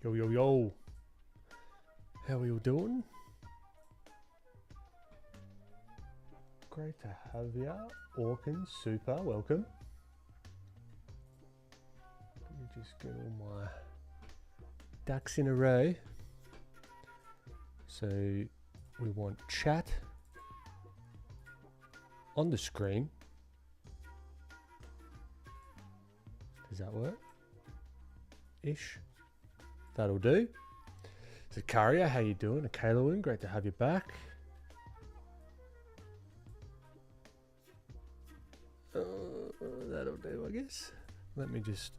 Yo, yo, yo. How are you doing? Great to have you. Orkin, super, welcome. Let me just get all my ducks in a row. So we want chat on the screen. Does that work? Ish. That'll do. Zakaria, how you doing? Kalawin, great to have you back. That'll do, I guess. Let me just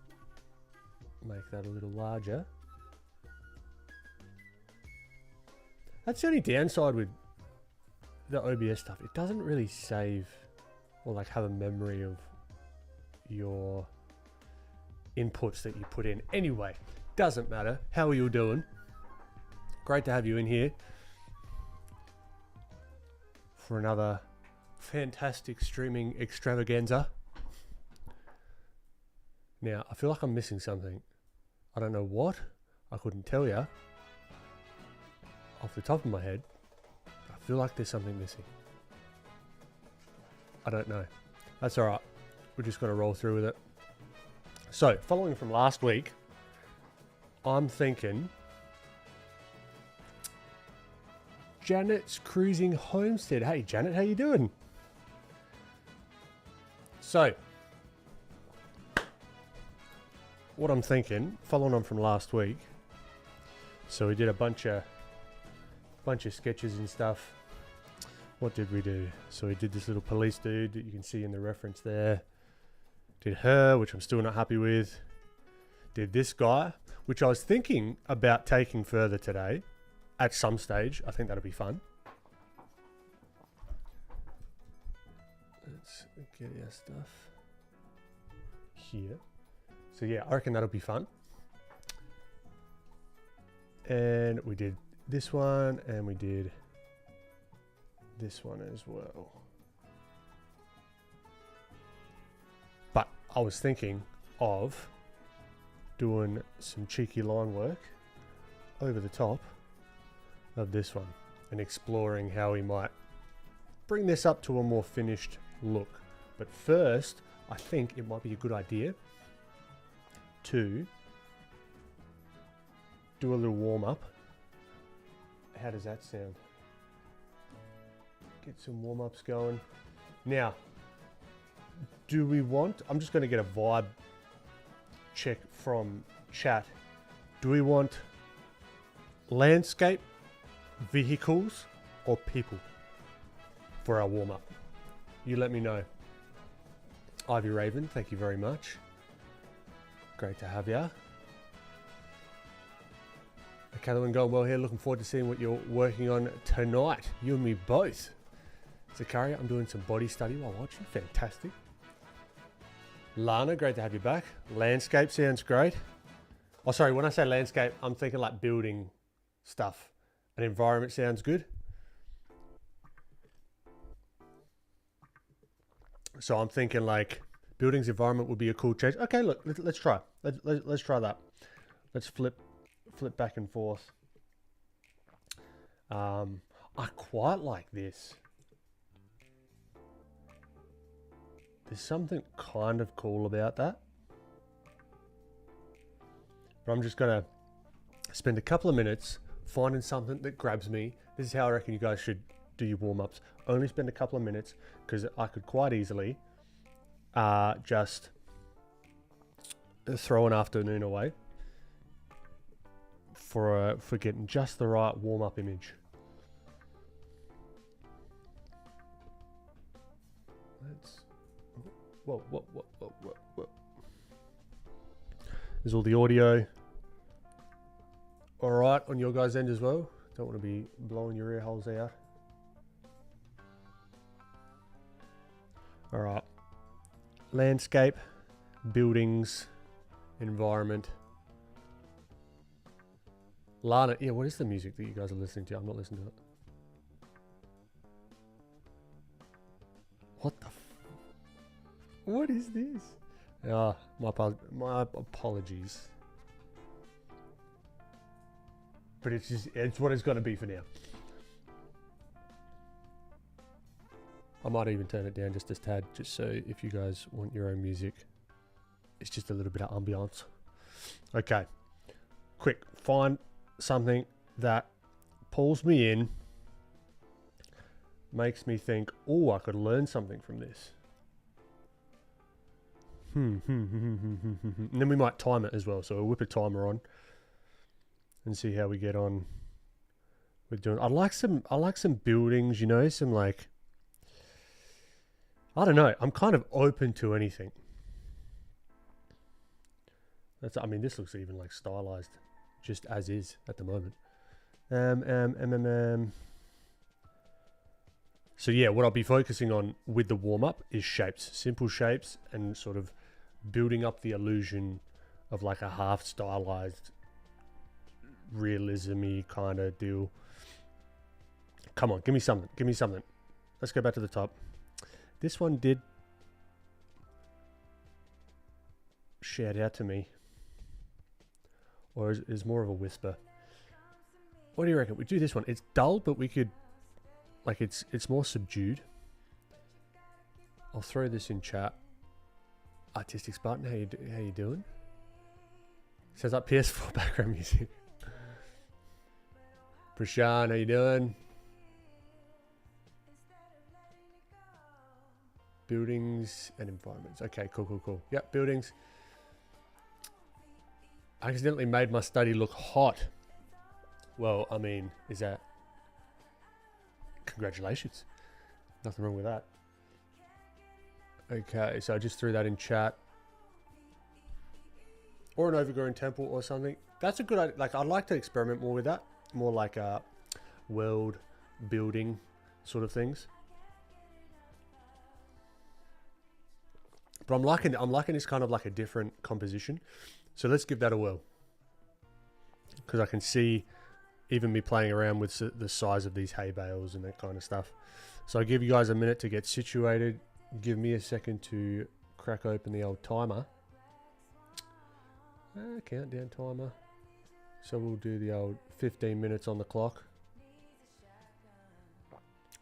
make that a little larger. That's the only downside with the OBS stuff. It doesn't really save or like have a memory of your inputs that you put in. Anyway, doesn't matter. How are you doing? Great to have you in here for another fantastic streaming extravaganza. Now, I feel like I'm missing something. I don't know what. I couldn't tell you. Off the top of my head, I feel like there's something missing. I don't know. That's alright. We're just going to roll through with it. So, following from last week, I'm thinking Janet's Cruising Homestead. Hey Janet, how you doing? So, what I'm thinking, following on from last week, so we did a bunch of sketches and stuff. What did we do? So we did this little police dude that you can see in the reference there. Did her, which I'm still not happy with. Did this guy, which I was thinking about taking further today at some stage. I think that'll be fun. Let's get our stuff here. So yeah, I reckon that'll be fun. And we did this one and we did this one as well. But I was thinking of doing some cheeky line work over the top of this one and exploring how we might bring this up to a more finished look. But first, I think it might be a good idea to do a little warm-up. How does that sound? Get some warm-ups going. Now, do we want... I'm just going to get a vibe check from chat. Do we want landscape, vehicles, or people for our warm-up? You let me know. Ivy Raven, thank you very much. Great to have you. Catherine going well here. Looking forward to seeing what you're working on tonight. You and me both. Zakaria, I'm doing some body study while watching. Fantastic. Lana, great to have you back. Landscape sounds great. Oh, sorry. When I say landscape, I'm thinking like building stuff. An environment sounds good. So I'm thinking like buildings environment would be a cool change. Okay, look, let's try. Let's try that. Let's flip back and forth. I quite like this. There's something kind of cool about that. But I'm just going to spend a couple of minutes finding something that grabs me. This is how I reckon you guys should do your warm-ups. Only spend a couple of minutes because I could quite easily just throw an afternoon away for getting just the right warm-up image. Let's... Whoa. There's all the audio. All right, on your guys' end as well. Don't want to be blowing your ear holes out. All right. Landscape, buildings, environment. Lana, yeah, what is the music that you guys are listening to? I'm not listening to it. What the what is this? My apologies. but it's what it's going to be for now. I might even turn it down just a tad, just so if you guys want your own music, it's just a little bit of ambiance. Okay, quick, find something that pulls me in, makes me think, oh, I could learn something from this. And then we might time it as well, so we'll whip a timer on and see how we get on with doing. I like some buildings, you know, some like, I don't know, I'm kind of open to anything. I mean, this looks even like stylized, just as is at the moment. So yeah, what I'll be focusing on with the warm-up is shapes, simple shapes, and sort of building up the illusion of like a half stylized, realism-y kind of deal. Come on, give me something. Give me something. Let's go back to the top. This one did shout out to me. Or is more of a whisper. What do you reckon? We do this one. It's dull, but we could, like, it's more subdued. I'll throw this in chat. Artistic Spartan, how you doing? Says up PS4 background music. Prashan, how you doing? Buildings and environments. Okay, cool. Yep, buildings. I accidentally made my study look hot. Well, I mean, is that... Congratulations. Nothing wrong with that. Okay, so I just threw that in chat. Or an overgrown temple or something. That's a good idea. Like, I'd like to experiment more with that. More like a world building sort of things. But I'm liking this kind of like a different composition. So let's give that a whirl. Because I can see even me playing around with the size of these hay bales and that kind of stuff. So I'll give you guys a minute to get situated. Give me a second to crack open the old timer. Countdown timer. So we'll do the old 15 minutes on the clock.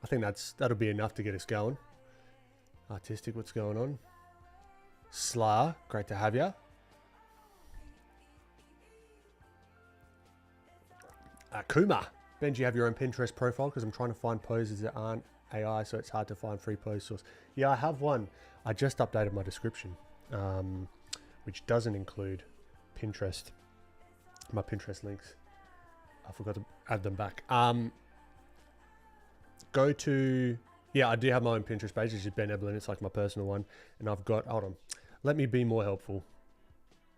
I think that'll be enough to get us going. Artistic, what's going on? Sla, great to have you. Kuma, Benji, you have your own Pinterest profile? Because I'm trying to find poses that aren't AI, so it's hard to find free pose source. Yeah, I have one. I just updated my description, which doesn't include Pinterest. My Pinterest links. I forgot to add them back. Go to... Yeah, I do have my own Pinterest page. It's just Ben Evelyn. It's like my personal one. And I've got... Hold on. Let me be more helpful.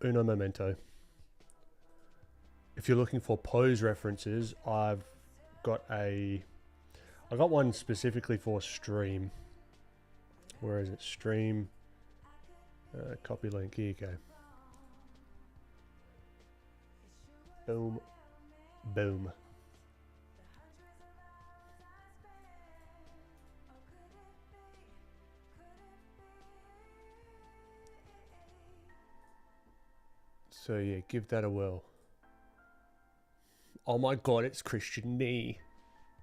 Uno momento. If you're looking for pose references, I got one specifically for stream. Where is it? Stream. Copy link. Here you go. Boom. Boom. So yeah, give that a whirl. Oh my god, it's Christian Knee.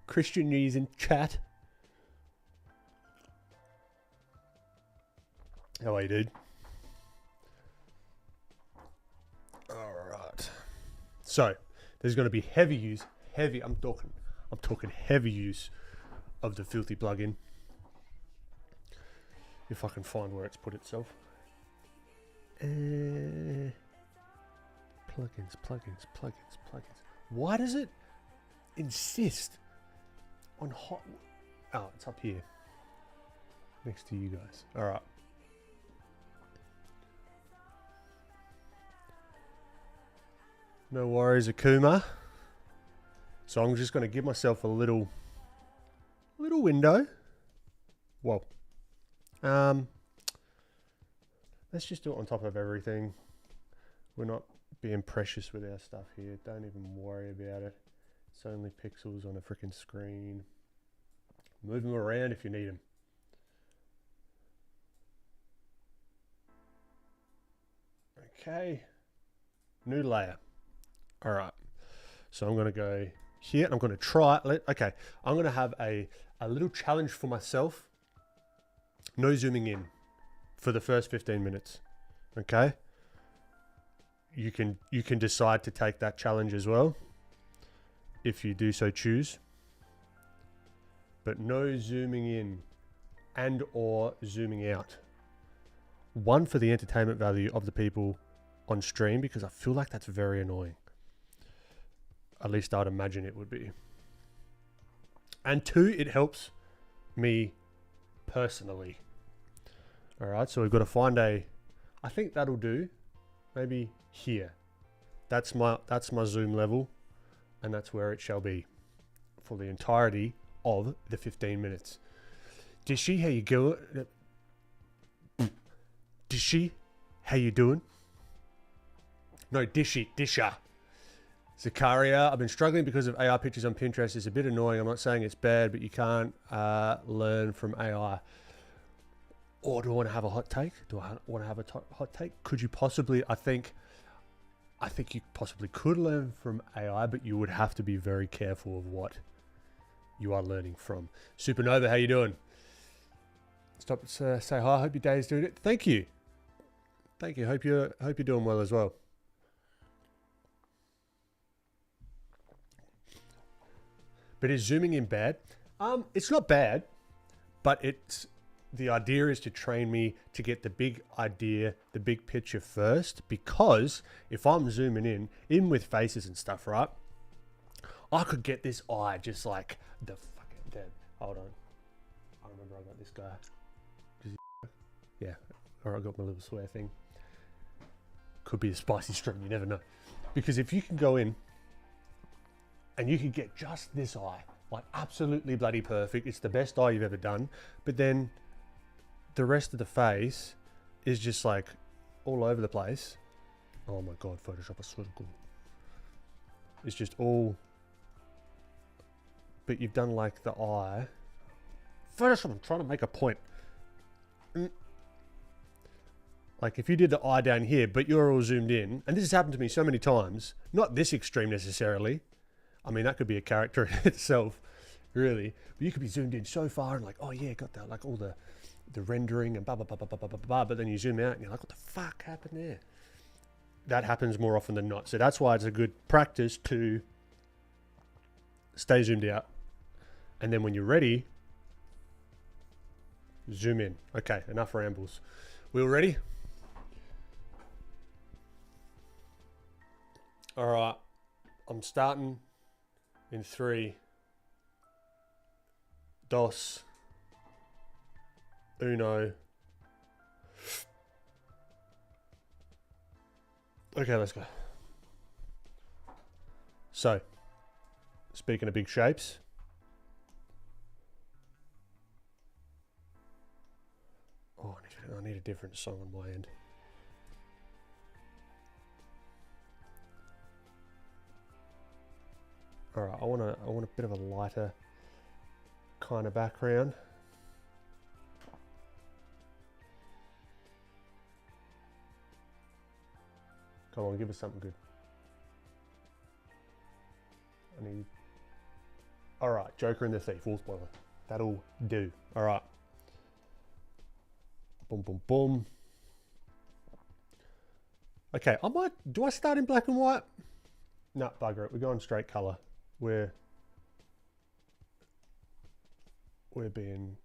Christian Knee's in chat. How are you, dude? Alright. So, there's going to be heavy use. I'm talking heavy use of the Filthy plugin. If I can find where it's put itself. Plugins. Why does it insist on hot... Oh, it's up here. Next to you guys. Alright. No worries, Akuma. So I'm just going to give myself a little window. Whoa. Let's just do it on top of everything. We're not being precious with our stuff here. Don't even worry about it. It's only pixels on a freaking screen. Move them around if you need them. Okay. New layer. All right. So I'm going to go here and I'm going to try it. Okay, I'm going to have a little challenge for myself. No zooming in for the first 15 minutes. Okay? You can decide to take that challenge as well if you do so choose. But no zooming in and or zooming out. One, for the entertainment value of the people on stream, because I feel like that's very annoying. At least I'd imagine it would be. And two, it helps me personally. All right, so we've got to find I think that'll do. Maybe here. That's my zoom level, and that's where it shall be for the entirety of the 15 minutes. Dishy, how you going? Dishy, how you doing? No, Disha. Zakaria, I've been struggling because of AI pictures on Pinterest. It's a bit annoying. I'm not saying it's bad, but you can't learn from AI. Or do I want to have a hot take? Do I want to have a hot take? Could you possibly, I think you possibly could learn from AI, but you would have to be very careful of what you are learning from. Supernova, how you doing? Stop to say hi. Hope your day is doing it. Thank you. Thank you. Hope you're doing well as well. But is zooming in bad? It's not bad, but the idea is to train me to get the big idea, the big picture first, because if I'm zooming in, even with faces and stuff, right? I could get this eye just like the fucking dead. Hold on. I remember I got this guy. Yeah. Or I got my little swear thing. Could be a spicy stream, you never know. Because if you can go in and you can get just this eye, like absolutely bloody perfect. It's the best eye you've ever done. But then the rest of the face is just like all over the place. Oh my God, Photoshop is so cool. It's just all, but you've done like the eye. Photoshop, I'm trying to make a point. Like if you did the eye down here, but you're all zoomed in, and this has happened to me so many times, not this extreme necessarily. I mean, that could be a character in itself, really. But you could be zoomed in so far and like, oh yeah, got that, like all the rendering and blah, blah, blah, blah, blah, blah, blah, but then you zoom out and you're like, what the fuck happened there? That happens more often than not. So that's why it's a good practice to stay zoomed out. And then when you're ready, zoom in. Okay, enough rambles. We all ready? All right, I'm starting in 3, 2, 1. Okay, let's go. So, speaking of big shapes, oh, I need a different song on my end. All right, I want a bit of a lighter kind of background. Come on, give us something good. All right, Joker and the Thief, full spoiler. That'll do. All right. Boom, boom, boom. Okay, do I start in black and white? No, bugger it. We're going straight color. We're being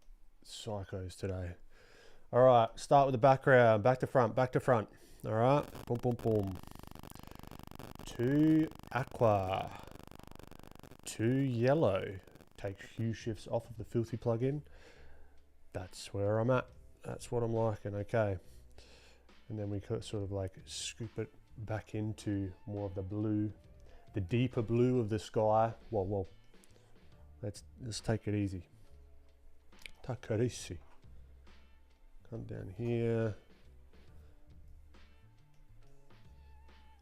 psychos today. All right, start with the background. Back to front, back to front. All right, boom, boom, boom. To aqua. To yellow. Take hue shifts off of the filthy plugin. That's where I'm at. That's what I'm liking, okay. And then we could sort of like scoop it back into more of the blue, the deeper blue of the sky. Whoa. Let's take it easy. Take it easy. Come down here.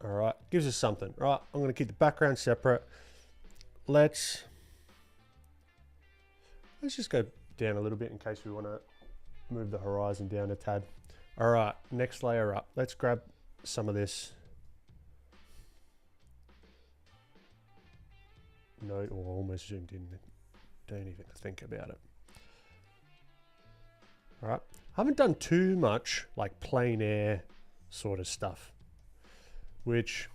All right, gives us something. All right, I'm gonna keep the background separate. Let's just go down a little bit in case we wanna move the horizon down a tad. All right, next layer up. Let's grab some of this. No, or almost zoomed in. Don't even think about it. All right. I haven't done too much like plein air sort of stuff, which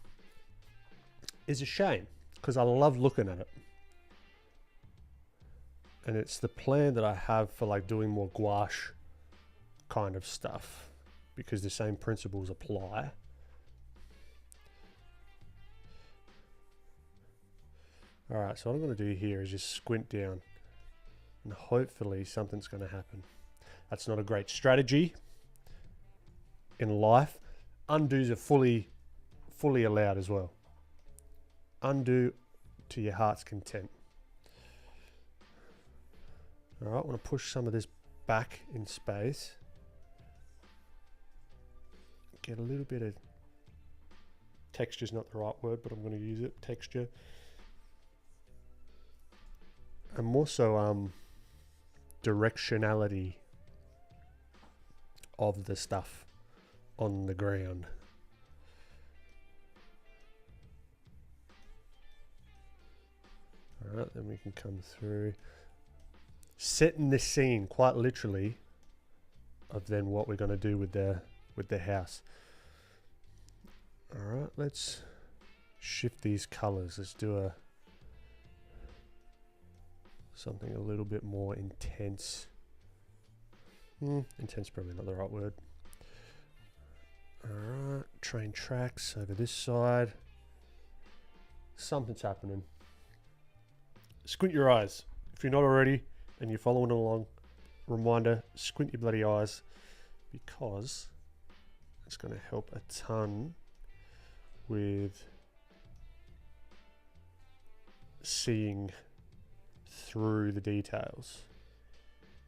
is a shame because I love looking at it. And it's the plan that I have for like doing more gouache kind of stuff because the same principles apply. All right, so what I'm going to do here is just squint down and hopefully something's going to happen. That's not a great strategy in life. Undos are fully allowed as well. Undo to your heart's content. All right, I want to push some of this back in space. Get a little bit of texture is not the right word, but I'm going to use it. Texture. And more so directionality of the stuff on the ground. All right, then we can come through. Setting the scene quite literally of then what we're going to do with the house. All right, let's shift these colors. Let's do something a little bit more intense. Intense probably not the right word. All right, train tracks over this side. Something's happening. Squint your eyes if you're not already and you're following along. Reminder, squint your bloody eyes because it's going to help a ton with seeing through the details.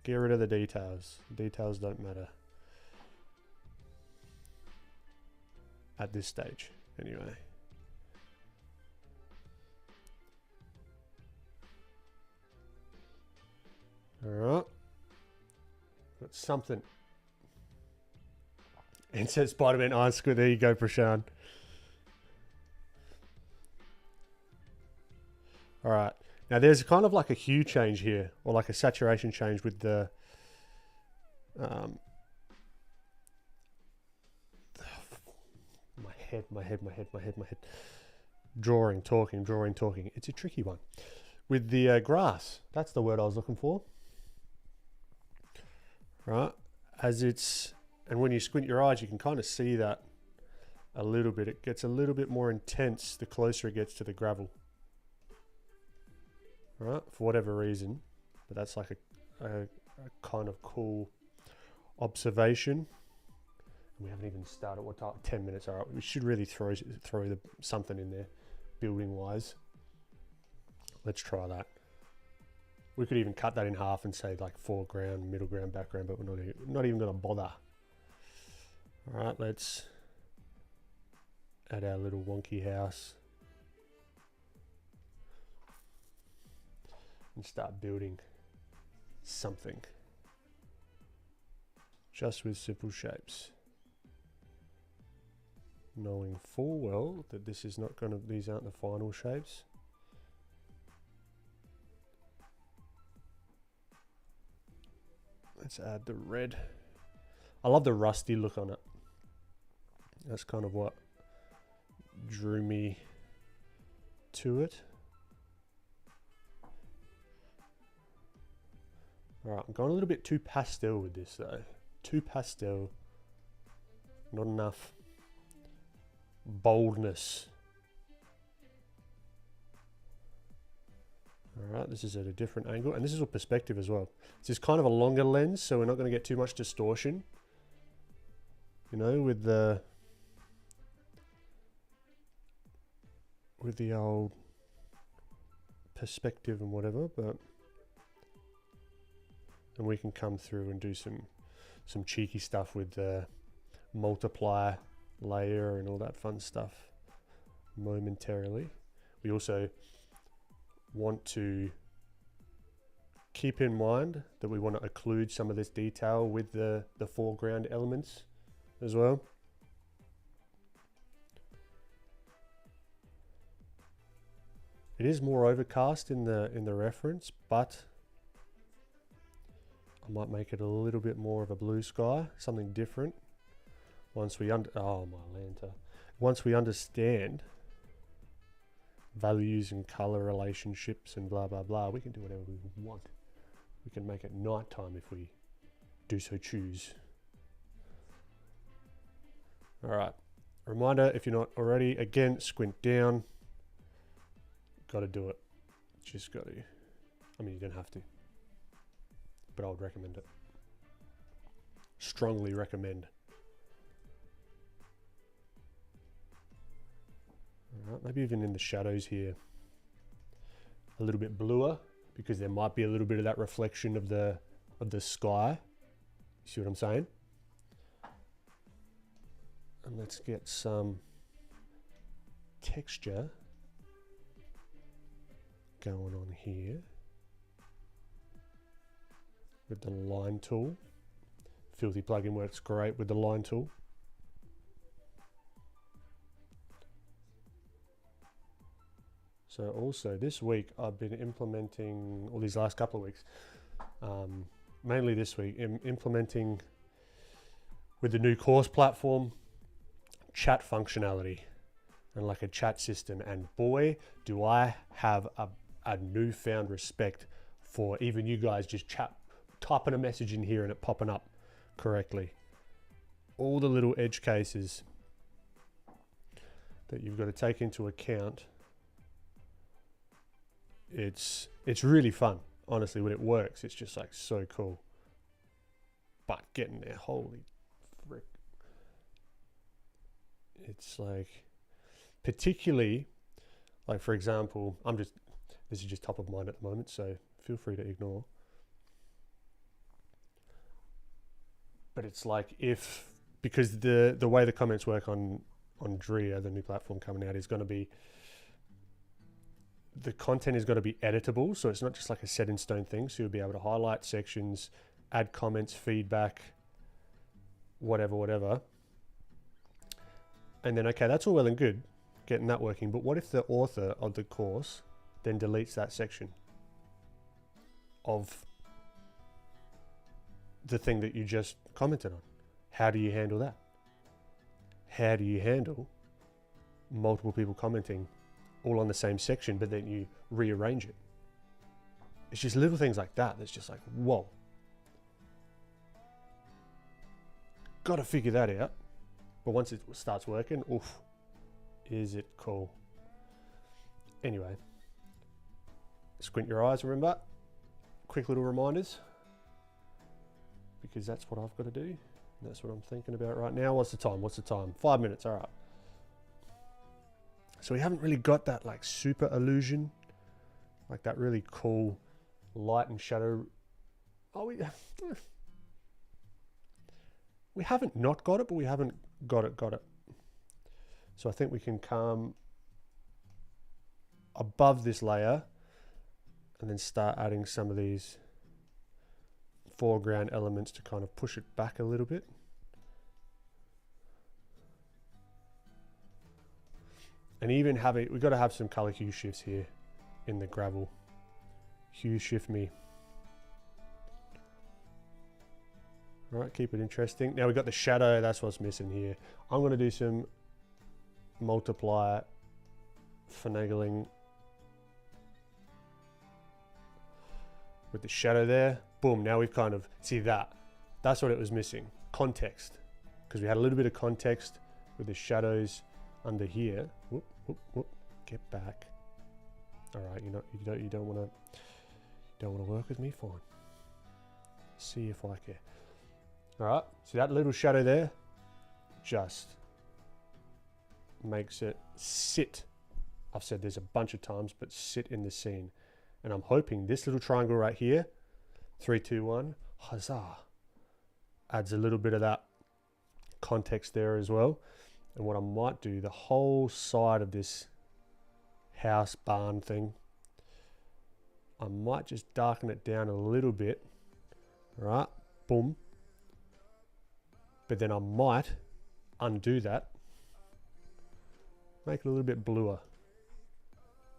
Get rid of the details. Details don't matter at this stage anyway. All right, got something. And says Spider-Man eyes squid. There you go, Prashan. All right. Now there's kind of like a hue change here, or like a saturation change with the my head. Drawing, talking. It's a tricky one. With the grass, that's the word I was looking for. Right, and when you squint your eyes, you can kind of see that a little bit. It gets a little bit more intense the closer it gets to the gravel. Right, for whatever reason, but that's like a kind of cool observation. We haven't even started. What time? 10 minutes. All right, we should really throw something in there, building wise. Let's try that. We could even cut that in half and say like foreground, middle ground, background, but we're not even going to bother. All right, let's add our little wonky house and start building something just with simple shapes, knowing full well that this is not going to, these aren't the final shapes. Let's add the red. I love the rusty look on it. That's kind of what drew me to it. All right, I'm going a little bit too pastel with this though. Too pastel. Not enough boldness. All right, this is at a different angle, and this is a perspective as well. This is kind of a longer lens, so we're not going to get too much distortion, you know, with the old perspective and whatever. But and we can come through and do some cheeky stuff with the multiply layer and all that fun stuff momentarily. We also want to keep in mind that we want to occlude some of this detail with the foreground elements as well. It is more overcast in the reference, but I might make it a little bit more of a blue sky, something different. Once we once we understand values and color relationships and blah blah blah, we can do whatever we want. We can make it nighttime if we do so choose. All right. Reminder, if you're not already, again, squint down. Got to do it. Just got to. I mean, you don't have to, but I would recommend it. Strongly recommend. All right, maybe even in the shadows here, a little bit bluer, because there might be a little bit of that reflection of the sky. You see what I'm saying? And let's get some texture going on here with the line tool. Filthy plugin works great with the line tool. So also this week I've been implementing, or these last couple of weeks, mainly this week, implementing with the new course platform, chat functionality and like a chat system. And boy, do I have a newfound respect for even you guys just typing a message in here and it popping up correctly. All the little edge cases that you've got to take into account. It's really fun, honestly, when it works. It's just like so cool. But getting there, holy frick. It's like, particularly, like for example, this is just top of mind at the moment, so feel free to ignore. But it's like because the way the comments work on Drea, the new platform coming out, is going to be, the content is going to be editable, so it's not just like a set in stone thing. So you'll be able to highlight sections, add comments, feedback, whatever. And then, okay, that's all well and good, getting that working. But what if the author of the course then deletes that section of the thing that you just commented on? How do you handle that? How do you handle multiple people commenting all on the same section, but then you rearrange it? It's just little things like that that's just like, whoa. Got to figure that out. But once it starts working, oof, is it cool. Anyway, squint your eyes, remember? Quick little reminders, because that's what I've got to do. That's what I'm thinking about right now. What's the time? 5 minutes, all right. So we haven't really got that like super illusion, like that really cool light and shadow. Oh, we haven't not got it, but we haven't got it. So I think we can come above this layer and then start adding some of these foreground elements to kind of push it back a little bit. And even we've got to have some color hue shifts here in the gravel. Hue shift me. All right, keep it interesting. Now we've got the shadow, that's what's missing here. I'm going to do some multiplier finagling with the shadow there. Boom, now we've kind of, see that. That's what it was missing, context. Because we had a little bit of context with the shadows under here. Whoop, whoop, whoop. Get back. All right, you don't want to work with me, fine. See if I care. All right, so that little shadow there just makes it sit. I've said this a bunch of times, but sit in the scene. And I'm hoping this little triangle right here, 3, 2, 1, huzzah, adds a little bit of that context there as well. And what I might do, the whole side of this house barn thing, I might just darken it down a little bit. All right, boom. But then I might undo that, make it a little bit bluer.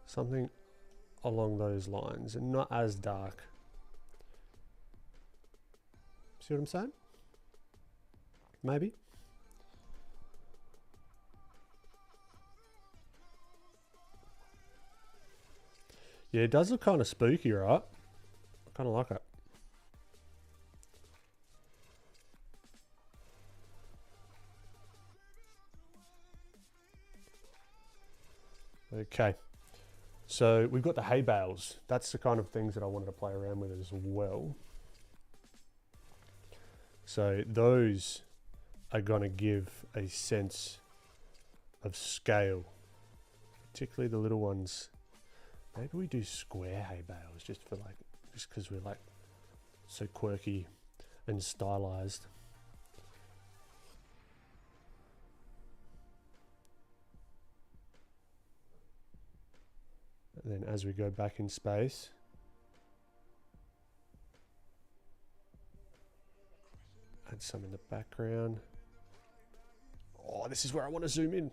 Something along those lines and not as dark. See what I'm saying? Maybe. Yeah, it does look kind of spooky, right? I kind of like it. Okay, so we've got the hay bales. That's the kind of things that I wanted to play around with as well. So those are going to give a sense of scale, particularly the little ones. Maybe we do square hay bales just because we're like so quirky and stylized. And then as we go back in space, add some in the background. Oh, this is where I want to zoom in.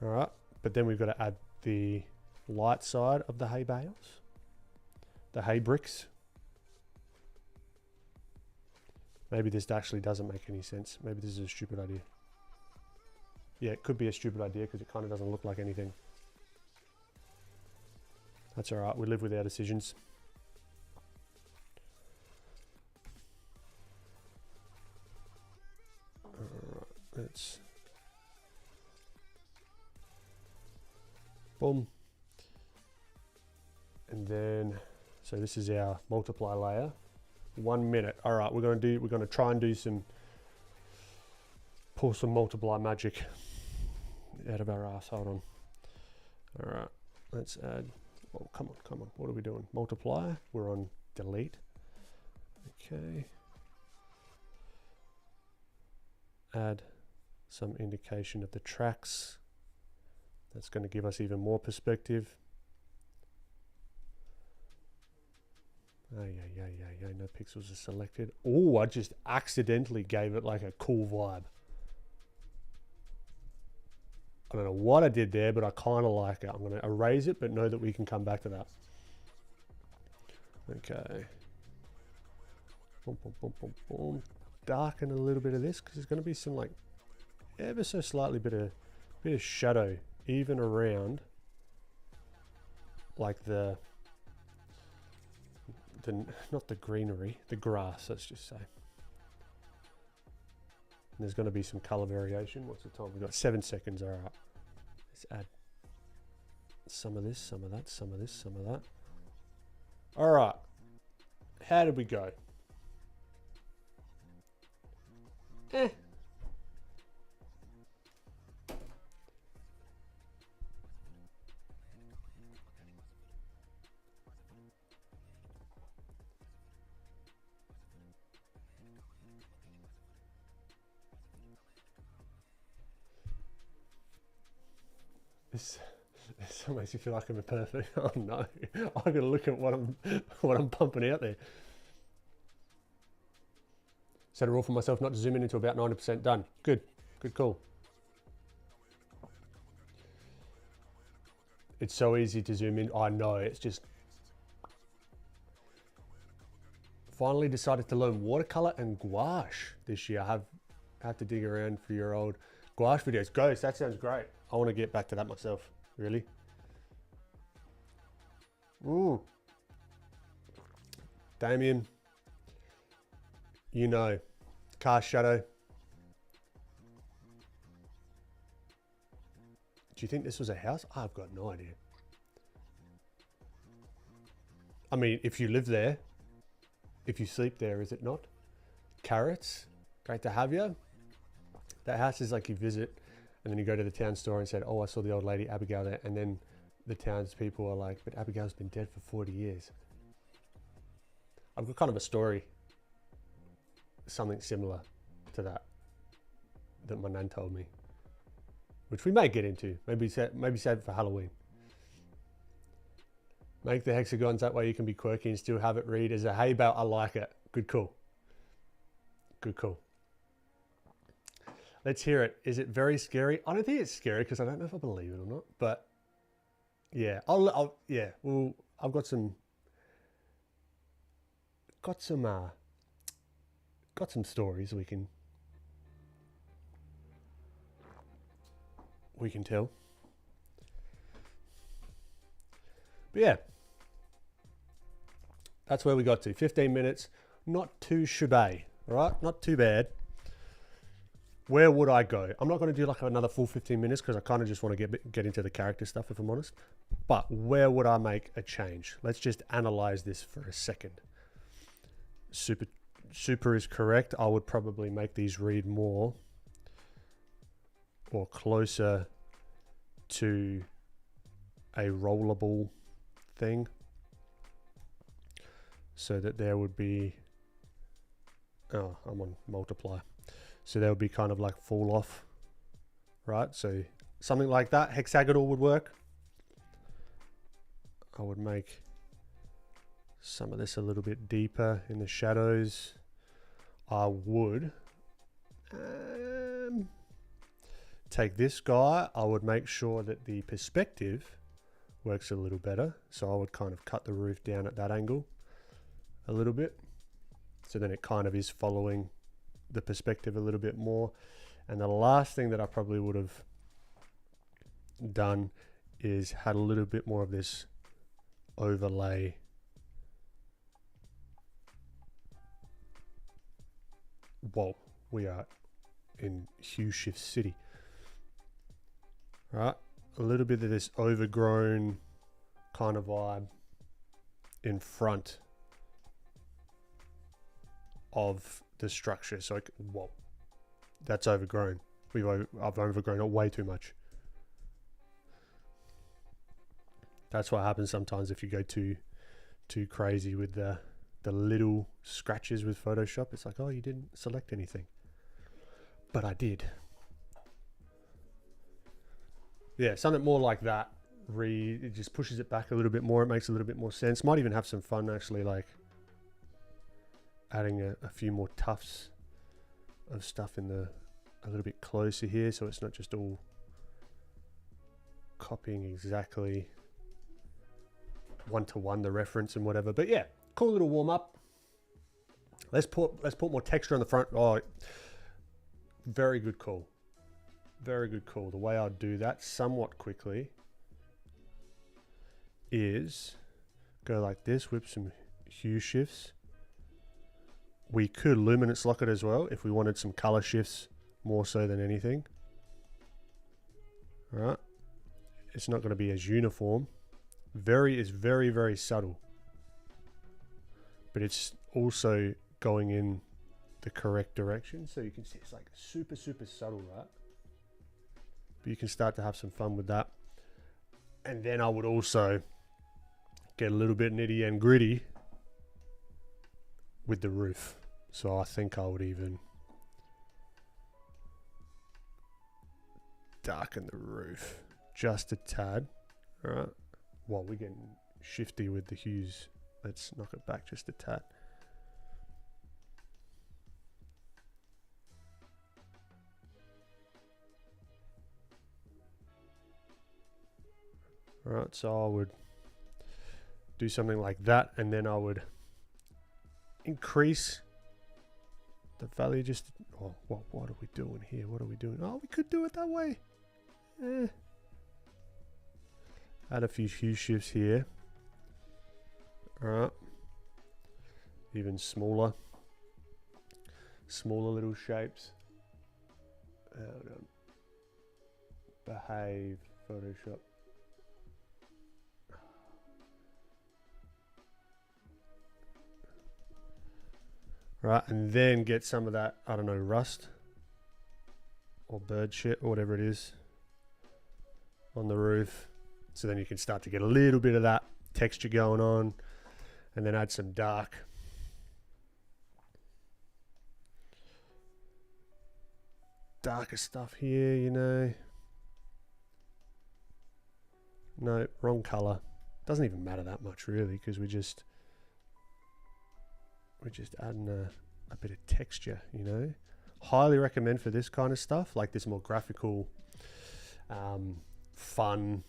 All right, but then we've got to add the light side of the hay bales, the hay bricks. Maybe this actually doesn't make any sense. Maybe this is a stupid idea. Yeah, it could be a stupid idea because it kind of doesn't look like anything. That's all right, we live with our decisions. All right, let's... Boom. And then, so this is our multiply layer. 1 minute. All right, we're going to try and pull some multiply magic out of our ass. Hold on. All right, let's add, oh, come on. What are we doing? Multiply. We're on delete. Okay. Add some indication of the tracks. That's going to give us even more perspective. Yeah, no pixels are selected. Oh, I just accidentally gave it like a cool vibe. I don't know what I did there, but I kind of like it. I'm going to erase it, but know that we can come back to that. Okay. Boom, boom, boom, boom, boom. Darken a little bit of this because there's going to be some like ever so slightly bit of shadow even around like the not the greenery, the grass, let's just say. And there's going to be some color variation. What's the time? We've got 7 seconds. All right. Let's add some of this, some of that, some of this, some of that. All right. How did we go? This makes me feel like I'm a perfect. Oh no! I got to look at what I'm pumping out there. Set a rule for myself not to zoom in until about 90% done. Good call. It's so easy to zoom in. I know. It's just finally decided to learn watercolor and gouache this year. I have to dig around for your old gouache videos. Ghost, that sounds great. I want to get back to that myself, really. Ooh. Damien, you know, car shadow. Do you think this was a house? I've got no idea. I mean, if you live there, if you sleep there, is it not? Carrots, great to have you. That house is like you visit and then you go to the town store and said, oh, I saw the old lady Abigail there. And then the townspeople are like, but Abigail's been dead for 40 years. I've got kind of a story, something similar to that my nan told me, which we may get into. Maybe save it for Halloween. Make the hexagons, that way you can be quirky and still have it read as a hay bale. I like it. Good call. Good call. Let's hear it. Is it very scary? I don't think it's scary because I don't know if I believe it or not. But yeah, yeah. Well, I've got some stories we can tell. But yeah, that's where we got to. 15 minutes, not too shabby, right? Not too bad. Where would I go? I'm not going to do like another full 15 minutes because I kind of just want to get into the character stuff, if I'm honest. But where would I make a change? Let's just analyze this for a second. Super is correct. I would probably make these read more or closer to a rollable thing, so that there would be, oh, I'm on multiply, so there would be kind of like fall off, right? So something like that, hexagonal would work. I would make some of this a little bit deeper in the shadows. I would take this guy. I would make sure that the perspective works a little better. So I would kind of cut the roof down at that angle a little bit. So then it kind of is following the perspective a little bit more. And the last thing that I probably would have done is had a little bit more of this overlay whoa, we are in Hue Shift City, right? A little bit of this overgrown kind of vibe in front of the structure. So like, whoa, that's overgrown. I've overgrown it way too much. That's what happens sometimes if you go too crazy with the little scratches with Photoshop. It's like, oh, you didn't select anything, but I did. Yeah, something more like that. It just pushes it back a little bit more. It makes a little bit more sense. Might even have some fun actually, like adding a few more tufts of stuff in a little bit closer here, so it's not just all copying exactly one-to-one the reference and whatever. But yeah, cool little warm-up. Let's put more texture on the front. Oh, very good call. Very good call. The way I'd do that somewhat quickly is go like this, whip some hue shifts. We could luminance lock it as well if we wanted some color shifts more so than anything. All right. It's not going to be as uniform. Is very, very subtle. But it's also going in the correct direction. So you can see it's like super, super subtle, right? But you can start to have some fun with that. And then I would also get a little bit nitty and gritty with the roof. So I think I would even darken the roof just a tad. All right. Well, we're getting shifty with the hues. Let's knock it back just a tad. All right, so I would do something like that, and then I would increase the value just... Oh, what are we doing here? What are we doing? Oh, we could do it that way. Add a few hue shifts here. All right. Even smaller little shapes. Hold on. Behave, Photoshop. Right, and then get some of that, I don't know, rust or bird shit or whatever it is on the roof. So then you can start to get a little bit of that texture going on, and then add some darker stuff here, you know. No, wrong color. Doesn't even matter that much really, because we're just adding a bit of texture, you know. Highly recommend for this kind of stuff, like this more graphical, fun,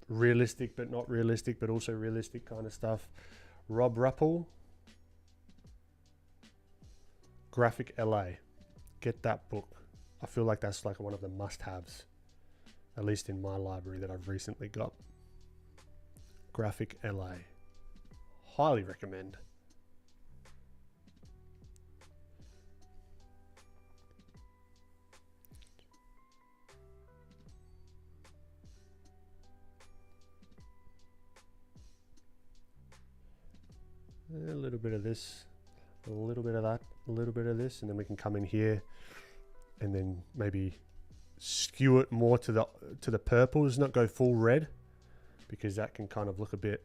realistic but not realistic, but also realistic kind of stuff. Rob Ruppel, Graphic LA. Get that book. I feel like that's like one of the must-haves, at least in my library that I've recently got. Graphic LA. Highly recommend. A little bit of this, a little bit of that, a little bit of this, and then we can come in here and then maybe skew it more to the purples, not go full red, because that can kind of look a bit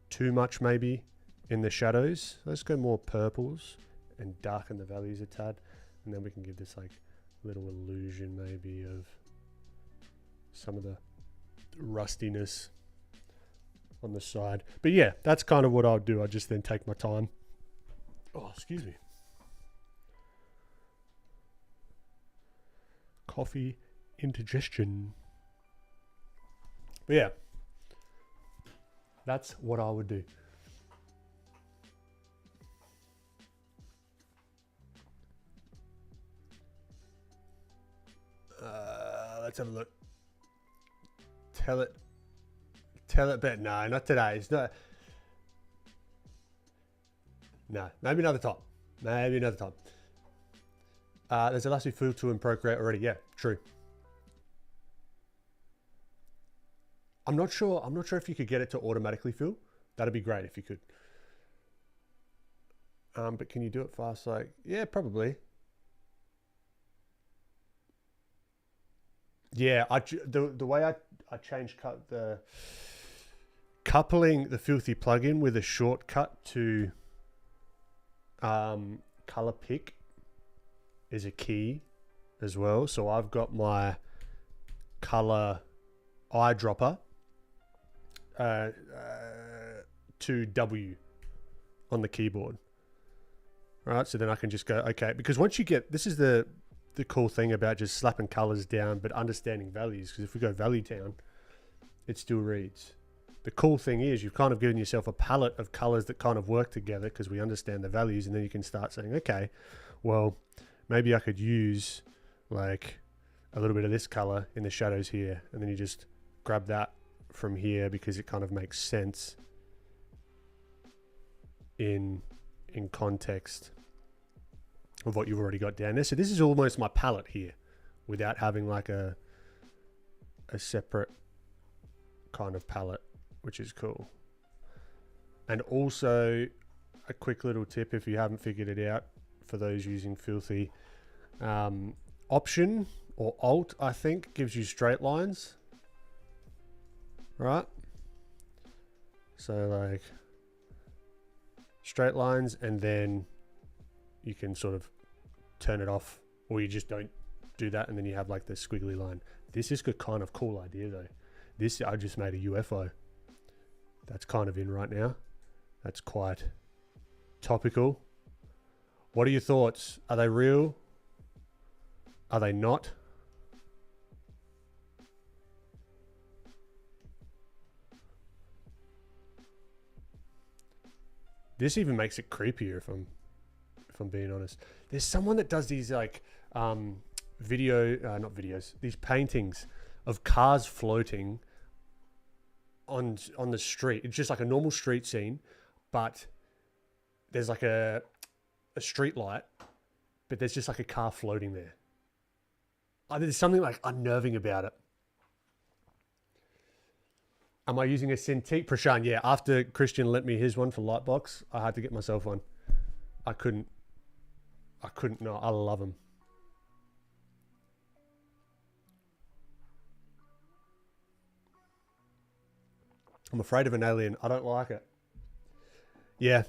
too much maybe in the shadows. Let's go more purples and darken the values a tad, and then we can give this like little illusion maybe of some of the rustiness on the side. But yeah, that's kind of what I'll do. I just then take my time. Oh, excuse me. Coffee indigestion. But yeah, that's what I would do. Let's have a look. Tell it better. No, not today. It's not. No, maybe another time. Maybe another time. There's a lasting fill to in Procreate already. Yeah, true. I'm not sure if you could get it to automatically fill. That'd be great if you could. But can you do it fast? Like, yeah, probably. Yeah, the way I changed the coupling the Filthy plugin with a shortcut to color pick is a key as well. So I've got my color eyedropper to W on the keyboard. All right, so then I can just go, okay, because once you get, this is the cool thing about just slapping colors down but understanding values, because if we go value town, it still reads. The cool thing is you've kind of given yourself a palette of colors that kind of work together because we understand the values, and then you can start saying, okay, well, maybe I could use like a little bit of this color in the shadows here, and then you just grab that from here because it kind of makes sense in context of what you've already got down there. So this is almost my palette here without having like a separate kind of palette, which is cool. And also a quick little tip if you haven't figured it out for those using Filthy, Option or Alt, I think, gives you straight lines, right? So like straight lines, and then you can sort of turn it off, or you just don't do that, and then you have like the squiggly line. This is a kind of cool idea though. This, I just made a UFO. That's kind of in right now. That's quite topical. What are your thoughts? Are they real? Are they not? This even makes it creepier if I'm being honest. There's someone that does these like not videos, these paintings of cars floating on the street. It's just like a normal street scene, but there's like a street light, but there's just like a car floating there. There's something like unnerving about it. Am I using a Cintiq? Prashan, yeah. After Christian lent me his one for Lightbox, I had to get myself one. I couldn't not. I love them. I'm afraid of an alien. I don't like it. Yeah.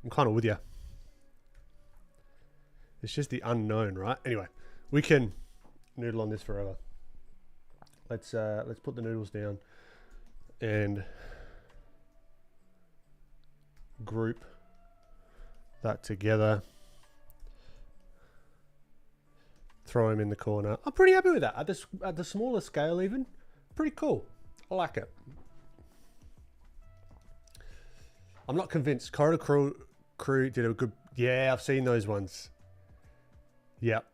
I'm kind of with you. It's just the unknown, right? Anyway, we can noodle on this forever. Let's put the noodles down and group that together. Throw him in the corner. I'm pretty happy with that. At the smaller scale even, pretty cool. I like it. I'm not convinced. Corridor Crew did a good... Yeah, I've seen those ones. Yep.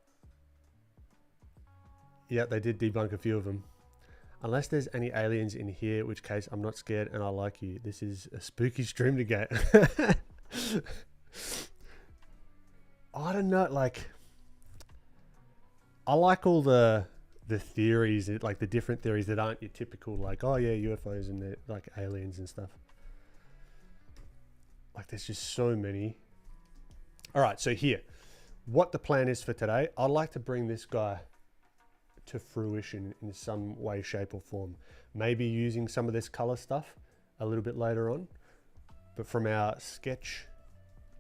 Yeah, they did debunk a few of them. Unless there's any aliens in here, in which case I'm not scared and I like you. This is a spooky stream to get. I don't know, like... I like all the theories, like the different theories that aren't your typical, like, oh yeah, UFOs and they're like aliens and stuff. Like there's just so many. All right, so here, what the plan is for today, I'd like to bring this guy to fruition in some way, shape or form. Maybe using some of this color stuff a little bit later on. But from our sketch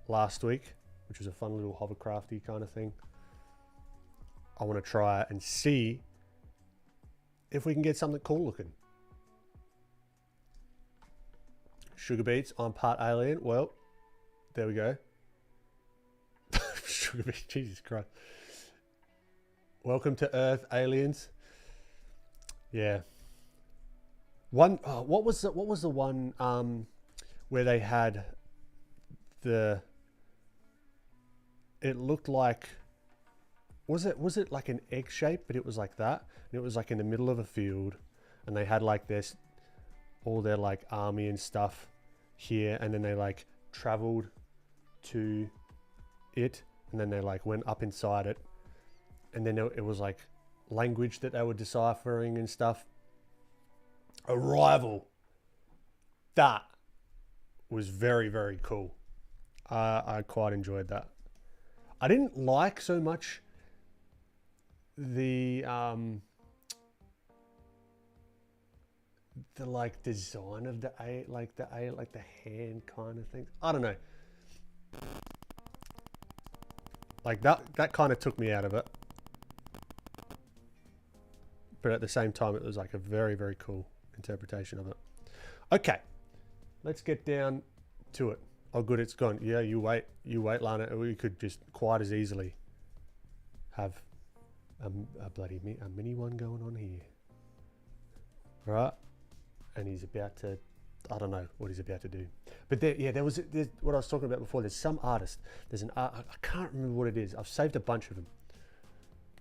last week, which was a fun little hovercrafty kind of thing, I want to try and see if we can get something cool looking. Sugar beets, I'm part alien. Well, there we go. Sugar beets, Jesus Christ. Welcome to Earth, aliens. Yeah. What was the one where they had it looked like, was it like an egg shape, but it was like that, and it was like in the middle of a field, and they had like this, all their like army and stuff here, and then they like traveled to it, and then they like went up inside it, and then it was like language that they were deciphering and stuff. Arrival. That was very, very cool. I quite enjoyed that. I didn't like so much the like design of the hand kind of thing. I don't know. Like that kind of took me out of it. But at the same time, it was like a very, very cool interpretation of it. Okay, let's get down to it. Oh, good, it's gone. Yeah, you wait, Lana. We could just quite as easily have a mini one going on here, right? And he's about to, I don't know what he's about to do. But there's what I was talking about before. There's some artist. There's an art. I can't remember what it is. I've saved a bunch of them.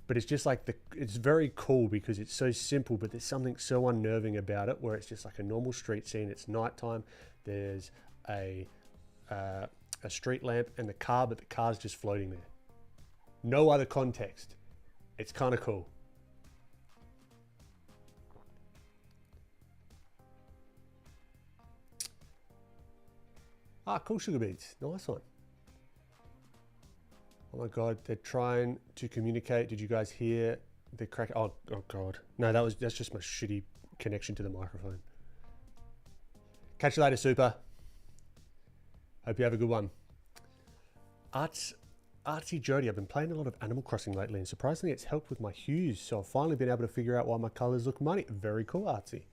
But it's just like it's very cool because it's so simple, but there's something so unnerving about it, where it's just like a normal street scene. It's nighttime. There's a street lamp and the car, but the car's just floating there. No other context. It's kind of cool. Ah, cool, sugar beets. Nice one. Oh my God, they're trying to communicate. Did you guys hear the crack? Oh God. No, that's just my shitty connection to the microphone. Catch you later, Super. Hope you have a good one. Artsy Jody, I've been playing a lot of Animal Crossing lately, and surprisingly it's helped with my hues, so I've finally been able to figure out why my colors look muddy. Very cool, Artsy.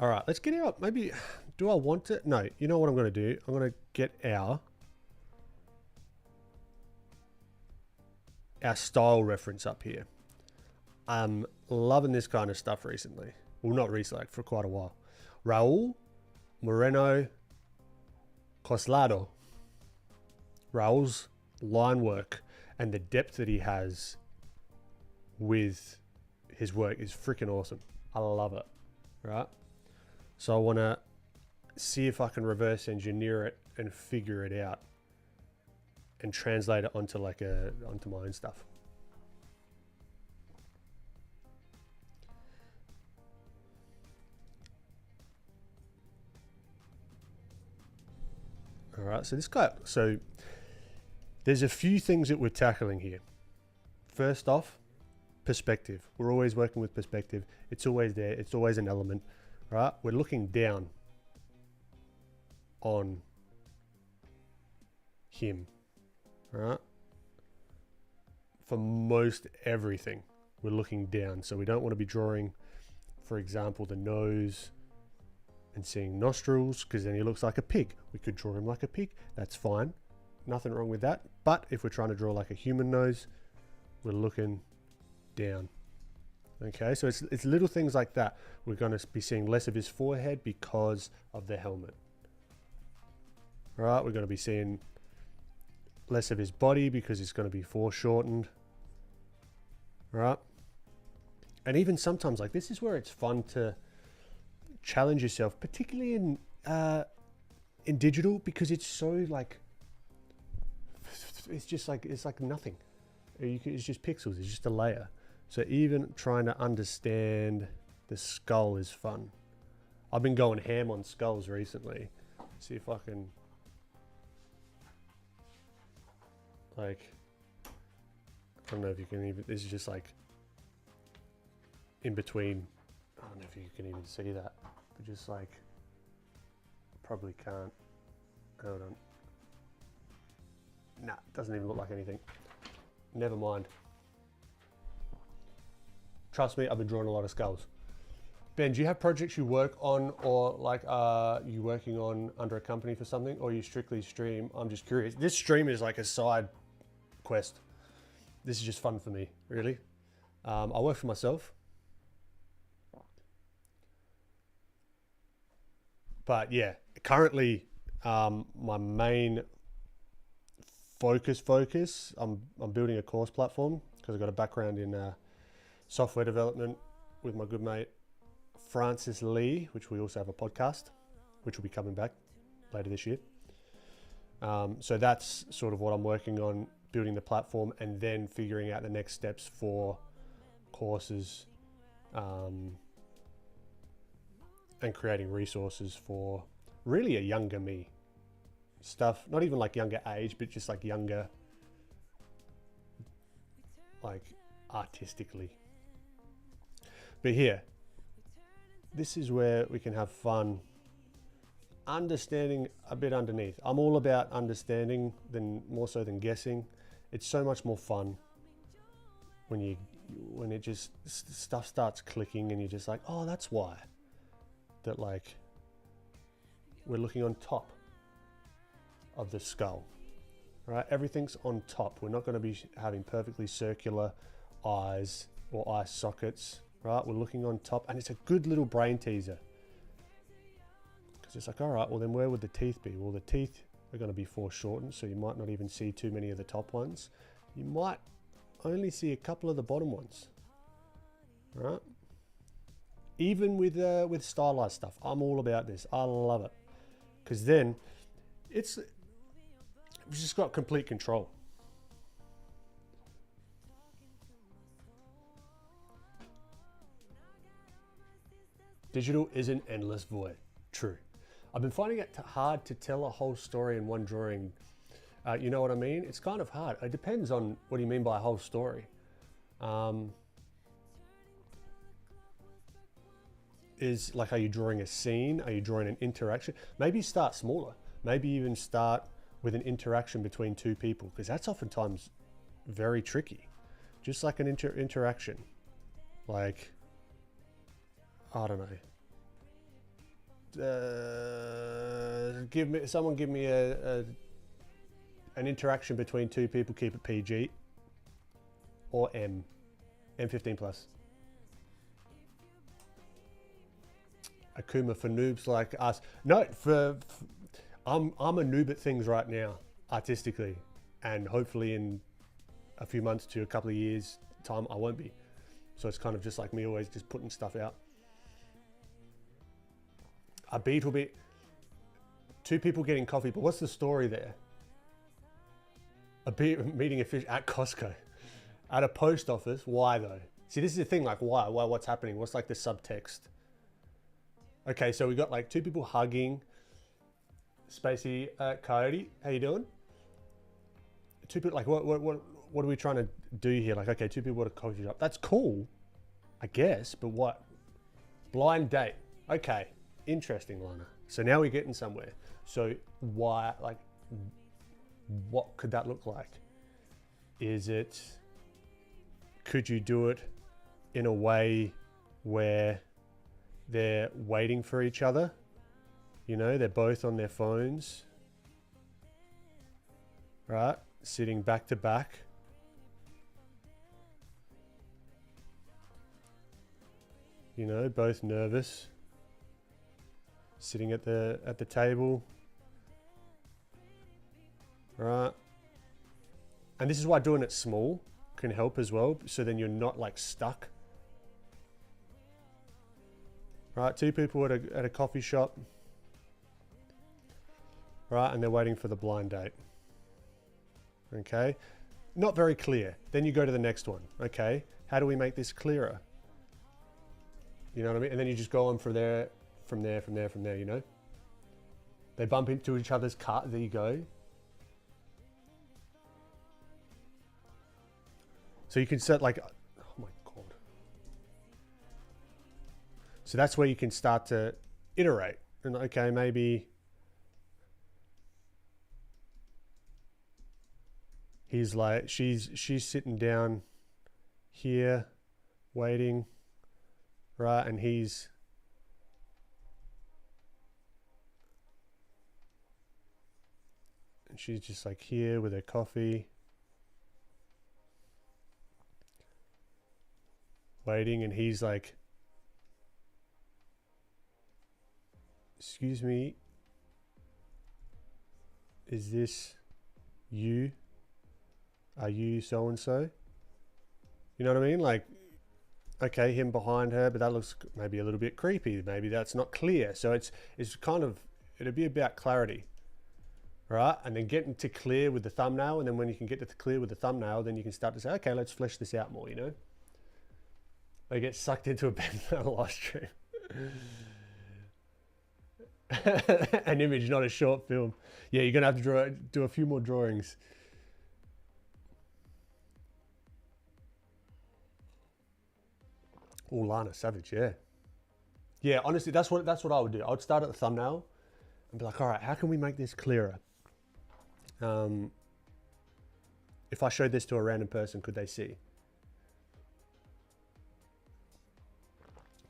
All right, let's get out. Maybe, do I want to? No, you know what I'm going to do? I'm going to get our style reference up here. I'm loving this kind of stuff recently. Well, not recently, like for quite a while. Raul Moreno Coslado. Raul's line work and the depth that he has with his work is freaking awesome. I love it, right? So I want to see if I can reverse engineer it and figure it out and translate it onto onto my own stuff. All right, so there's a few things that we're tackling here. First off, perspective. We're always working with perspective. It's always there. It's always an element. Right, we're looking down on him, right? For most everything, we're looking down. So we don't want to be drawing, for example, the nose and seeing nostrils, because then he looks like a pig. We could draw him like a pig. That's fine. Nothing wrong with that. But if we're trying to draw like a human nose, we're looking down. Okay, so it's little things like that. We're going to be seeing less of his forehead because of the helmet. Right, we're going to be seeing less of his body because it's going to be foreshortened. Right? And even sometimes, like, this is where it's fun to challenge yourself, particularly in digital, because it's so like, it's like nothing. It's just pixels, it's just a layer. So even trying to understand the skull is fun. I've been going ham on skulls recently. See if I can, like, I don't know if you can even, this is just like in between. I don't know if you can even see that, but just like, probably can't. Hold on. Nah, doesn't even look like anything. Never mind. Trust me, I've been drawing a lot of skulls. Ben, do you have projects you work on, or like are you working on under a company for something, or you strictly stream? I'm just curious. This stream is like a side quest. This is just fun for me, really. I work for myself. But yeah, currently my main focus, I'm building a course platform because I've got a background in software development with my good mate Francis Lee, which we also have a podcast, which will be coming back later this year. So that's sort of what I'm working on, building the platform and then figuring out the next steps for courses and creating resources for really a younger me. Stuff, not even like younger age, but just like younger, like artistically. But here, this is where we can have fun understanding a bit underneath. I'm all about understanding more so than guessing. It's so much more fun when it just stuff starts clicking and you're just like, oh, that's why that, like, we're looking on top of the skull, right? Everything's on top. We're not going to be having perfectly circular eyes or eye sockets, right? We're looking on top, and it's a good little brain teaser because it's like, all right, well then where would the teeth be? Well, the teeth are going to be foreshortened, so you might not even see too many of the top ones. You might only see a couple of the bottom ones, right? Even with stylized stuff, I'm all about this. I love it because then we've just got complete control. Digital is an endless void. True. I've been finding it hard to tell a whole story in one drawing. You know what I mean? It's kind of hard. It depends on what do you mean by a whole story. Is like, are you drawing a scene? Are you drawing an interaction? Maybe start smaller. Maybe even start with an interaction between two people, because that's oftentimes very tricky. Just like an interaction. Like, I don't know. Someone give me an interaction between two people. Keep it PG or M15 plus. Akuma for noobs like us. No, I'm a noob at things right now, artistically, and hopefully in a few months to a couple of years time I won't be. So it's kind of just like me always just putting stuff out. A beat will be two people getting coffee, but what's the story there? A beat meeting a fish at Costco, at a post office. Why though? See, this is the thing, like why, what's happening? What's like the subtext? Okay, so we got like two people hugging. Spacey, Coyote, how you doing? Two people, like what are we trying to do here? Like, okay, two people at a coffee shop. That's cool, I guess, but what? Blind date. Okay, interesting, Lana. So now we're getting somewhere. So why, like, what could that look like? Could you do it in a way where they're waiting for each other You know, they're both on their phones. Right? Sitting back to back. You know, both nervous. Sitting at the table. Right? And this is why doing it small can help as well, so then you're not like stuck. Right, two people at a coffee shop. Right, and they're waiting for the blind date. Okay, not very clear. Then you go to the next one. Okay, how do we make this clearer? You know what I mean? And then you just go on from there, you know? They bump into each other's car, there you go. So you can set like, oh my God. So that's where you can start to iterate. And okay, maybe he's like, she's sitting down here waiting, right? And she's just like here with her coffee, waiting, and he's like, excuse me, is this you? Are you so and so? You know what I mean? Like, okay, him behind her, but that looks maybe a little bit creepy. Maybe that's not clear. So it's kind of, it'll be about clarity, right? And then getting to clear with the thumbnail. And then when you can get to clear with the thumbnail, then you can start to say, okay, let's flesh this out more, you know? They get sucked into a bed live stream. An image, not a short film. Yeah, you're gonna have to do a few more drawings. Oh, Lana Savage, yeah. Yeah, honestly, that's what I would do. I would start at the thumbnail and be like, all right, how can we make this clearer? If I showed this to a random person, could they see?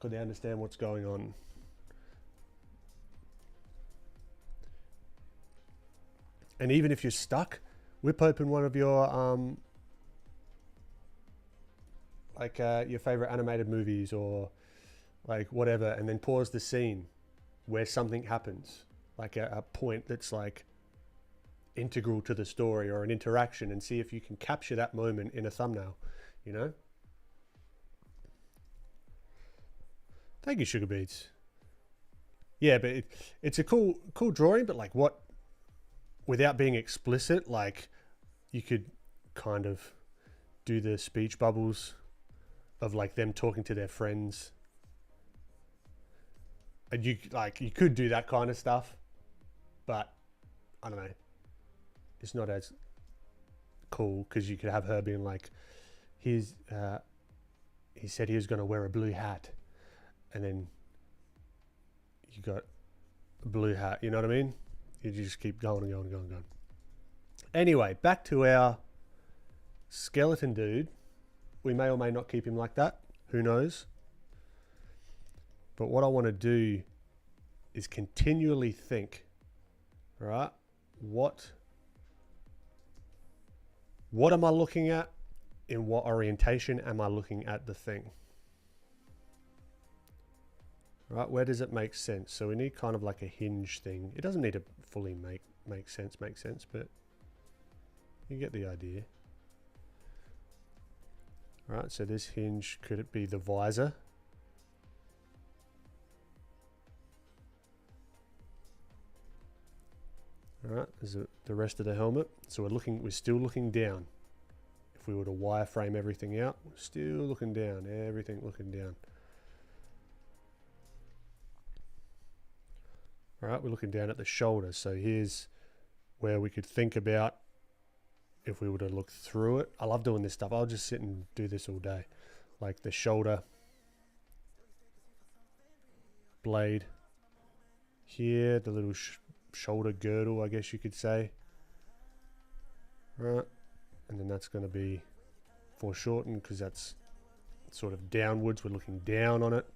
Could they understand what's going on? And even if you're stuck, whip open one of your your favorite animated movies or like whatever, and then pause the scene where something happens, like a point that's like integral to the story or an interaction, and see if you can capture that moment in a thumbnail, you know? Thank you, Sugar Beats. Yeah, but it's a cool drawing, but like what, without being explicit, like you could kind of do the speech bubbles of like them talking to their friends. And you could do that kind of stuff, but I don't know. It's not as cool because you could have her being like, he said he was going to wear a blue hat, and then you got a blue hat, you know what I mean? You just keep going and going and going and going. Anyway, back to our skeleton dude. We may or may not keep him like that. Who knows? But what I want to do is continually think, right? What am I looking at? In what orientation am I looking at the thing? Right? Where does it make sense? So we need kind of like a hinge thing. It doesn't need to fully make sense, but you get the idea. Right, so this hinge, could it be the visor? All right, there's the rest of the helmet. So we're still looking down. If we were to wireframe everything out, we're still looking down, everything looking down. All right, we're looking down at the shoulder. So here's where we could think about if we were to look through it. I love doing this stuff. I'll just sit and do this all day. Like the shoulder blade here, the little shoulder girdle, I guess you could say. Right, and then that's going to be foreshortened because that's sort of downwards. We're looking down on it.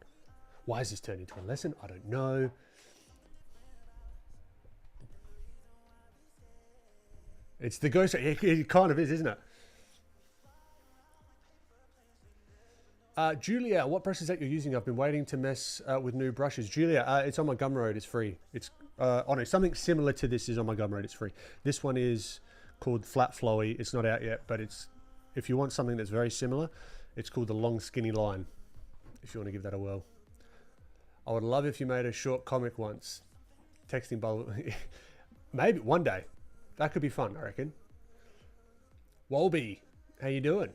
Why is this turned into a lesson? I don't know. It's the ghost. It kind of is, isn't it? Julia, what brush is that you're using? I've been waiting to mess with new brushes. Julia, it's on my Gumroad. It's free. It's oh no, something similar to this is on my Gumroad. It's free. This one is called Flat Flowy. It's not out yet, but it's, if you want something that's very similar, it's called the Long Skinny Line. If you want to give that a whirl. I would love if you made a short comic once. Texting bubble. Maybe one day. That could be fun, I reckon. Wolby, how you doing?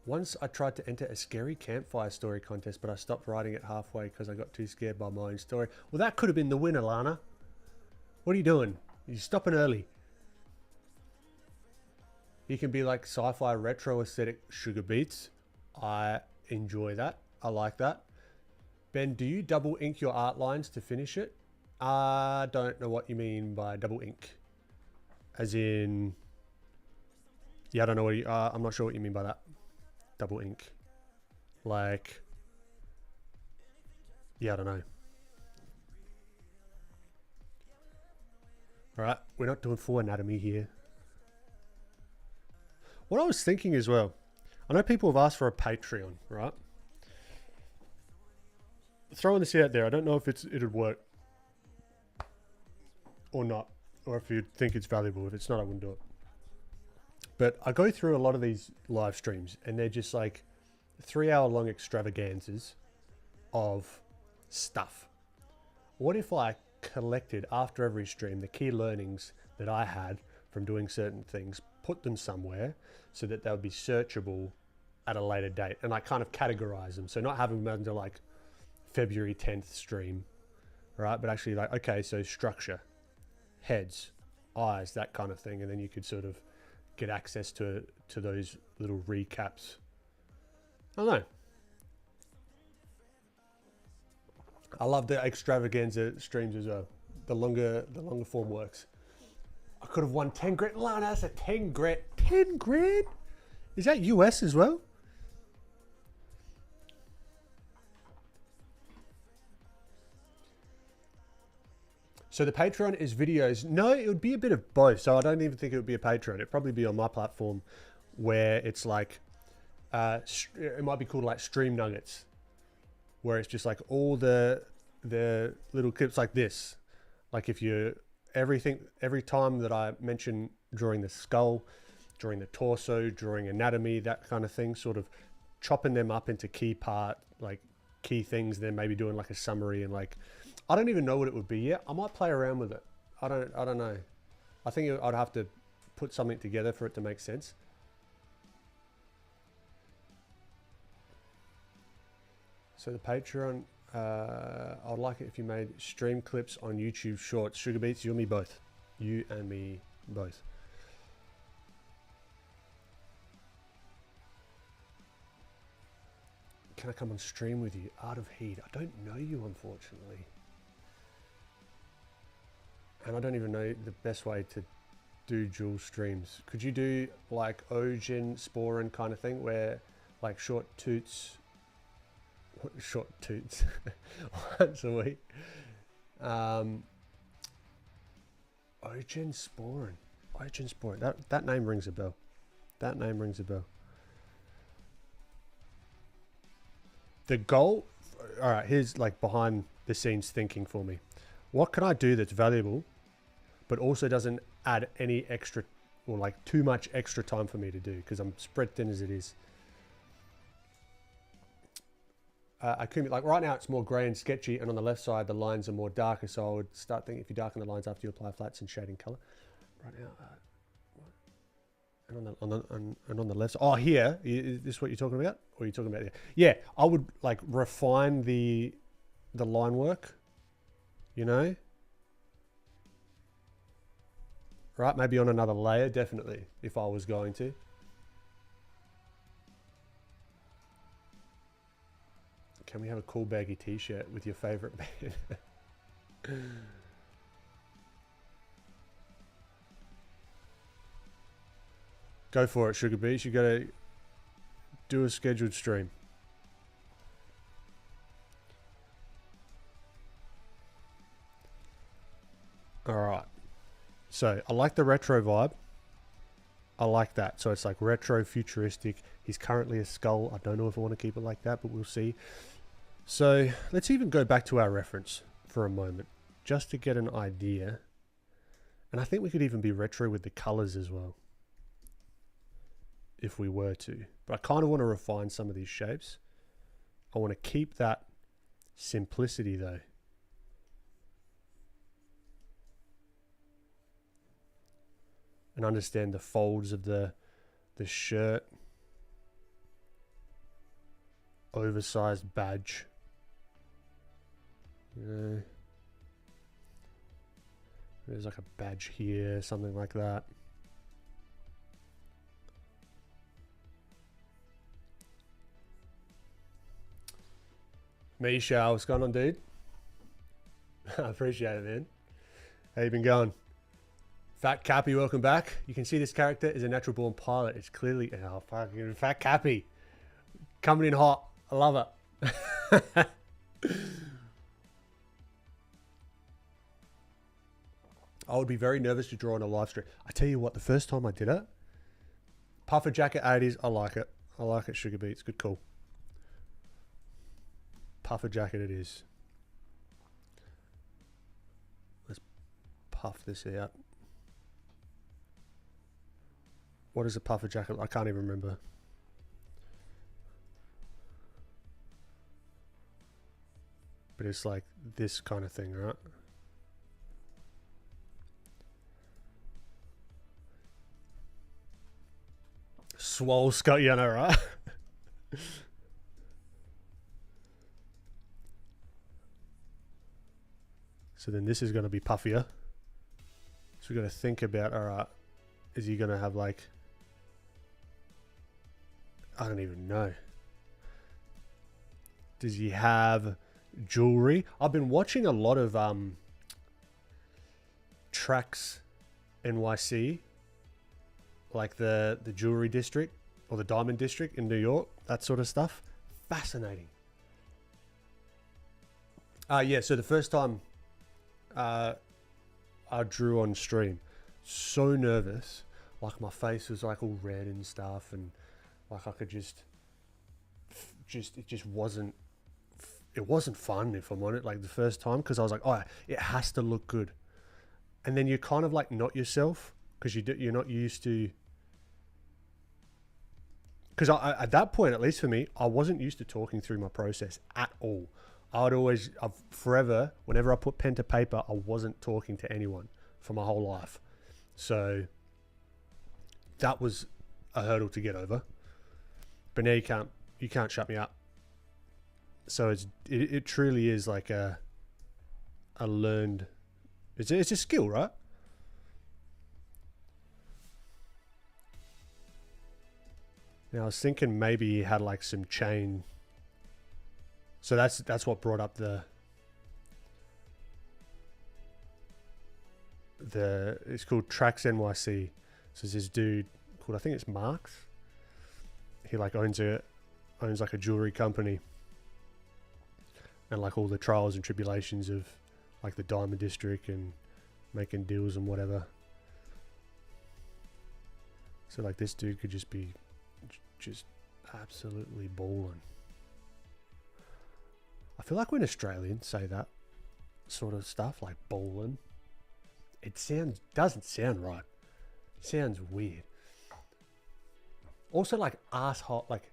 Once I tried to enter a scary campfire story contest, but I stopped writing it halfway because I got too scared by my own story. Well, that could have been the winner, Lana. What are you doing? You're stopping early. You can be like sci-fi retro aesthetic sugar beats. I enjoy that. I like that. Ben, do you double ink your art lines to finish it? I don't know what you mean by double ink. As in, yeah, I don't know what you, I'm not sure what you mean by that. Double ink. Like, yeah, I don't know. All right, we're not doing full anatomy here. What I was thinking as well, I know people have asked for a Patreon, right? Throwing this out there, I don't know if it'd work or not, or if you think it's valuable. If it's not, I wouldn't do it. But I go through a lot of these live streams and they're just like 3-hour-long extravaganzas of stuff. What if I collected after every stream the key learnings that I had from doing certain things, put them somewhere so that they'll be searchable at a later date, and I kind of categorize them, so not having them under like February 10th stream, right? But actually like, okay, so structure, heads, eyes, that kind of thing, and then you could sort of get access to those little recaps. I don't know. I love the extravaganza streams as well. The longer form works. I could have won 10 grand. Lana, that's a 10 grand. 10 grand? Is that US as well? So the Patreon is videos. No, it would be a bit of both. So I don't even think it would be a Patreon. It'd probably be on my platform where it's like, it might be called like Stream Nuggets, where it's just like all the little clips like this. Like if you, every time that I mention drawing the skull, drawing the torso, drawing anatomy, that kind of thing, sort of chopping them up into key things, then maybe doing like a summary and like, I don't even know what it would be yet. I might play around with it. I don't know. I think I'd have to put something together for it to make sense. So the Patreon, I'd like it if you made stream clips on YouTube Shorts. Sugar Beats, you and me both. You and me both. Can I come on stream with you? Art of Heat. I don't know you, unfortunately. And I don't even know the best way to do dual streams. Could you do like Ogen, Sporen kind of thing where like short toots once a week? Ogen Sporen. That name rings a bell. That name rings a bell. The goal, all right, here's like behind the scenes thinking for me. What can I do that's valuable, but also doesn't add any extra or like too much extra time for me to do because I'm spread thin as it is. I could, like right now it's more grey and sketchy, and on the left side the lines are more darker, so I would start thinking if you darken the lines after you apply flats and shading color. Right now, and on the left, oh here, is this what you're talking about? Or are you talking about there? Yeah, I would like refine the line work, you know? Right, maybe on another layer, definitely, if I was going to. Can we have a cool baggy t-shirt with your favorite band? Go for it, Sugar Beach. You gotta do a scheduled stream. All right. So I like the retro vibe. I like that. So it's like retro futuristic. He's currently a skull. I don't know if I want to keep it like that, but we'll see. So let's even go back to our reference for a moment, just to get an idea. And I think we could even be retro with the colors as well, if we were to. But I kind of want to refine some of these shapes. I want to keep that simplicity though. And understand the folds of the shirt. Oversized badge. There's like a badge here, something like that. Misha, what's going on, dude? I appreciate it, man. How you been going? Fat Cappy, welcome back. You can see this character is a natural born pilot. It's clearly... Oh, fucking Fat Cappy. Coming in hot. I love it. I would be very nervous to draw on a live stream. I tell you what, the first time I did it, puffer jacket 80s, I like it. I like it, Sugar Beats. Good call. Puffer jacket it is. Let's puff this out. What is a puffer jacket? I can't even remember. But it's like this kind of thing, right? Swole Scott, you know, right? So then this is going to be puffier. So we've got to think about, all right, is he going to have like... I don't even know. Does he have jewelry? I've been watching a lot of Tracks NYC, like the jewelry district or the diamond district in New York, that sort of stuff. Fascinating. Yeah, so the first time I drew on stream, so nervous, like my face was like all red and stuff, and like I could just it just wasn't fun, if I'm on it, like the first time, because I was like, oh, it has to look good. And then you're kind of like not yourself, because you're not used to, because at that point, at least for me, I wasn't used to talking through my process at all. I've forever, whenever I put pen to paper, I wasn't talking to anyone for my whole life. So that was a hurdle to get over. But now you can't shut me up. So it truly is like a learned, it's a skill, right? Now I was thinking maybe he had like some chain. So that's what brought up the it's called Tracks NYC. So there's this dude called, I think it's Marks. He like owns like a jewelry company, and like all the trials and tribulations of like the diamond district and making deals and whatever. So like this dude could just be just absolutely balling. I feel like when Australians say that sort of stuff, like balling, it doesn't sound right. It sounds weird. Also like asshole, like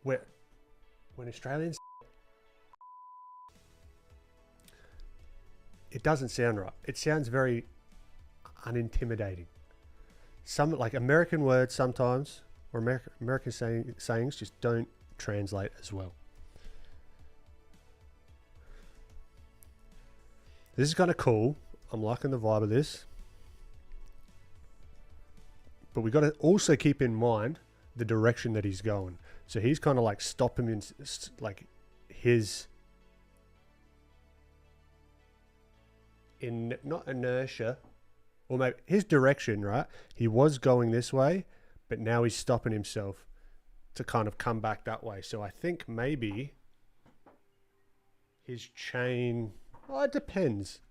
when Australians, it doesn't sound right. It sounds very unintimidating. Some like American words sometimes, or American sayings just don't translate as well. This is kind of cool. I'm liking the vibe of this. But we got to also keep in mind the direction that he's going. So he's kind of like stopping in like his not inertia, or maybe his direction, right? He was going this way, but now he's stopping himself to kind of come back that way. So I think maybe his chain, oh, it depends.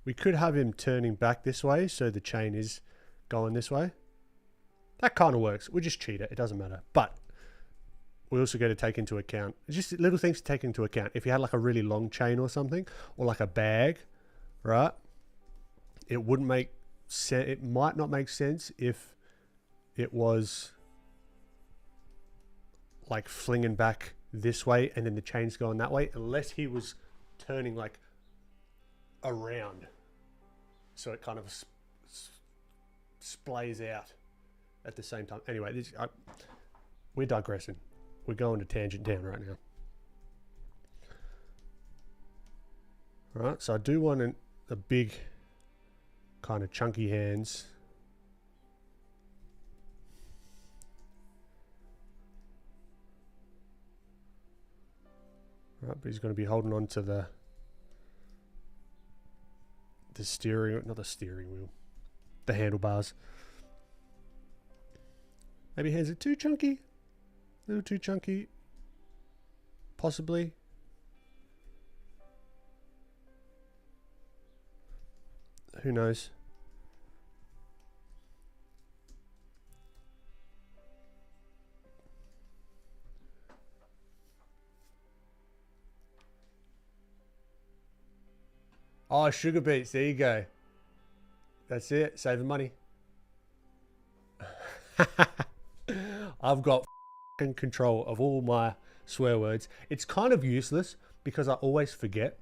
We could have him turning back this way so the chain is going this way. That kind of works. We just cheat it. It doesn't matter. But we also got to take into account, just little things to take into account. If you had like a really long chain or something, or like a bag, right? It wouldn't make sense. It might not make sense if it was like flinging back this way and then the chain's going that way, unless he was turning like around. So it kind of splays out at the same time. Anyway, we're digressing. We're going to tangent down right now. All right, so I do want a big kind of chunky hands. All right, but he's going to be holding on to the steering, not the steering wheel, the handlebars. Maybe hands are too chunky, a little too chunky, possibly. Who knows? Oh, sugar beets. There you go. That's it. Saving money. I've got control of all my swear words. It's kind of useless because I always forget.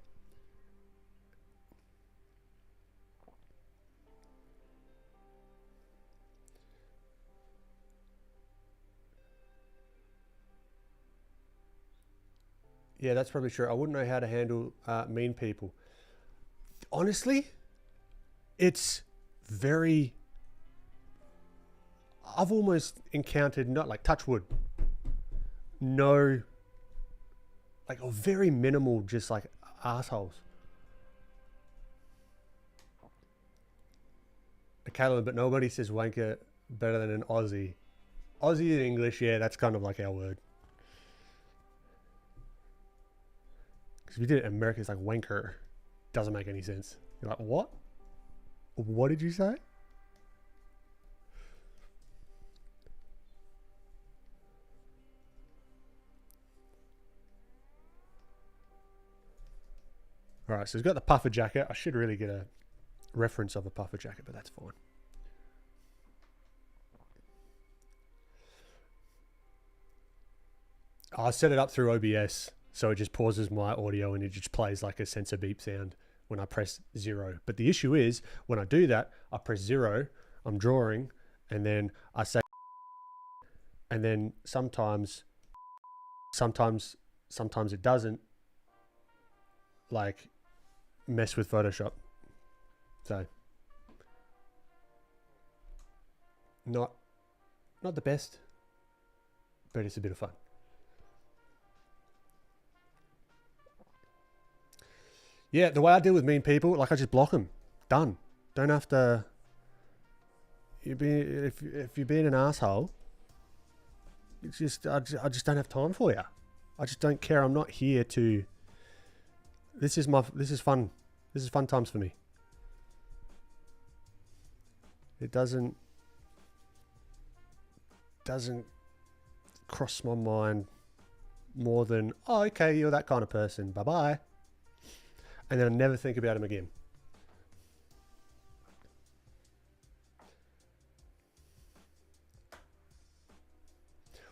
Yeah, that's probably true. I wouldn't know how to handle mean people. Honestly, it's very... I've almost encountered, not like touch wood, no, like a very minimal, just like assholes. Catalan, but nobody says wanker better than an Aussie. Aussie in English, yeah, that's kind of like our word. Because if you did it in America, it's like wanker. Doesn't make any sense. You're like, what? What did you say? All right, so he's got the puffer jacket. I should really get a reference of a puffer jacket, but that's fine. I set it up through OBS, so it just pauses my audio and it just plays like a sensor beep sound when I press 0. But the issue is, when I do that, I press 0, I'm drawing, and then I say, and then sometimes it doesn't, like, mess with Photoshop. So not the best, but it's a bit of fun. Yeah, the way I deal with mean people, like I just block them. Done. Don't have to. If you're being an asshole, it's just I just don't have time for you. I just don't care. I'm not here to. This is fun. This is fun times for me. It doesn't cross my mind more than, oh, okay, you're that kind of person. Bye bye. And then I never think about him again.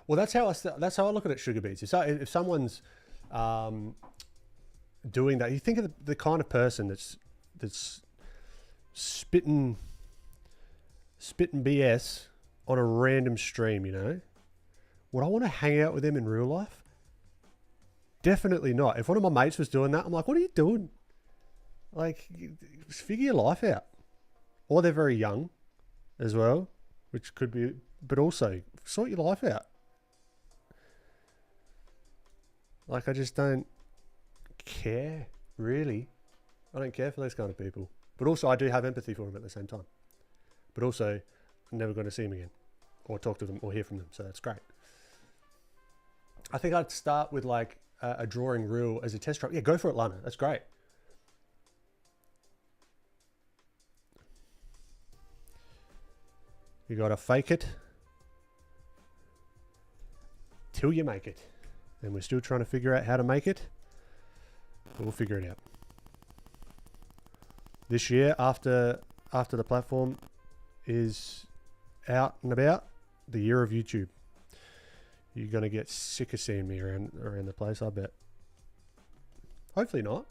Well, that's how I look at it, sugar beets. If someone's doing that, you think of the kind of person that's spitting BS on a random stream, you know? Would I want to hang out with them in real life? Definitely not. If one of my mates was doing that, I'm like, what are you doing? Like, figure your life out. Or they're very young as well, which could be, but also sort your life out. Like, I just don't care, really. I don't care for those kind of people. But also, I do have empathy for them at the same time. But also, I'm never going to see them again, or talk to them, or hear from them. So that's great. I think I'd start with like a drawing reel as a test drive. Yeah, go for it, Lana. That's great. You gotta fake it till you make it. And we're still trying to figure out how to make it. But we'll figure it out. This year, after the platform is out and about, the year of YouTube. You're gonna get sick of seeing me around the place, I bet. Hopefully not.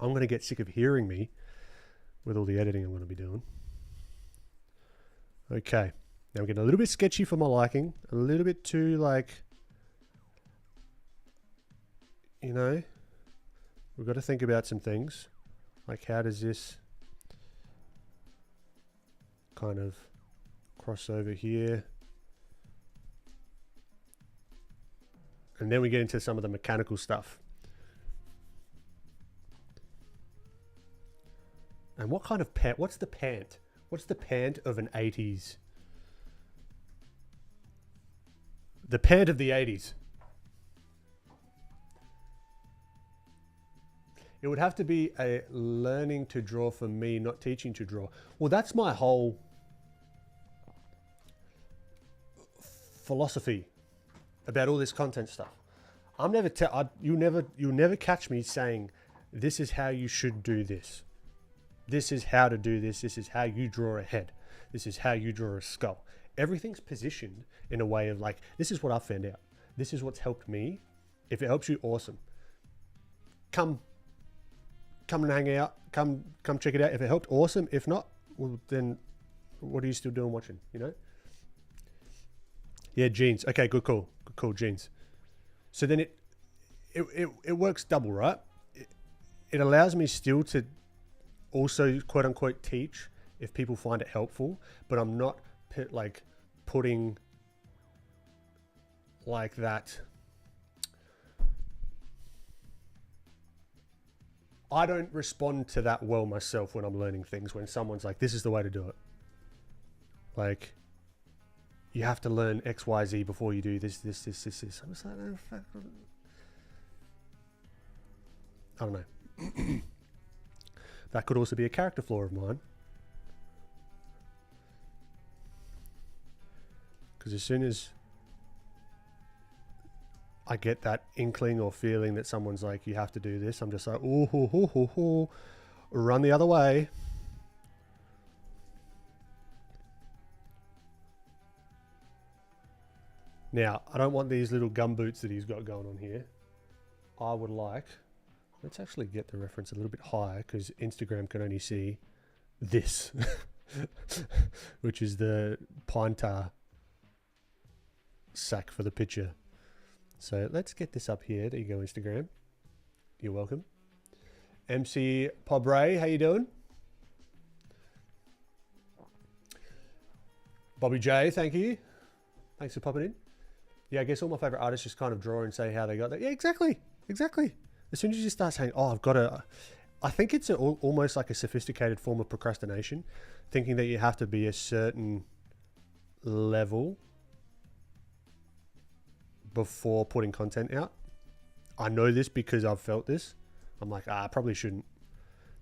I'm gonna get sick of hearing me with all the editing I'm gonna be doing. Okay. Now I'm getting a little bit sketchy for my liking. A little bit too, like, you know, we've got to think about some things. Like, how does this kind of cross over here? And then we get into some of the mechanical stuff. And what kind of pant? What's the pant? What's the pant of an 80s? The pant of the 80s. It would have to be a learning to draw for me, not teaching to draw. Well, that's my whole philosophy about all this content stuff. I'm never you'll never catch me saying this is how you should do this. This is how to do this. This is how you draw a head. This is how you draw a skull. Everything's positioned in a way of like, this is what I've found out. This is what's helped me. If it helps you, awesome. Come and hang out. Come check it out. If it helped, awesome. If not, well, then what are you still doing watching, you know? Yeah, jeans. Okay, good call. Good call, jeans. So then it works double, right? It allows me still to also, quote unquote, teach if people find it helpful, but I'm not putting like that. I don't respond to that well myself when I'm learning things, when someone's like, this is the way to do it. Like, you have to learn X, Y, Z before you do this. I'm just like, oh, fuck. I don't know. That could also be a character flaw of mine. Because as soon as I get that inkling or feeling that someone's like, you have to do this, I'm just like, ooh, run the other way. Now, I don't want these little gum boots that he's got going on here. I would like, let's actually get the reference a little bit higher because Instagram can only see this, which is the pine tar sack for the picture. So let's get this up here. There you go, Instagram. You're welcome. MC Pobre, how you doing? Bobby J, thank you. Thanks for popping in. Yeah, I guess all my favorite artists just kind of draw and say how they got that. Yeah, exactly. As soon as you just start saying, oh, I've got to... I think it's almost like a sophisticated form of procrastination, thinking that you have to be a certain level before putting content out. I know this because I've felt this. I'm like, I probably shouldn't.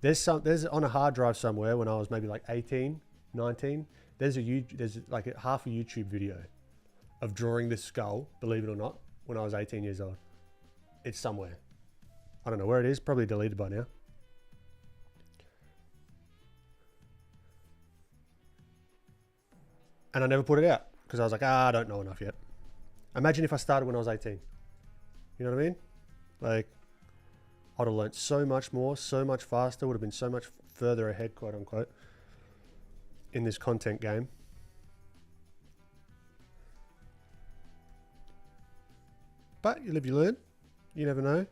There's on a hard drive somewhere when I was maybe like 18, 19, there's like a half a YouTube video of drawing this skull, believe it or not, when I was 18 years old. It's somewhere. I don't know where it is, probably deleted by now. And I never put it out because I was like, I don't know enough yet. Imagine if I started when I was 18. You know what I mean? Like, I'd have learnt so much more, so much faster, would have been so much further ahead, quote unquote, in this content game. But you live, you learn. You never know.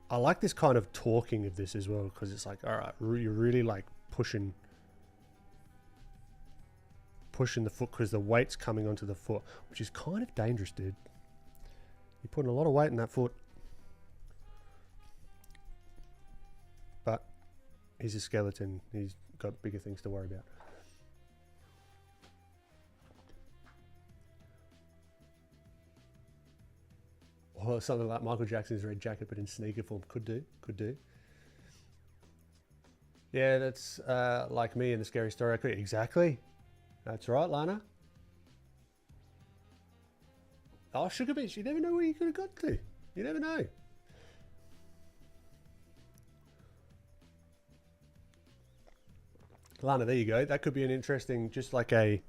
I like this kind of talking of this as well, because it's like, all right, you're really like pushing the foot because the weight's coming onto the foot, which is kind of dangerous, dude. You're putting a lot of weight in that foot. But he's a skeleton. He's got bigger things to worry about. Or something like Michael Jackson's red jacket, but in sneaker form. Could do. Yeah, that's like me in the scary story. Exactly. That's right, Lana. Oh, sugar beets. You never know where you could have got to. You never know. Lana, there you go. That could be an interesting, just like a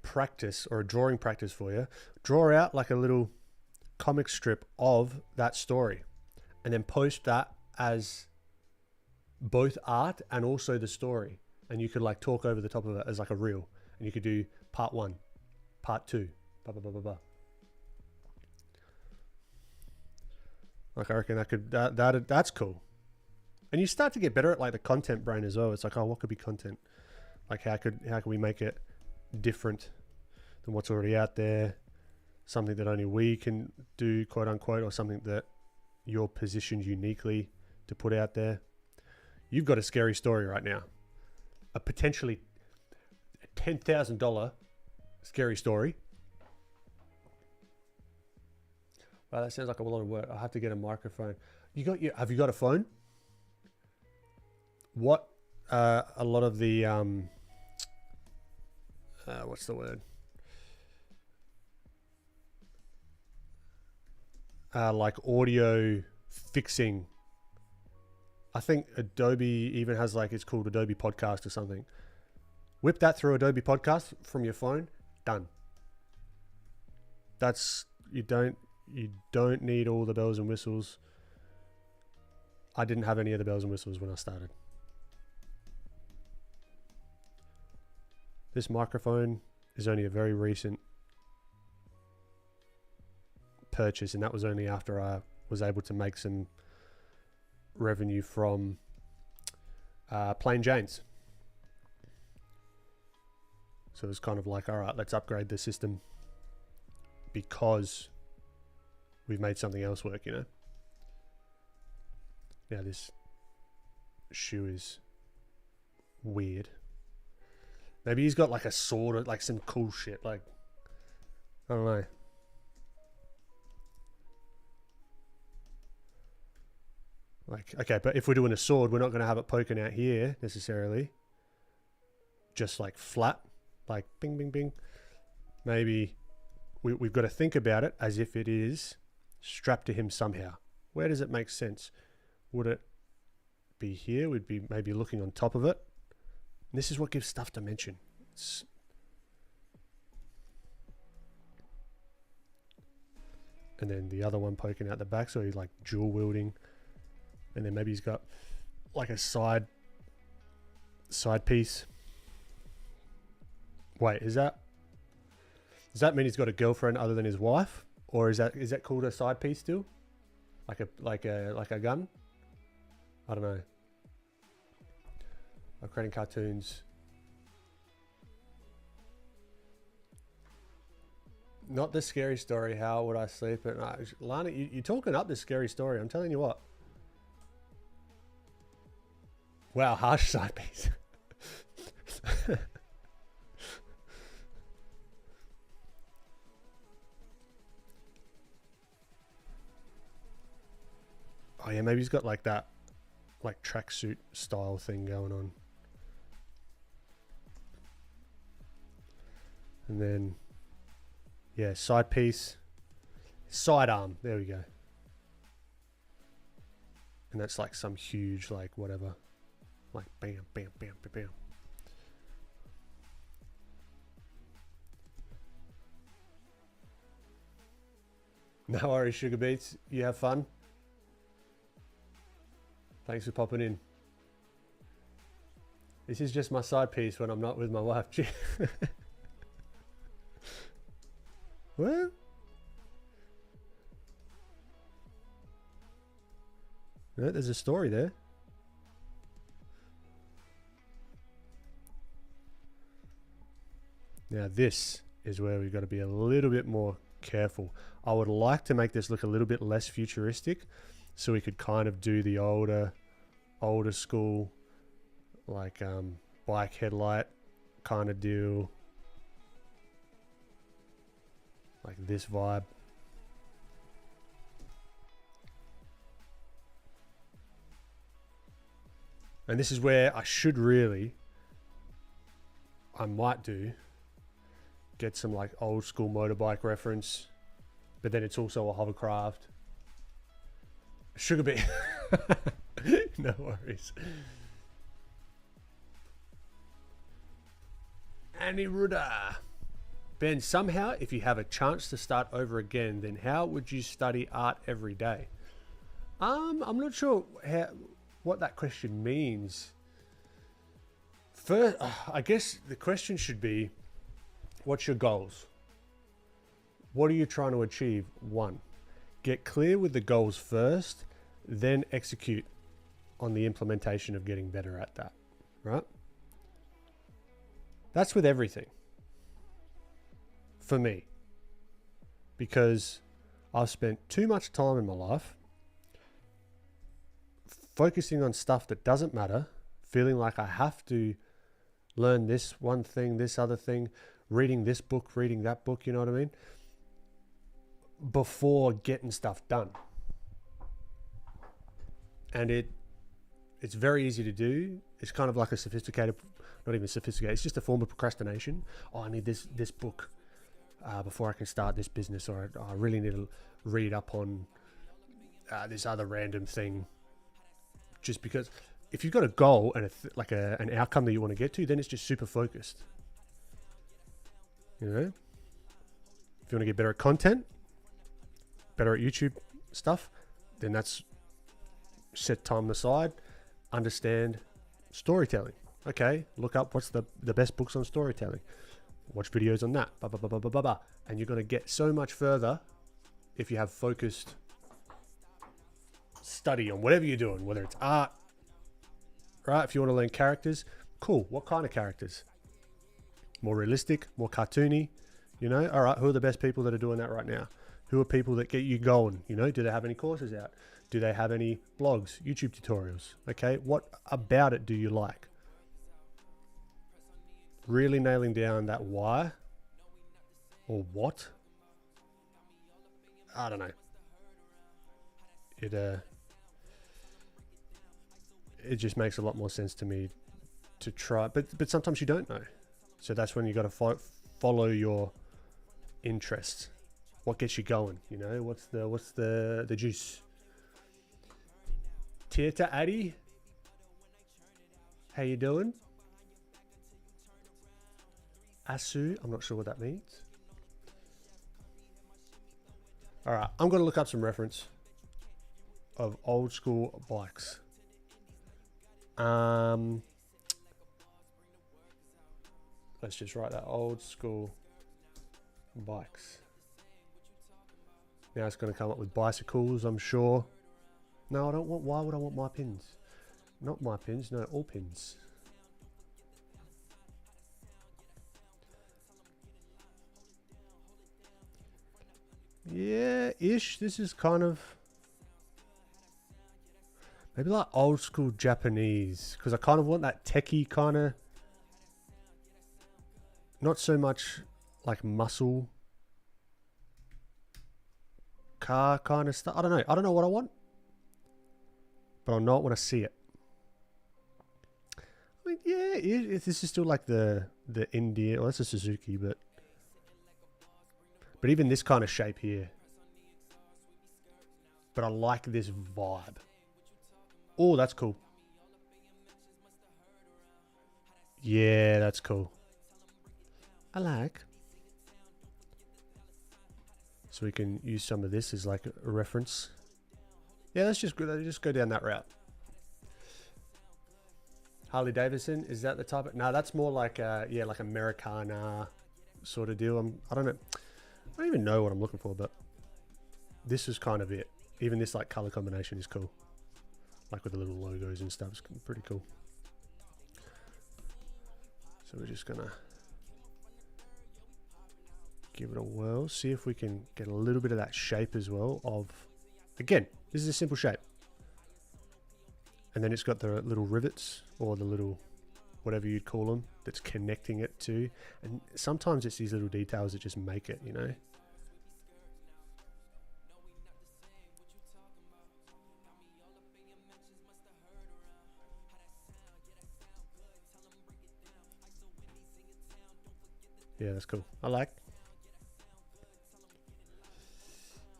practice or a drawing practice for you. Draw out like a little comic strip of that story and then post that as both art and also the story. And you could like talk over the top of it as like a reel. And you could do part 1, part 2, blah, blah, blah, blah, blah. Like I reckon that's cool. And you start to get better at like the content brain as well. It's like, oh, what could be content? Like how could we make it different than what's already out there? Something that only we can do, quote unquote, or something that you're positioned uniquely to put out there. You've got a scary story right now. A potentially $10,000 scary story. Wow, that sounds like a lot of work. I'll have to get a microphone. Have you got a phone? What a lot of the what's the word? Like audio fixing. I think Adobe even has like, it's called Adobe Podcast or something. Whip that through Adobe Podcast from your phone. Done. That's, you don't need all the bells and whistles. I didn't have any of the bells and whistles when I started. This microphone is only a very recent purchase, and that was only after I was able to make some revenue from Plain Jane's. So it was kind of like, all right, let's upgrade the system because we've made something else work, you know? Now this shoe is weird. Maybe he's got like a sword or like some cool shit. Like, I don't know. Like, okay, but if we're doing a sword, we're not going to have it poking out here necessarily. Just like flat, like bing, bing, bing. Maybe we've got to think about it as if it is strapped to him somehow. Where does it make sense? Would it be here? We'd be maybe looking on top of it. This is what gives stuff dimension. And then the other one poking out the back, so he's like dual wielding. And then maybe he's got like a side piece. Wait, does that mean he's got a girlfriend other than his wife, or is that called a side piece still? Like a gun? I don't know. I'm creating cartoons. Not the scary story. How would I sleep at night? Lana, you're talking up this scary story. I'm telling you what. Wow, harsh side piece. Oh yeah, maybe he's got like that, like tracksuit style thing going on. And then, yeah, side piece, sidearm. There we go. And that's like some huge, like whatever, like bam, bam, bam, bam, bam. No worries, Sugar Beats. You have fun. Thanks for popping in. This is just my side piece when I'm not with my wife. Well, no, there's a story there. Now this is where we've got to be a little bit more careful. I would like to make this look a little bit less futuristic, so we could kind of do the older school, like bike headlight kind of deal, like this vibe. And this is where I might get some like old school motorbike reference, but then it's also a hovercraft. Sugar beet. No worries. Annie Ruda. Ben, somehow, if you have a chance to start over again, then how would you study art every day? I'm not sure what that question means. First, I guess the question should be, what's your goals? What are you trying to achieve? One, get clear with the goals first, then execute on the implementation of getting better at that, right? That's with everything. For me. Because I've spent too much time in my life focusing on stuff that doesn't matter, feeling like I have to learn this one thing, this other thing, reading this book, reading that book, you know what I mean? Before getting stuff done. And it's very easy to do. It's kind of like a sophisticated, not even sophisticated, it's just a form of procrastination. Oh, I need this book before I can start this business, or I really need to read up on this other random thing. Just because if you've got a goal and an outcome that you want to get to, then it's just super focused. You know? If you want to get better at content, better at YouTube stuff, then that's set time aside, understand storytelling. Okay, look up what's the best books on storytelling. Watch videos on that. Blah, blah, blah, blah, blah, blah, blah. And you're going to get so much further if you have focused study on whatever you're doing, whether it's art, right? If you want to learn characters, cool. What kind of characters? More realistic, more cartoony, you know? All right, who are the best people that are doing that right now? Who are people that get you going? You know, do they have any courses out? Do they have any blogs, YouTube tutorials? Okay, what about it do you like? Really nailing down that why or what? I don't know. It just makes a lot more sense to me to try, but sometimes you don't know. So that's when you got to follow your interests. What gets you going? You know, what's the juice? Tieta Addy, how you doing? Asu, I'm not sure what that means. All right, I'm going to look up some reference of old school bikes. Let's just write that, old school bikes. Now it's going to come up with bicycles, I'm sure. No, I don't want, why would I want my pins? Not my pins, no, all pins. Yeah, ish. This is kind of maybe like old school Japanese, because I kind of want that techie kind of, not so much like muscle car kind of stuff. I don't know. I don't know what I want, but I'll know it when I see it. I mean, yeah, this is still like the Indian, well, that's a Suzuki, but even this kind of shape here. But I like this vibe. Oh, that's cool. Yeah, that's cool. I like. So we can use some of this as like a reference. Yeah, let's just go down that route. Harley Davidson, is that the type of... No, that's more like yeah, like Americana sort of deal. I don't know. I don't even know what I'm looking for, but this is kind of it. Even this like color combination is cool. Like with the little logos and stuff, it's pretty cool. So we're just gonna give it a whirl, see if we can get a little bit of that shape as well of, again, this is a simple shape. And then it's got the little rivets or the little, whatever you'd call them, that's connecting it to. And sometimes it's these little details that just make it, you know. Yeah, that's cool. I like.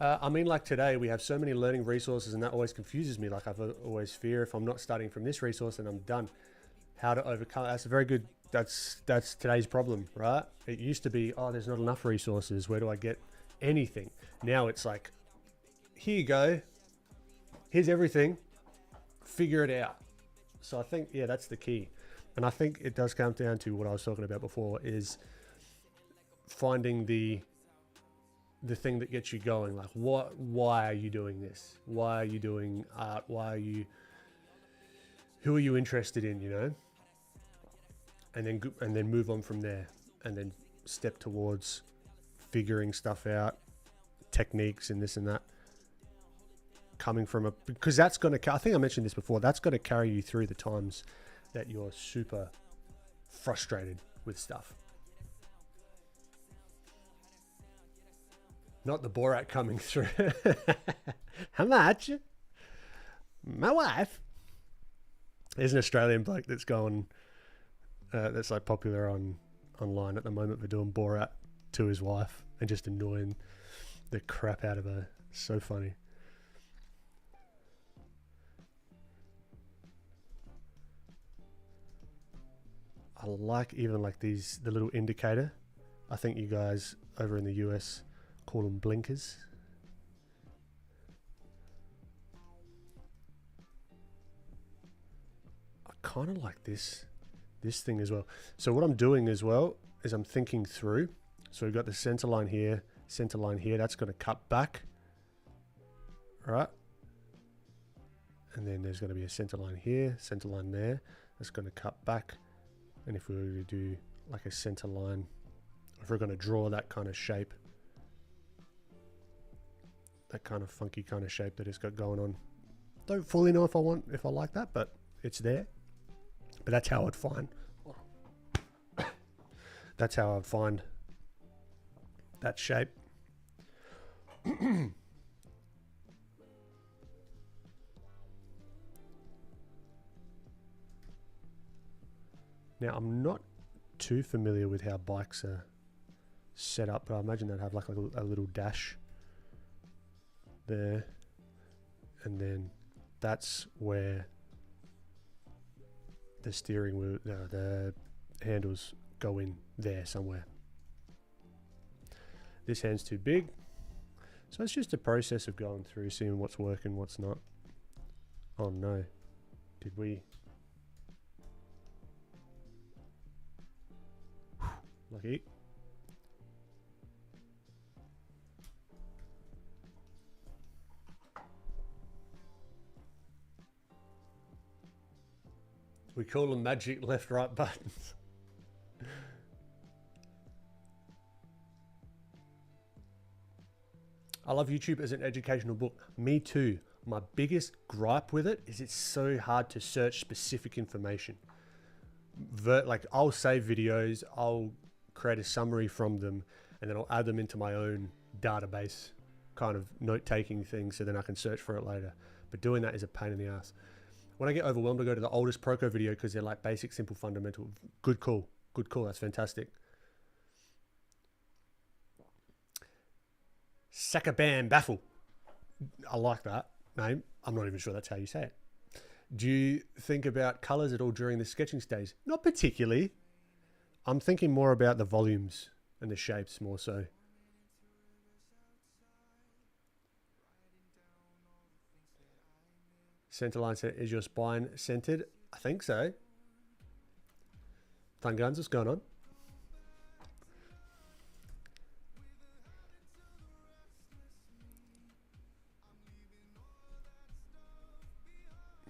I mean, like today, we have so many learning resources, and that always confuses me. Like I've always fear if I'm not studying from this resource and I'm done. How to overcome? That's a very good. That's today's problem, right? It used to be, oh, there's not enough resources. Where do I get anything? Now it's like, here you go. Here's everything. Figure it out. So I think, yeah, that's the key. And I think it does come down to what I was talking about before, is finding the thing that gets you going. Like, why are you doing this? Why are you doing art? Who are you interested in, you know? And then move on from there, and then step towards figuring stuff out, techniques and this and that. Coming from because that's going to, I think I mentioned this before, that's going to carry you through the times that you're super frustrated with stuff. Not the Borat coming through. How much? My wife. There's an Australian bloke that's going, that's like popular online at the moment for doing Borat to his wife and just annoying the crap out of her. So funny. I like even like the little indicator. I think you guys over in the US call them blinkers. I kind of like this thing as well. So what I'm doing as well is I'm thinking through. So we've got the center line here, that's going to cut back. All right. And then there's going to be a center line here, center line there. That's going to cut back. And if we were to do like a center line, if we're going to draw that kind of shape, that kind of funky kind of shape that it's got going on. Don't fully know if I like that, but it's there. But that's how I'd find. That's how I'd find that shape. Now, I'm not too familiar with how bikes are set up, but I imagine they'd have like a little dash there. And then that's where the steering wheel, the handles go in there somewhere. This hand's too big. So it's just a process of going through, seeing what's working, what's not. Oh no. Did we... Lucky. We call them magic left-right buttons. I love YouTube as an educational book. Me too. My biggest gripe with it is it's so hard to search specific information. Like I'll save videos, I'll create a summary from them, and then I'll add them into my own database kind of note-taking thing so then I can search for it later. But doing that is a pain in the ass. When I get overwhelmed, I go to the oldest Procreate video because they're like basic, simple, fundamental. Good call. Good call. That's fantastic. Sakaban Baffle. I like that name. I'm not even sure that's how you say it. Do you think about colors at all during the sketching stage? Not particularly. I'm thinking more about the volumes and the shapes more so. Centerline set, is your spine centered? I think so. Fun Guns, what's going on?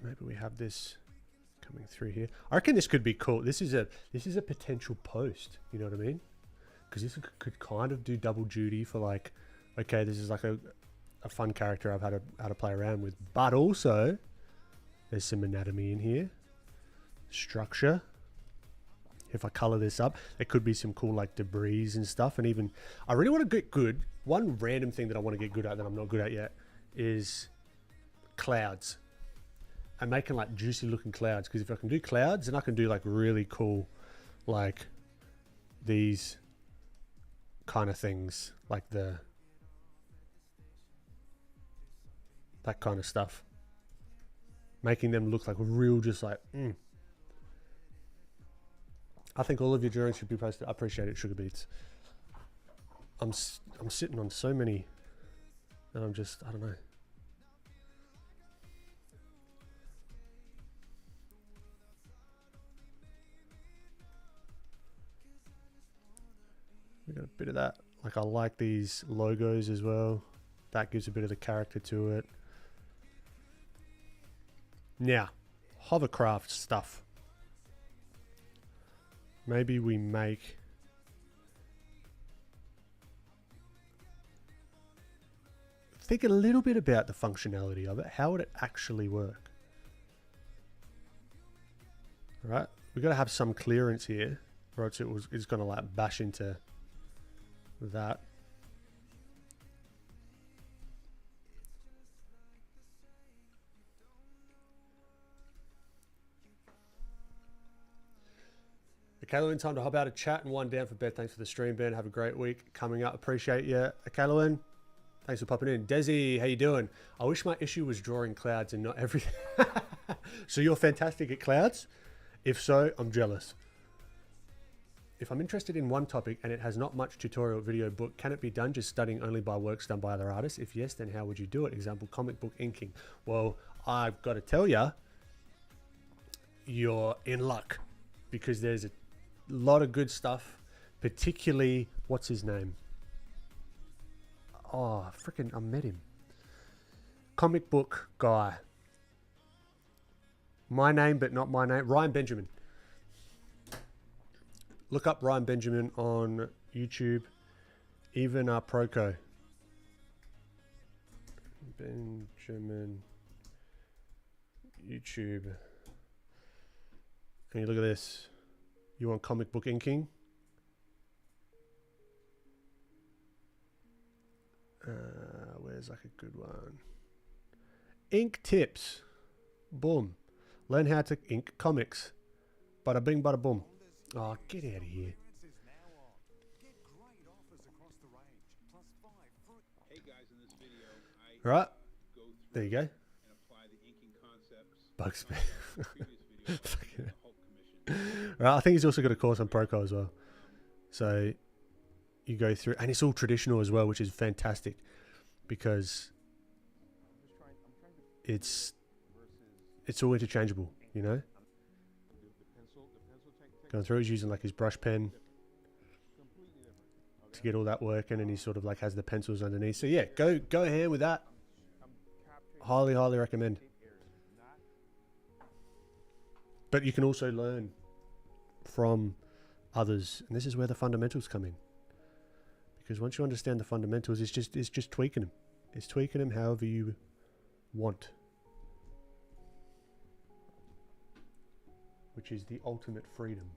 Maybe we have this coming through here. I reckon this could be cool. This is a potential post. You know what I mean? Because this could kind of do double duty for like, okay, this is like a fun character I've had to play around with, but also there's some anatomy in here, structure. If I color this up, there could be some cool like debris and stuff. And even I really want to get good. One random thing that I want to get good at that I'm not good at yet is clouds. I'm making like juicy looking clouds, because if I can do clouds, then I can do like really cool, like these kind of things, like that kind of stuff. Making them look like real, just like, I think all of your drawings should be posted. I appreciate it, Sugar Beats. I'm sitting on so many, and I don't know. We got a bit of that. Like, I like these logos as well. That gives a bit of the character to it. Now, hovercraft stuff. Maybe we make... Think a little bit about the functionality of it. How would it actually work? Right? We've got to have some clearance here, or else it's going to like bash into that. Kaylin, time to hop out of chat and wind down for bed. Thanks for the stream, Ben. Have a great week coming up. Appreciate you, Kaylin. Thanks for popping in. Desi, how you doing? I wish my issue was drawing clouds and not everything. So you're fantastic at clouds? If so, I'm jealous. If I'm interested in one topic and it has not much tutorial video book, can it be done just studying only by works done by other artists? If yes, then how would you do it? Example, comic book inking. Well, I've got to tell you, you're in luck, because there's a lot of good stuff, particularly, what's his name? Oh, freaking, I met him. Comic book guy. My name, but not my name. Ryan Benjamin. Look up Ryan Benjamin on YouTube. Even Proco. Benjamin. YouTube. And you look at this. You want comic book inking? Where's like a good one? Ink tips. Boom. Learn how to ink comics. Bada bing, bada boom. Oh, get out of here. Right. There you go. Bugs me. Right. I think he's also got a course on Proco as well. So you go through, and it's all traditional as well, which is fantastic, because it's all interchangeable, you know. Going through, he's using like his brush pen to get all that working, and he sort of like has the pencils underneath. So yeah, go ahead with that. Highly recommend. But you can also learn from others, and this is where the fundamentals come in. Because once you understand the fundamentals, it's just tweaking them. It's tweaking them however you want, which is the ultimate freedom.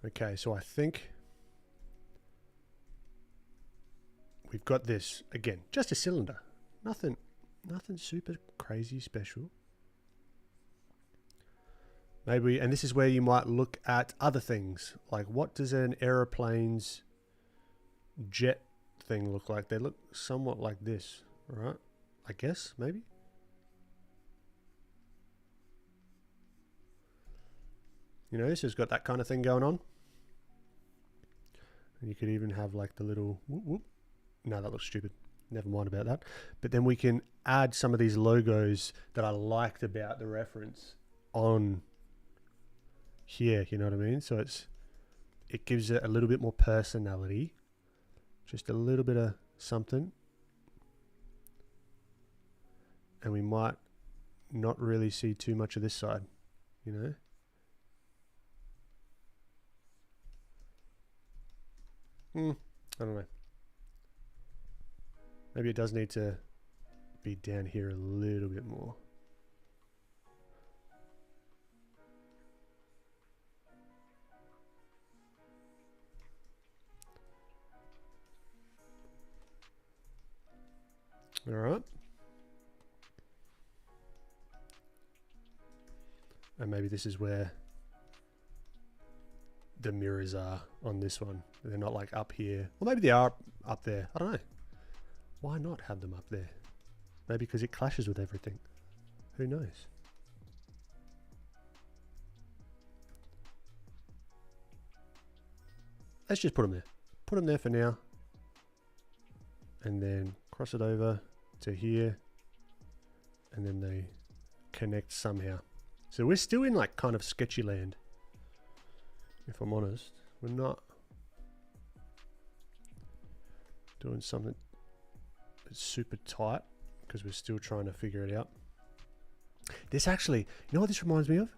Okay, so I think we've got this again, just a cylinder, nothing super crazy special. Maybe, and this is where you might look at other things, like what does an aeroplane's jet thing look like? They look somewhat like this, right? I guess, maybe. You know, this has got that kind of thing going on. And you could even have like the little whoop whoop. No, that looks stupid. Never mind about that. But then we can add some of these logos that I liked about the reference on here, you know what I mean? So it gives it a little bit more personality. Just a little bit of something. And we might not really see too much of this side, you know? I don't know. Maybe it does need to be down here a little bit more. All right. And maybe this is where the mirrors are on this one. They're not like up here. Or maybe they are up there. I don't know. Why not have them up there? Maybe because it clashes with everything. Who knows? Let's just put them there. Put them there for now. And then cross it over to here. And then they connect somehow. So we're still in like kind of sketchy land. If I'm honest, we're not doing something that's super tight because we're still trying to figure it out. This actually, you know what this reminds me of?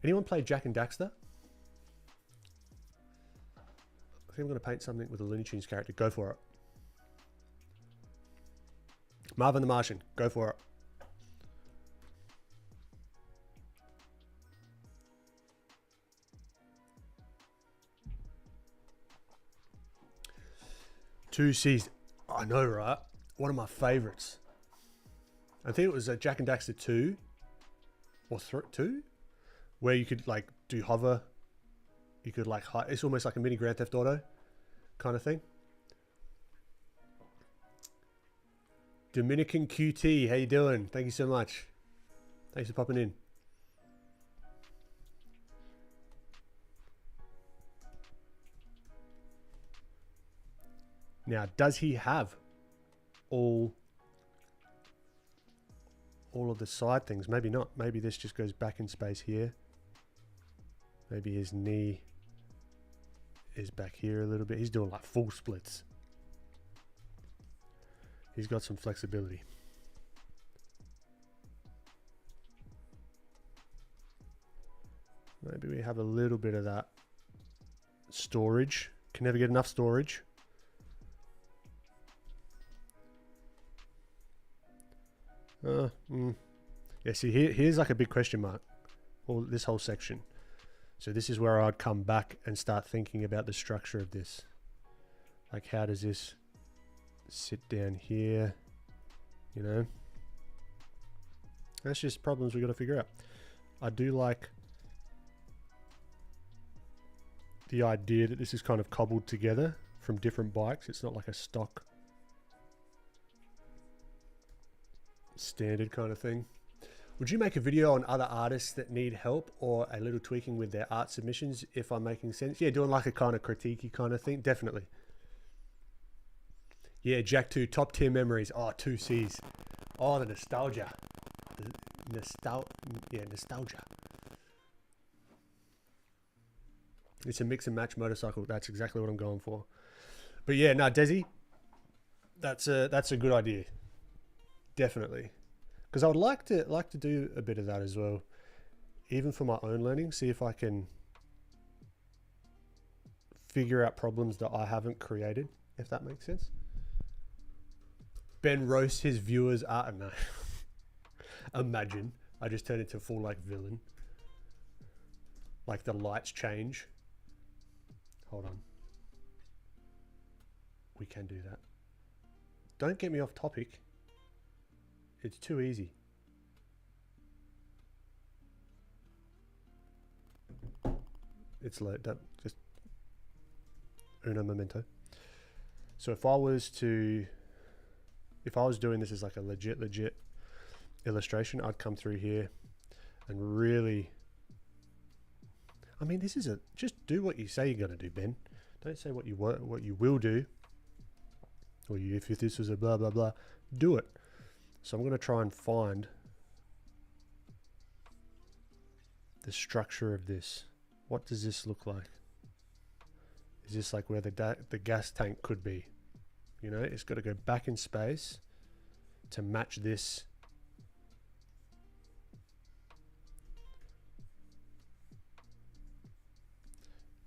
Anyone play Jack and Daxter? I think I'm going to paint something with a Looney Tunes character. Go for it. Marvin the Martian. Go for it. Two C's. I know, right? One of my favorites. I think it was Jack and Daxter 2 or 2, where you could like do hover. You could like hide. It's almost like a mini Grand Theft Auto kind of thing. Dominican QT, how you doing? Thank you so much. Thanks for popping in. Now, does he have all of the side things? Maybe not. Maybe this just goes back in space here. Maybe his knee is back here a little bit. He's doing like full splits. He's got some flexibility. Maybe we have a little bit of that storage. Can never get enough storage. Yeah, see, here's like a big question mark. All this whole section. So this is where I'd come back and start thinking about the structure of this. Like, how does this sit down here? You know? That's just problems we got to figure out. I do like the idea that this is kind of cobbled together from different bikes. It's not like a stock standard kind of thing. Would you make a video on other artists that need help or a little tweaking with their art submissions, if I'm making sense? Yeah, doing like a kind of critique-y kind of thing. Definitely. Yeah, Jack 2, top tier memories. Oh, 2 C's. Oh, the nostalgia. Nostalgia. It's a mix and match motorcycle. That's exactly what I'm going for. But yeah, no, Desi, that's a good idea. Definitely. Because I would like to do a bit of that as well, even for my own learning. See if I can figure out problems that I haven't created, if that makes sense. Ben roasts his viewers' art. No. Imagine I just turned into a full like villain. Like the lights change. Hold on. We can do that. Don't get me off topic. It's too easy. It's like that. Just uno momento. So if I was doing this as like a legit illustration, I'd come through here and really, I mean, this is just do what you say you're gonna do, Ben. Don't say what you will do, or if this was a blah blah blah, do it. So I'm going to try and find the structure of this. What does this look like? Is this like where the gas tank could be? You know, it's got to go back in space to match this.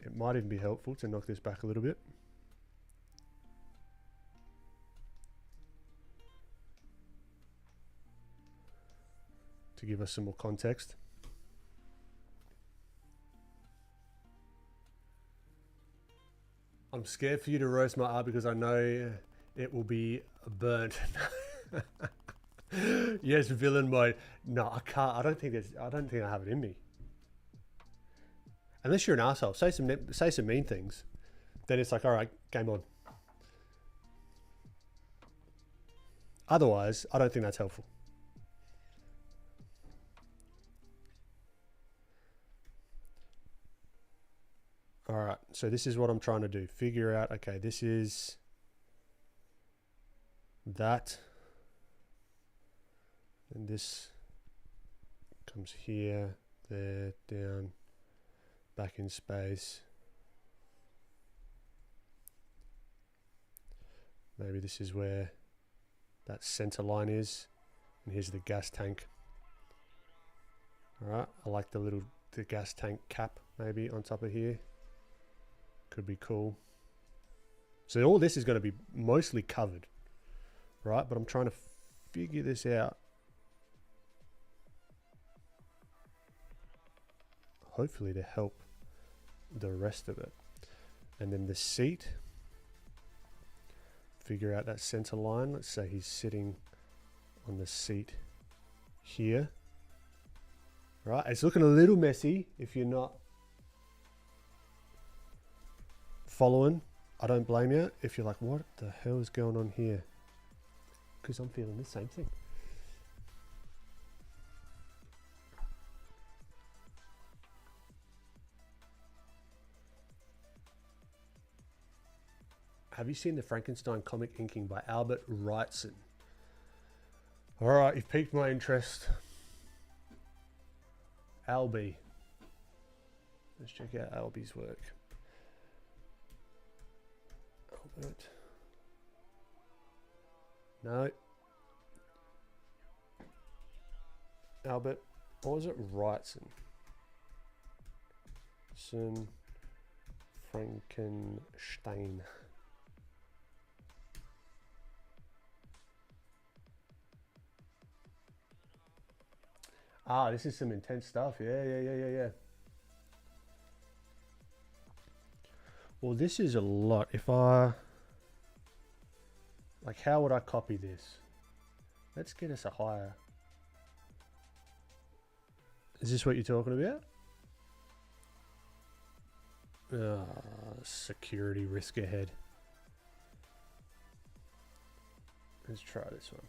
It might even be helpful to knock this back a little bit. To give us some more context. I'm scared for you to roast my art because I know it will be burnt. Yes, villain mode. No, I can't. I don't think I have it in me. Unless you're an asshole, say some mean things, then it's like, all right, game on. Otherwise, I don't think that's helpful. All right, so this is what I'm trying to do. Figure out, okay, this is that. And this comes here, there, down, back in space. Maybe this is where that center line is. And here's the gas tank. All right, I like the gas tank cap maybe on top of here. Could be cool. So all this is going to be mostly covered, right? But I'm trying to figure this out. Hopefully to help the rest of it. And then the seat, figure out that center line. Let's say he's sitting on the seat here. Right, it's looking a little messy if you're not following. I don't blame you if you're like, what the hell is going on here? Because I'm feeling the same thing. Have you seen the Frankenstein comic inking by Albert Wrightson? All right, you've piqued my interest. Albie. Let's check out Albie's work. Albert. No. Albert. What was it? Wrightson. Frankenstein. Ah, this is some intense stuff. Yeah. Well, this is a lot. If I... Like, how would I copy this? Let's get us a higher... Is this what you're talking about? Security risk ahead. Let's try this one.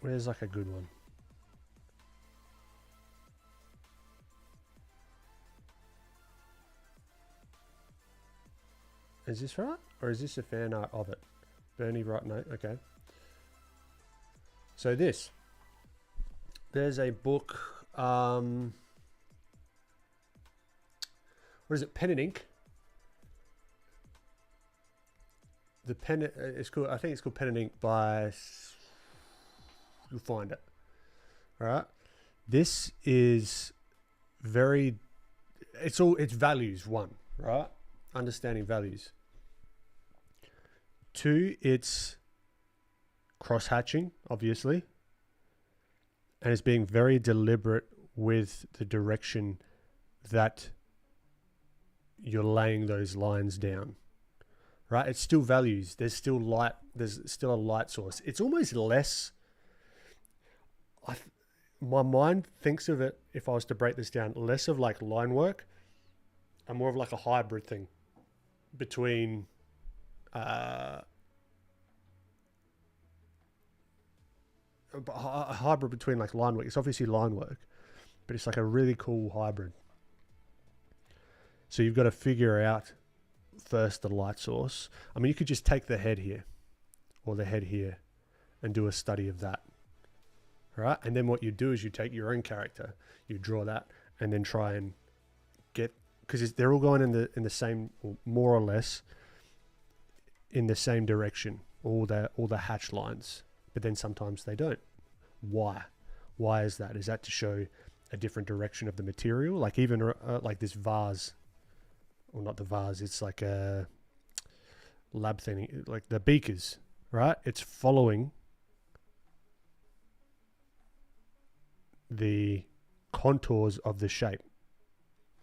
Where's like a good one? Is this right? Or is this a fan art of it? Bernie Wright, no, okay. So this. There's a book, what is it, Pen and Ink? The pen, it's called, I think it's called Pen and Ink by... You'll find it. All right. This is very, it's values, one, right? Understanding values. Two, it's cross-hatching, obviously. And it's being very deliberate with the direction that you're laying those lines down. Right? It's still values. There's still light. There's still a light source. It's almost less... my mind thinks of it, if I was to break this down, less of like line work and more of like a hybrid thing between a hybrid between like line work. It's obviously line work, but it's like a really cool hybrid. So you've got to figure out first the light source. I mean, you could just take the head here or the head here and do a study of that. Right, and then what you do is you take your own character, you draw that, and then try and get, because they're all going in the same, or more or less, in the same direction, all the hatch lines, but then sometimes they don't. Why? Why is that? Is that to show a different direction of the material? Like even like this vase, or not the vase, it's like a lab thing, like the beakers, right? It's following the contours of the shape.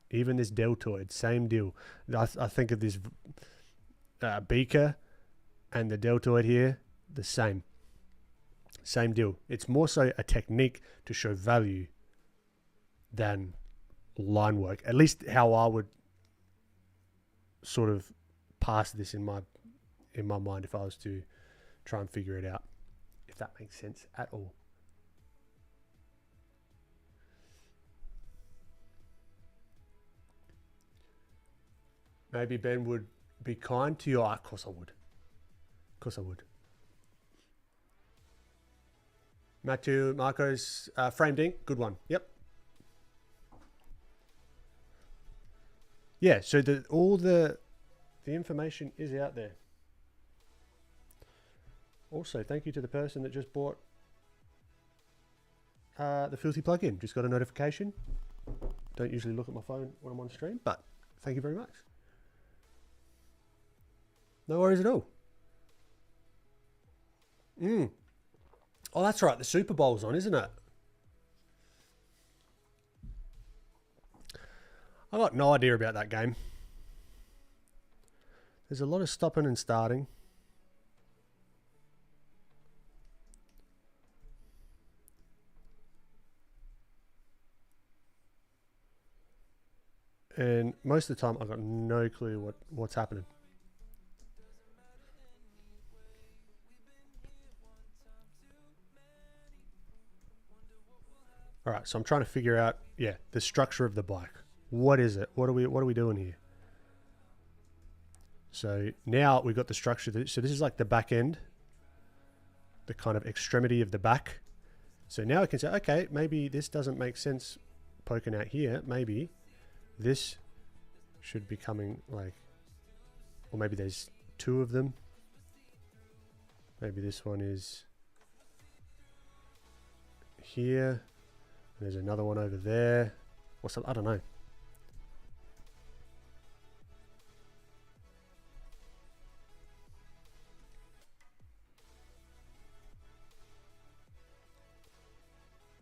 Even this deltoid, same deal. I think of this beaker and the deltoid here, the same. Same deal. It's more so a technique to show value than line work. At least how I would sort of pass this in my mind if I was to try and figure it out, if that makes sense at all. Maybe Ben would be kind to you. Oh, of course I would. Of course I would. Matthew, Marco's framed ink, good one. Yep. Yeah, so all the information is out there. Also, thank you to the person that just bought the Filthy plugin. Just got a notification. Don't usually look at my phone when I'm on stream, but thank you very much. No worries at all. Oh, that's right. The Super Bowl's on, isn't it? I got no idea about that game. There's a lot of stopping and starting. And most of the time, I've got no clue what's happening. All right, so I'm trying to figure out, the structure of the bike. What is it? What are we doing here? So now we've got the structure. So this is like the back end, the kind of extremity of the back. So now I can say, okay, maybe this doesn't make sense poking out here. Maybe this should be coming like, or maybe there's two of them. Maybe this one is here. There's another one over there. Or something, I don't know.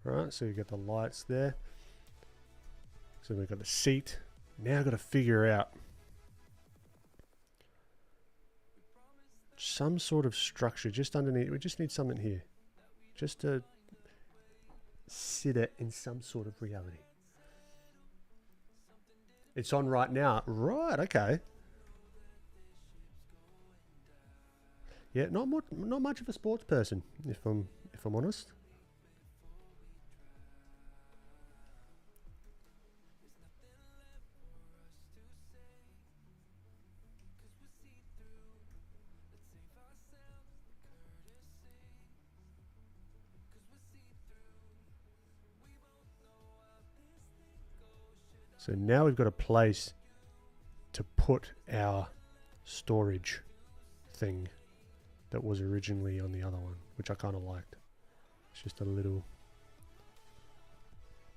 Right, so you've got the lights there. So we've got the seat. Now I've got to figure out some sort of structure just underneath. We just need something here. Just to sit it in some sort of reality. It's on right now. Right, okay. Yeah, not much of a sports person, if I'm honest. So now we've got a place to put our storage thing that was originally on the other one, which I kind of liked. It's just a little,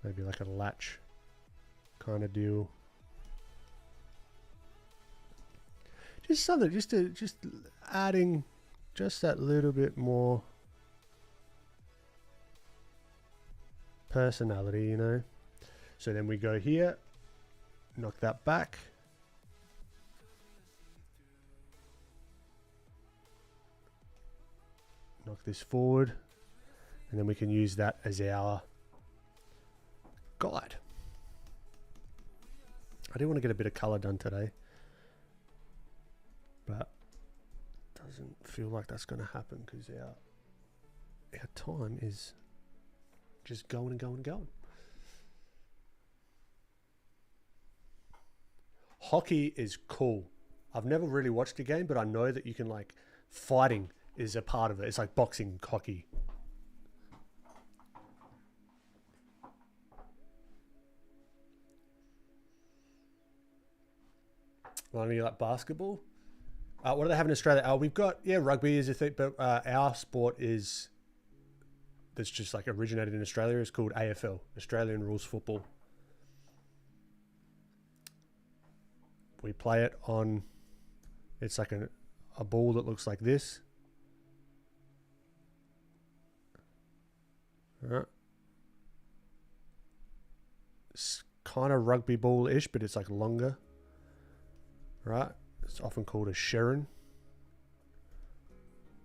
maybe like a latch kind of deal. Just something, just adding just that little bit more personality, you know. So then we go here, knock that back. Knock this forward, and then we can use that as our guide. I do want to get a bit of color done today, but it doesn't feel like that's going to happen because our time is just going and going and going. Hockey is cool. I've never really watched a game, but I know that you can, like, fighting is a part of it. It's like boxing, hockey. Well, you like basketball? What do they have in Australia? We've got, rugby is a thing, but our sport is, that's just like originated in Australia, is called AFL, Australian Rules Football. We play it on, it's like a ball that looks like this. Right. It's kind of rugby ball-ish, but it's like longer. Right. It's often called a Sharon.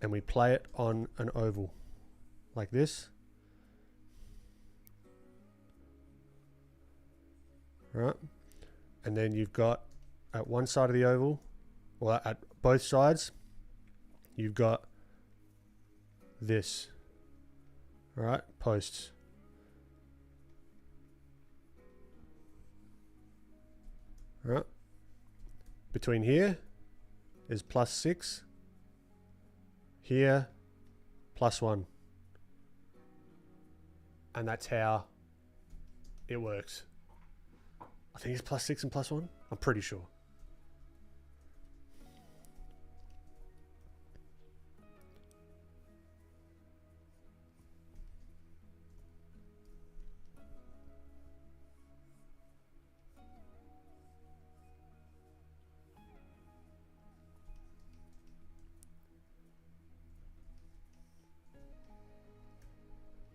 and we play it on an oval like this. Right, and then you've got at one side of the oval, or at both sides, you've got this, right, posts. Right, between here is +6, here +1, and that's how it works. I think it's +6 and +1. I'm pretty sure.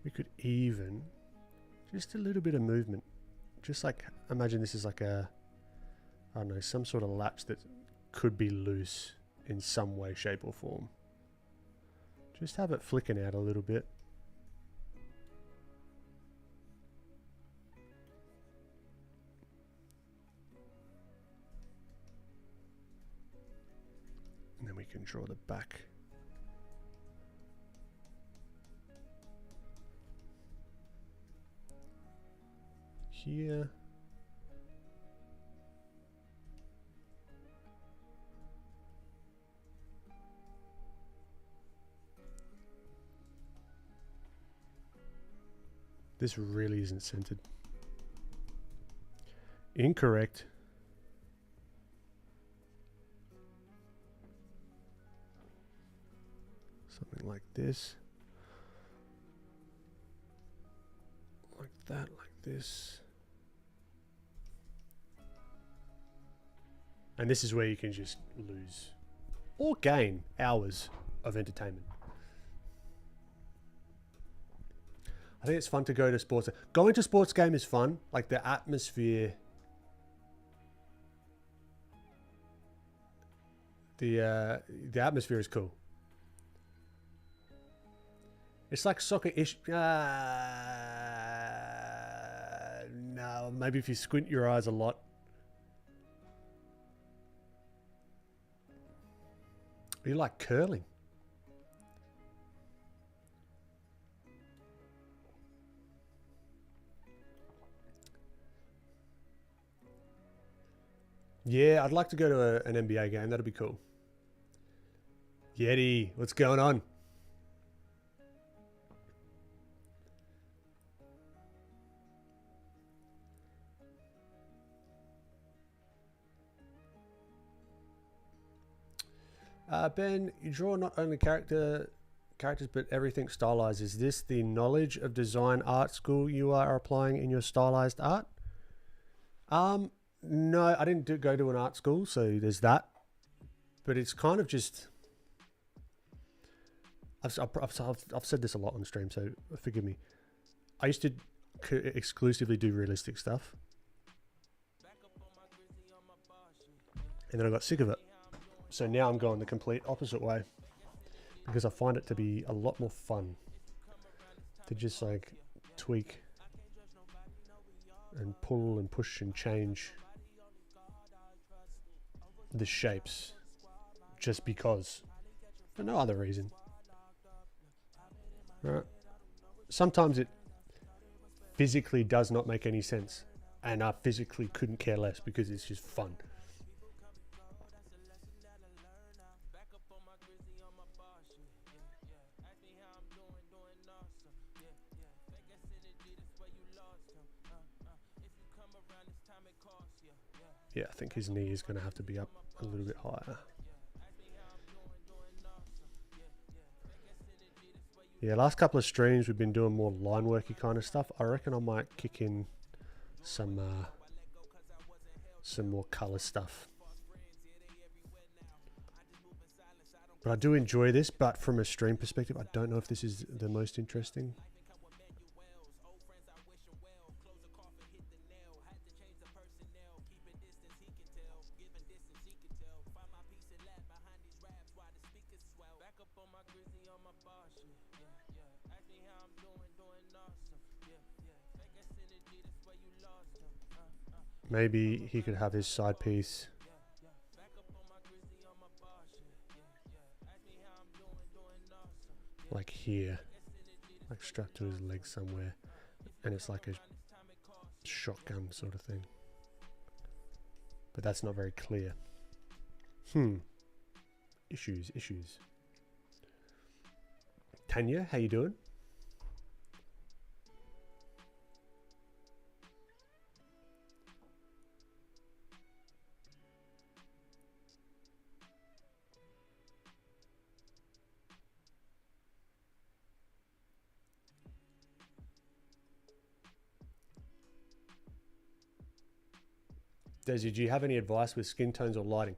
We could even just a little bit of movement. Just like, imagine this is like a, I don't know, some sort of latch that could be loose in some way, shape or form. Just have it flicking out a little bit. And then we can draw the back. Here. This really isn't centered. Incorrect. Something like this. Like that, like this. And this is where you can just lose or gain hours of entertainment. I think it's fun to go to sports. Going to sports game is fun. Like the atmosphere. The atmosphere is cool. It's like soccer-ish. No, maybe if you squint your eyes a lot. You like curling? Yeah, I'd like to go to an NBA game. That'd be cool. Yeti, what's going on? Ben, you draw not only characters but everything stylized. Is this the knowledge of design art school you are applying in your stylized art? No, I didn't go to an art school, so there's that. But it's kind of just... I've said this a lot on stream, so forgive me. I used to exclusively do realistic stuff. And then I got sick of it. So now I'm going the complete opposite way. Because I find it to be a lot more fun. To just like tweak and pull and push and change the shapes just because, for no other reason. Right? Sometimes it physically does not make any sense, and I physically couldn't care less because it's just fun. Yeah, I think his knee is going to have to be up a little bit higher. Yeah, last couple of streams we've been doing more line worky kind of stuff. I reckon I might kick in some more color stuff. But I do enjoy this, but from a stream perspective, I don't know if this is the most interesting. Maybe he could have his side piece like here, like strapped to his leg somewhere, and it's like a shotgun sort of thing. But that's not very clear. Issues. Tanya, how you doing? Desi, do you have any advice with skin tones or lighting?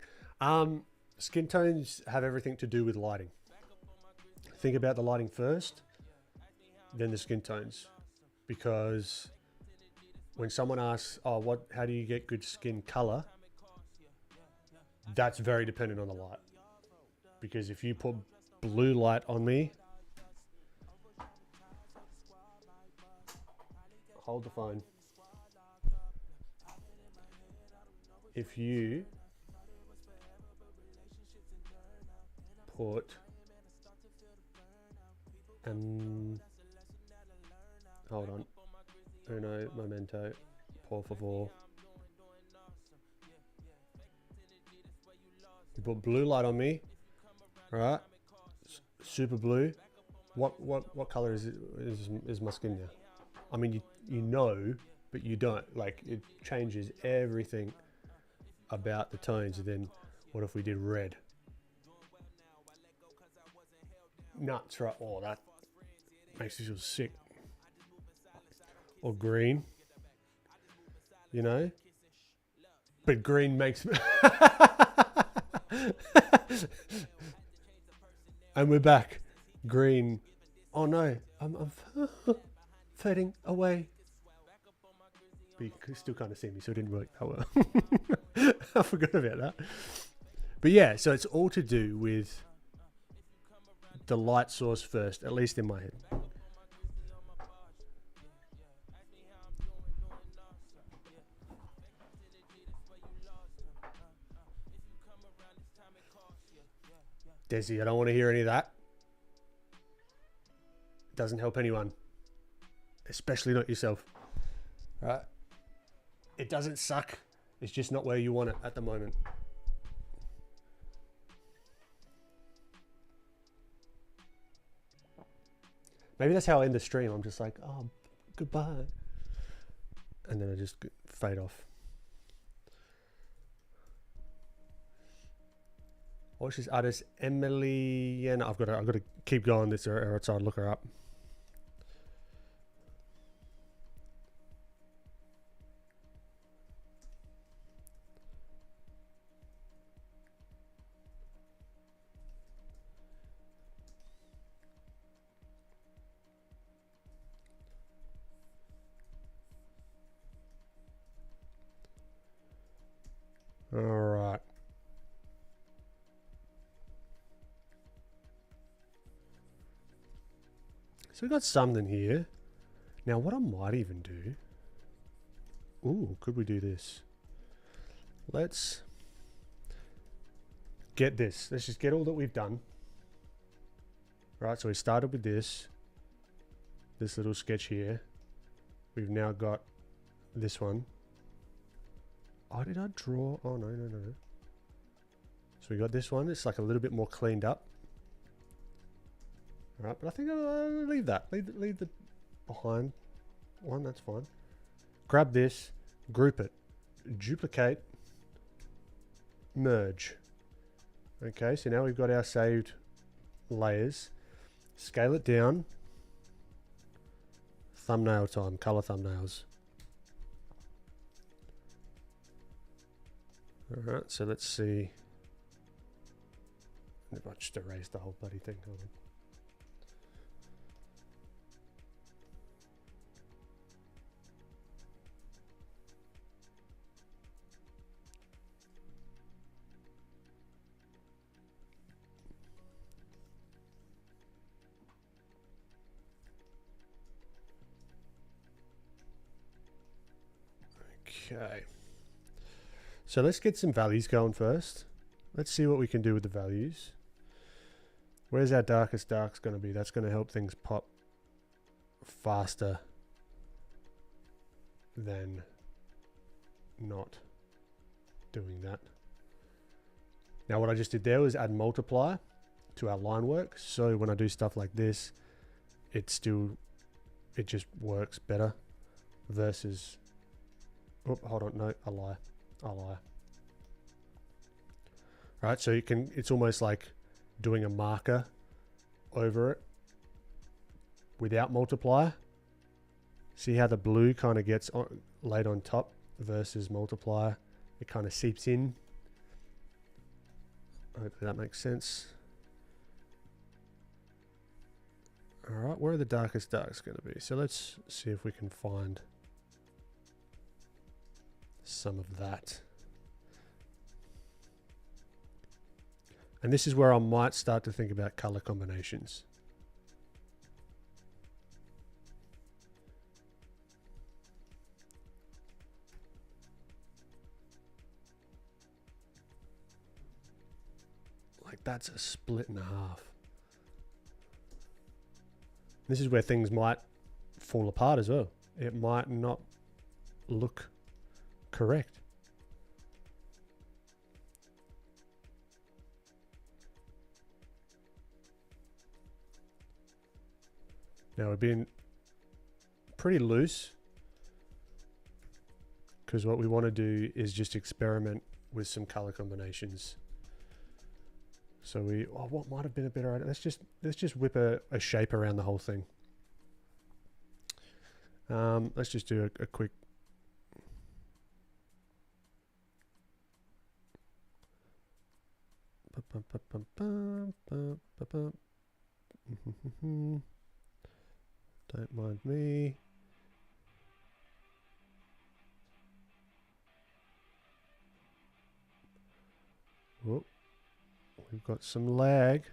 Skin tones have everything to do with lighting. Think about the lighting first, then the skin tones. Because when someone asks, oh, how do you get good skin color? That's very dependent on the light. Because if you put blue light on me, hold the phone. If you put hold on, uno momento, por favor. You put blue light on me, right? Super blue. What color is my skin now? I mean, you know, but you don't. Like, it changes everything about the tones. And then what if we did red? Nuts, right? Oh, that makes me feel sick. Or green, you know, but green makes me and we're back. Green. Oh no, I'm fading away. But you can still kind of see me, so it didn't work that well. I forgot about that. But yeah, so it's all to do with the light source first, at least in my head. Desi, I don't want to hear any of that. It doesn't help anyone, especially not yourself. Right? It doesn't suck. It's just not where you want it at the moment. Maybe that's how I end the stream. I'm just like, oh, goodbye. And then I just fade off. What's this artist? Emily. And I've got to keep going this or else I'll look her up. All right. So we got something here. Now what I might even do. Ooh, could we do this? Let's get this. Let's just get all that we've done. Right, so we started with this little sketch here. We've now got this one. Oh, did I draw? Oh, no. So we got this one. It's like a little bit more cleaned up. All right, but I think I'll leave that. Leave the behind one. That's fine. Grab this, group it, duplicate, merge. Okay, so now we've got our saved layers. Scale it down. Thumbnail time, color thumbnails. All right, so let's see. If I just erased the whole bloody thing. Hold on. Okay. So let's get some values going first. Let's see what we can do with the values. Where's our darkest darks going to be? That's going to help things pop faster than not doing that. Now what I just did there was add multiplier to our line work. So when I do stuff like this, it just works better versus, oh, hold on, no, I lie. Right, so it's almost like doing a marker over it without multiplier. See how the blue kind of gets laid on top versus multiplier. It kind of seeps in. Hopefully that makes sense. All right, where are the darkest darks going to be? So let's see if we can find some of that. And this is where I might start to think about color combinations. Like that's a split and a half. This is where things might fall apart as well. It might not look correct. Now we're being pretty loose because what we want to do is just experiment with some color combinations. So what might have been a better idea? Let's just whip a shape around the whole thing. Let's just do a quick. Don't mind me. Whoop. We've got some lag.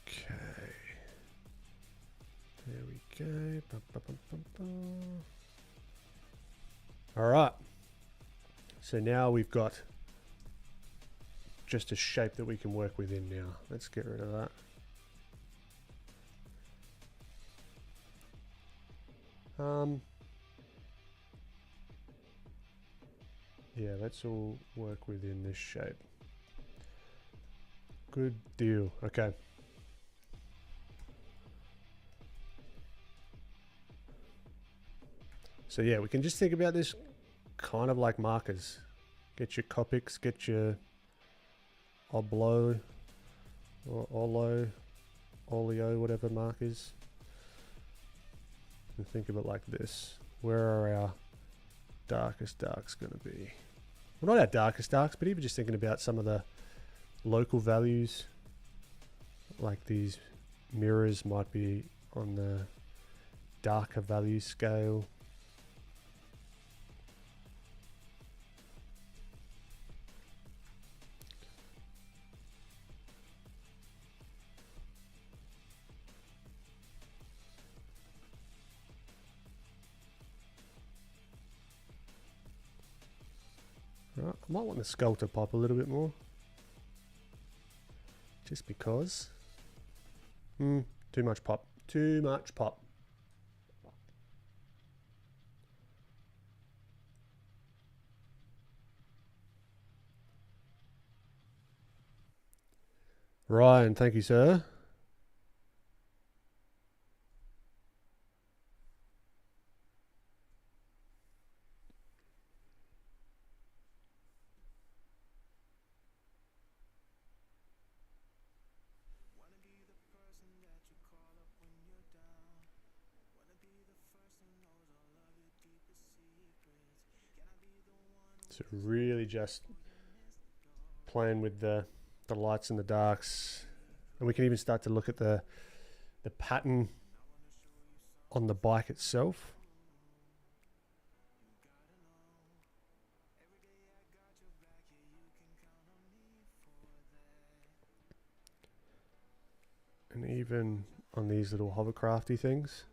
Okay. There we go. All right. So now we've got just a shape that we can work within now. Let's get rid of that. Yeah, let's all work within this shape. Good deal. Okay. So yeah, we can just think about this kind of like markers. Get your Copics, get your Oblo or Olo, Oleo, whatever markers. And think of it like this. Where are our darkest darks going to be? Well, not our darkest darks, but even just thinking about some of the local values, like these mirrors might be on the darker value scale. Right, I might want the skull to pop a little bit more. Just because. Too much pop. Too much pop. Ryan, thank you, sir. So really just playing with the lights and the darks, and we can even start to look at the pattern on the bike itself. And even on these little hovercrafty things.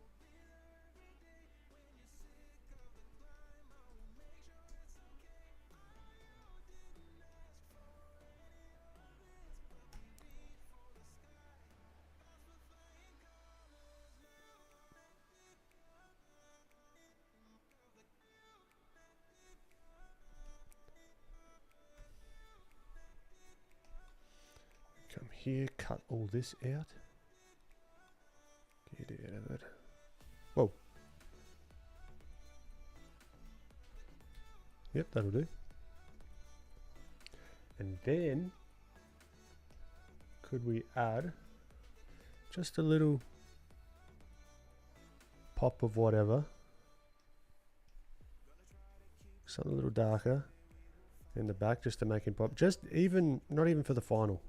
Come here, cut all this out. Get out of it. Whoa. Yep, that'll do. And then, could we add just a little pop of whatever, something a little darker in the back just to make him pop, just even, not even for the final,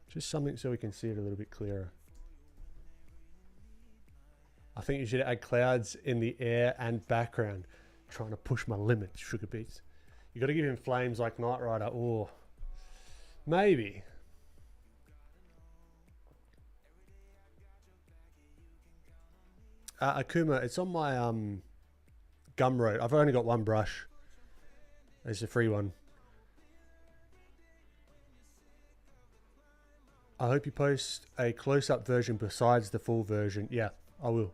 just something so we can see it a little bit clearer. I think you should add clouds in the air and background. Trying to push my limits, sugar beets. You got to give him flames like Knight Rider, or maybe. Akuma, it's on my Gumroad. I've only got one brush. It's a free one. I hope you post a close-up version besides the full version. Yeah, I will.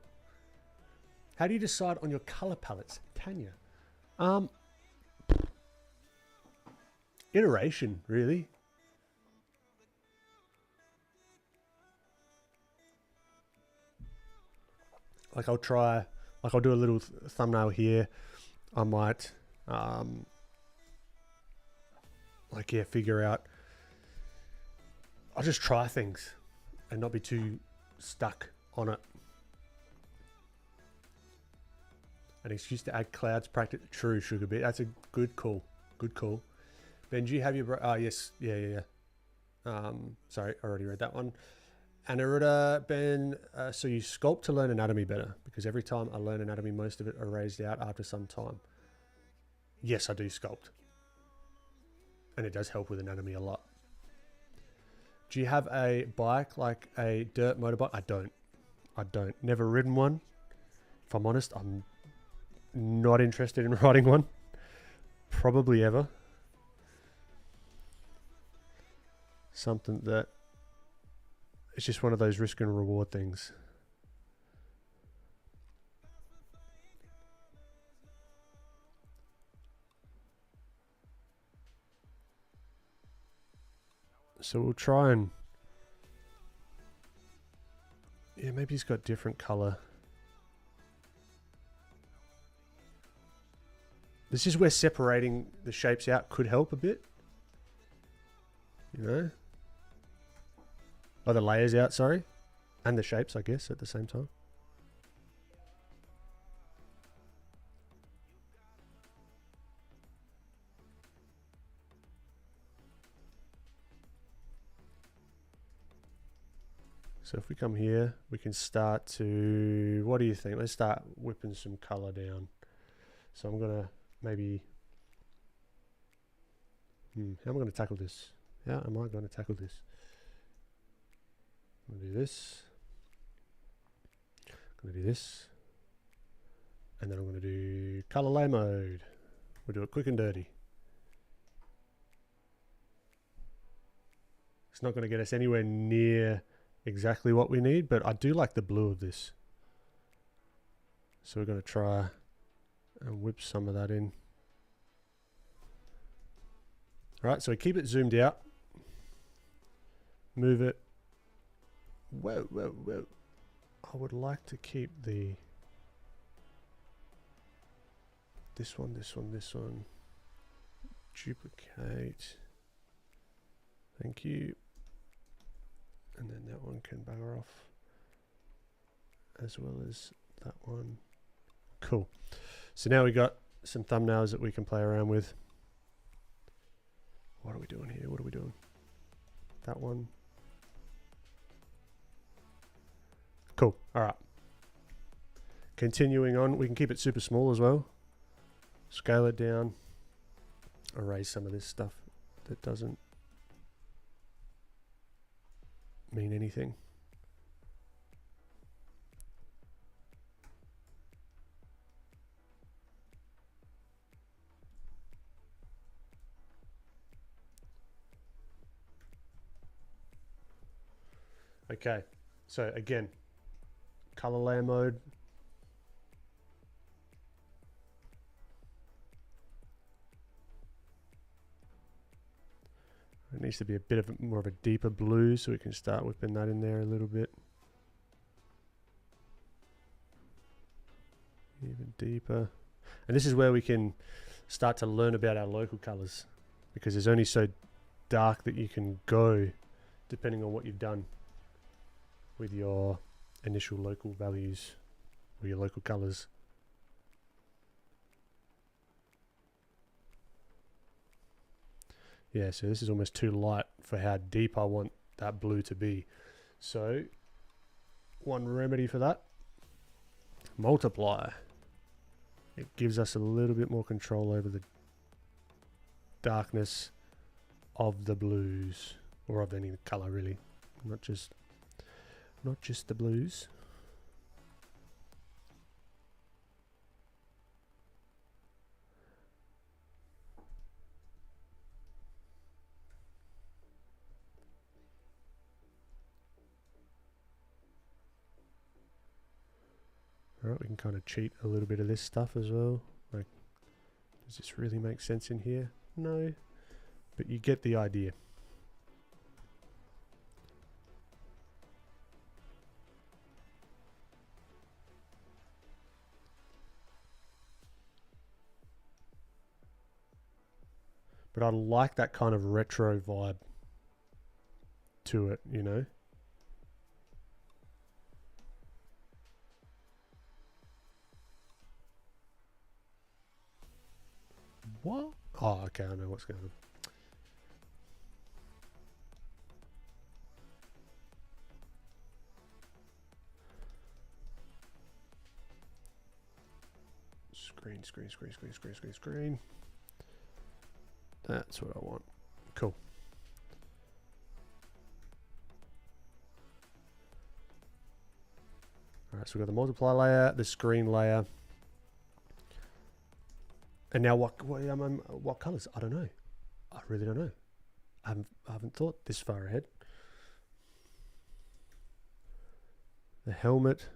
How do you decide on your color palettes, Tanya? Iteration, really. Like I'll try, like I'll do a little thumbnail here. I might, like, yeah, figure out. I'll just try things and not be too stuck on it. An excuse to add clouds practice. True, sugar bit. That's a good call. Good call. Ben, do you have your... yes. Yeah. Sorry, I already read that one. Anaruda, Ben, so you sculpt to learn anatomy better? Because every time I learn anatomy, most of it erased out after some time. Yes, I do sculpt. And it does help with anatomy a lot. Do you have a bike like a dirt motorbike? I don't. Never ridden one. If I'm honest, I'm not interested in riding one. Probably ever. Something that it's just one of those risk and reward things. So we'll try and... yeah, maybe he's got different color. This is where separating the shapes out could help a bit. You know? Oh, the layers out, sorry. And the shapes, I guess, at the same time. So if we come here, we can start to... what do you think? Let's start whipping some color down. So I'm going to maybe... how am I going to tackle this? How am I going to tackle this? I'm going to do this. I'm going to do this. And then I'm going to do color lay mode. We'll do it quick and dirty. It's not going to get us anywhere near exactly what we need, but I do like the blue of this. So we're going to try and whip some of that in. All right, so we keep it zoomed out. Move it. Whoa. I would like to keep the... this one. Duplicate. Thank you. And then that one can bugger off. As well as that one. Cool. So now we got some thumbnails that we can play around with. What are we doing here? What are we doing? That one. Cool. All right. Continuing on, we can keep it super small as well. Scale it down. Erase some of this stuff that doesn't mean anything. Okay, so again, color layer mode. It needs to be a bit of more of a deeper blue, so we can start whipping that in there a little bit. Even deeper. And this is where we can start to learn about our local colors, because there's only so dark that you can go depending on what you've done with your initial local values or your local colors. Yeah, so this is almost too light for how deep I want that blue to be. So one remedy for that, multiply. It gives us a little bit more control over the darkness of the blues, or of any color really, not just the blues. Alright, we can kind of cheat a little bit of this stuff as well. Like, does this really make sense in here? No, but you get the idea. But I like that kind of retro vibe to it, you know? What? Oh, okay, I know what's going on. Screen. That's what I want. Cool. Alright, so we've got the multiply layer, the screen layer. And now what colors? I don't know. I really don't know. I haven't thought this far ahead. The helmet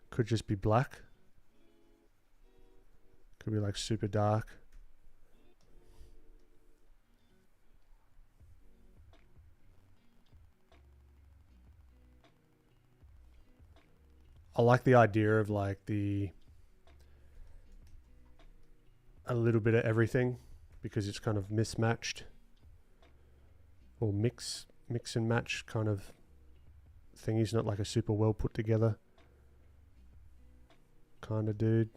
could just be black. Could be like super dark. I like the idea of like a little bit of everything, because it's kind of mismatched, or mix and match kind of thing. He's not like a super well put together kind of dude.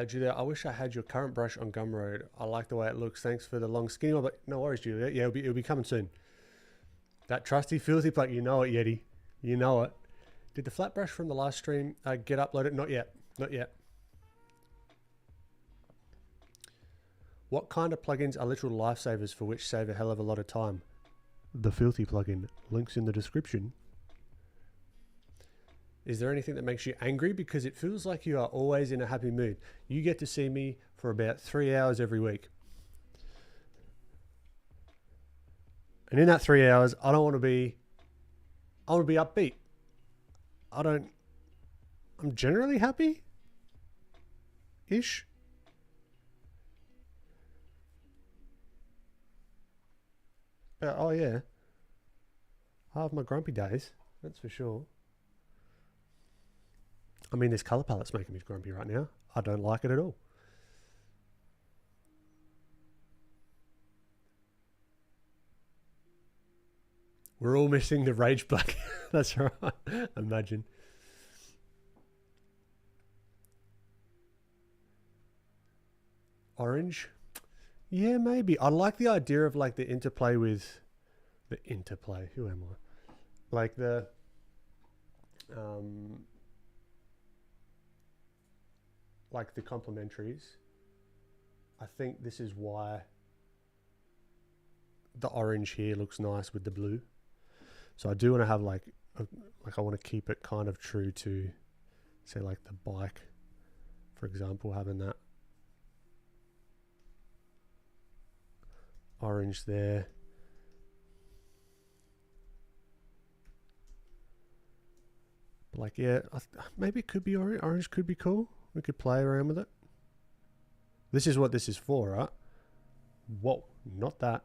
Julia, I wish I had your current brush on Gumroad. I like the way it looks. Thanks for the long skinny one, but no worries, Julia. Yeah, it'll be coming soon. That trusty filthy plug, you know it, Yeti. You know it. Did the flat brush from the last stream get uploaded? Not yet. Not yet. What kind of plugins are literal lifesavers for which save a hell of a lot of time? The filthy plugin. Links in the description. Is there anything that makes you angry? Because it feels like you are always in a happy mood. You get to see me for about 3 hours every week. And in that 3 hours, I want to be upbeat. I'm generally happy-ish. Oh yeah. I have my grumpy days, that's for sure. I mean, this color palette's making me grumpy right now. I don't like it at all. We're all missing the rage black. That's right. Imagine. Orange? Yeah, maybe. I like the idea of like the interplay with... The interplay? Who am I? Like the like the complementaries. I think this is why the orange here looks nice with the blue. So I do want to have like I want to keep it kind of true to, say, like the bike, for example, having that orange there. But like, yeah, maybe it could be orange. Orange could be cool. We could play around with it. This is what this is for, right? Whoa, not that.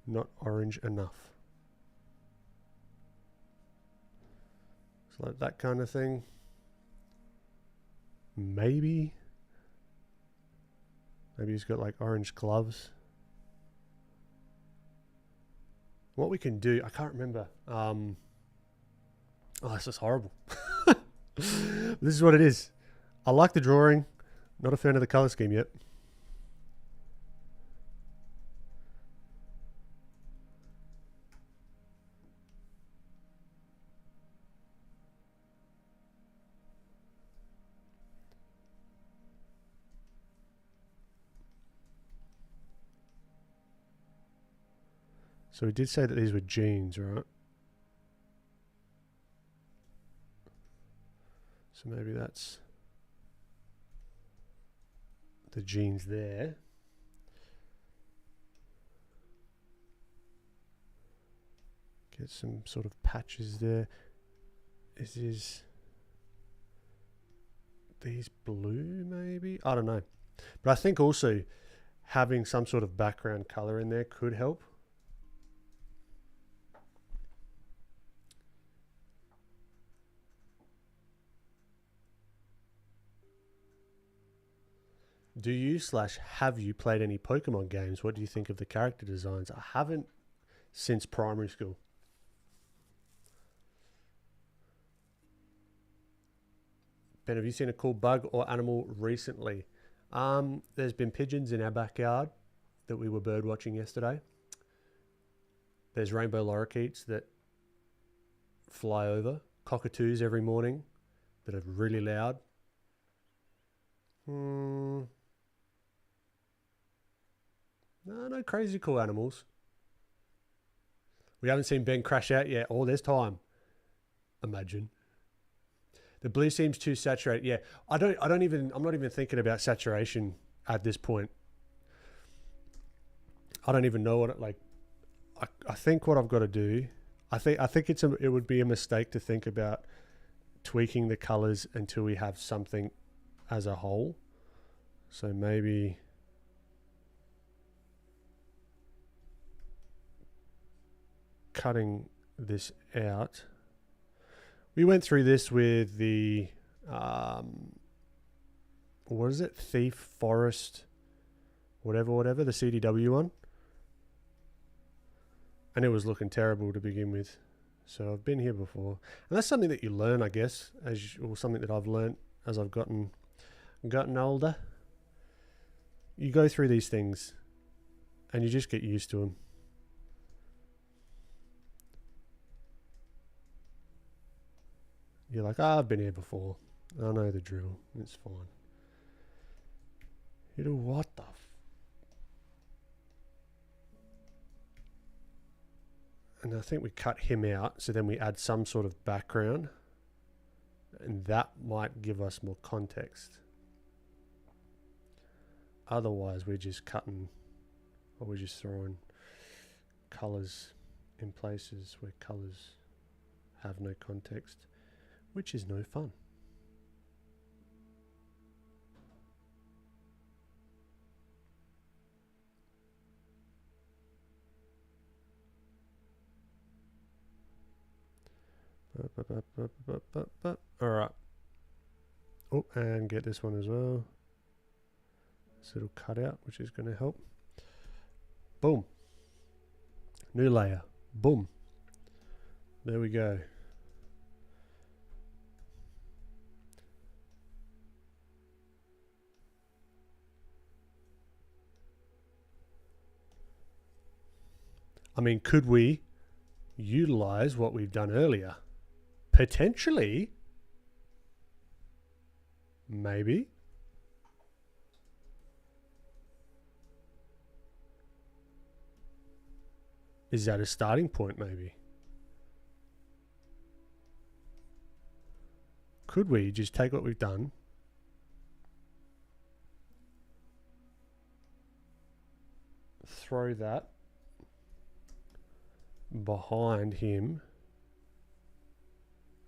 Not orange enough. So like that kind of thing. Maybe he's got like orange gloves. What we can do, I can't remember. Oh, this is horrible. This is what it is. I like the drawing. Not a fan of the color scheme yet. So we did say that these were jeans, right? So maybe that's the jeans there. Get some sort of patches there. Is these blue maybe? I don't know. But I think also having some sort of background color in there could help. Do you / have you played any Pokemon games? What do you think of the character designs? I haven't since primary school. Ben, have you seen a cool bug or animal recently? There's been pigeons in our backyard that we were bird watching yesterday. There's rainbow lorikeets that fly over. Cockatoos every morning that are really loud. No crazy cool animals. We haven't seen Ben crash out yet. Oh, there's time. Imagine. The blue seems too saturated. Yeah, I'm not even thinking about saturation at this point. I don't even know what it like. I think what I've got to do, I think it would be a mistake to think about tweaking the colors until we have something as a whole. So maybe cutting this out. We went through this with the what is it? Thief Forest whatever, the CDW one. And it was looking terrible to begin with. So I've been here before. And that's something that you learn, I guess, or something that I've learned as I've gotten older. You go through these things and you just get used to them. You're like, I've been here before. I know the drill. It's fine. You know what the and I think we cut him out, so then we add some sort of background, and that might give us more context. Otherwise, we're just cutting, or we're just throwing colors in places where colors have no context, which is no fun. All right. Oh, and get this one as well. This little cutout, which is going to help. Boom. New layer. Boom. There we go. I mean, could we utilize what we've done earlier? Potentially. Maybe. Is that a starting point, maybe? Could we just take what we've done, throw that behind him,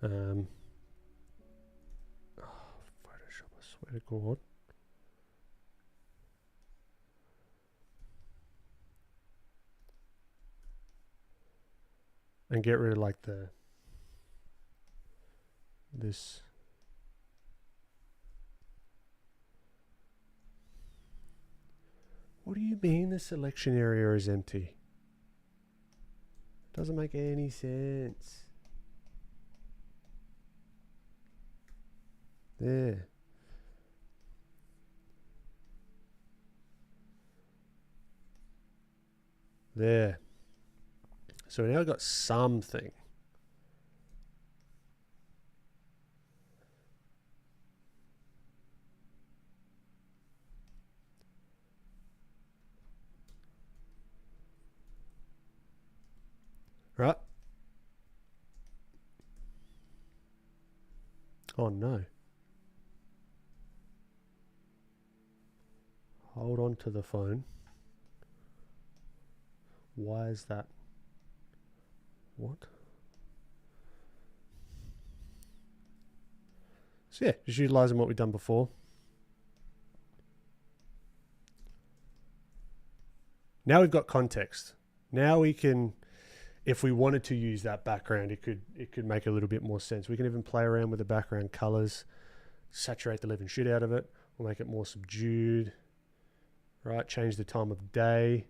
Photoshop, I swear to God. And get rid of like this. What do you mean the selection area is empty? Doesn't make any sense. There. There. So now we've got something. Right. Oh no. Hold on to the phone. Why is that? What? So yeah, just utilizing what we've done before. Now we've got context. Now we can, if we wanted to use that background, it could make a little bit more sense. We can even play around with the background colors, saturate the living shit out of it. We'll make it more subdued. Right, change the time of day.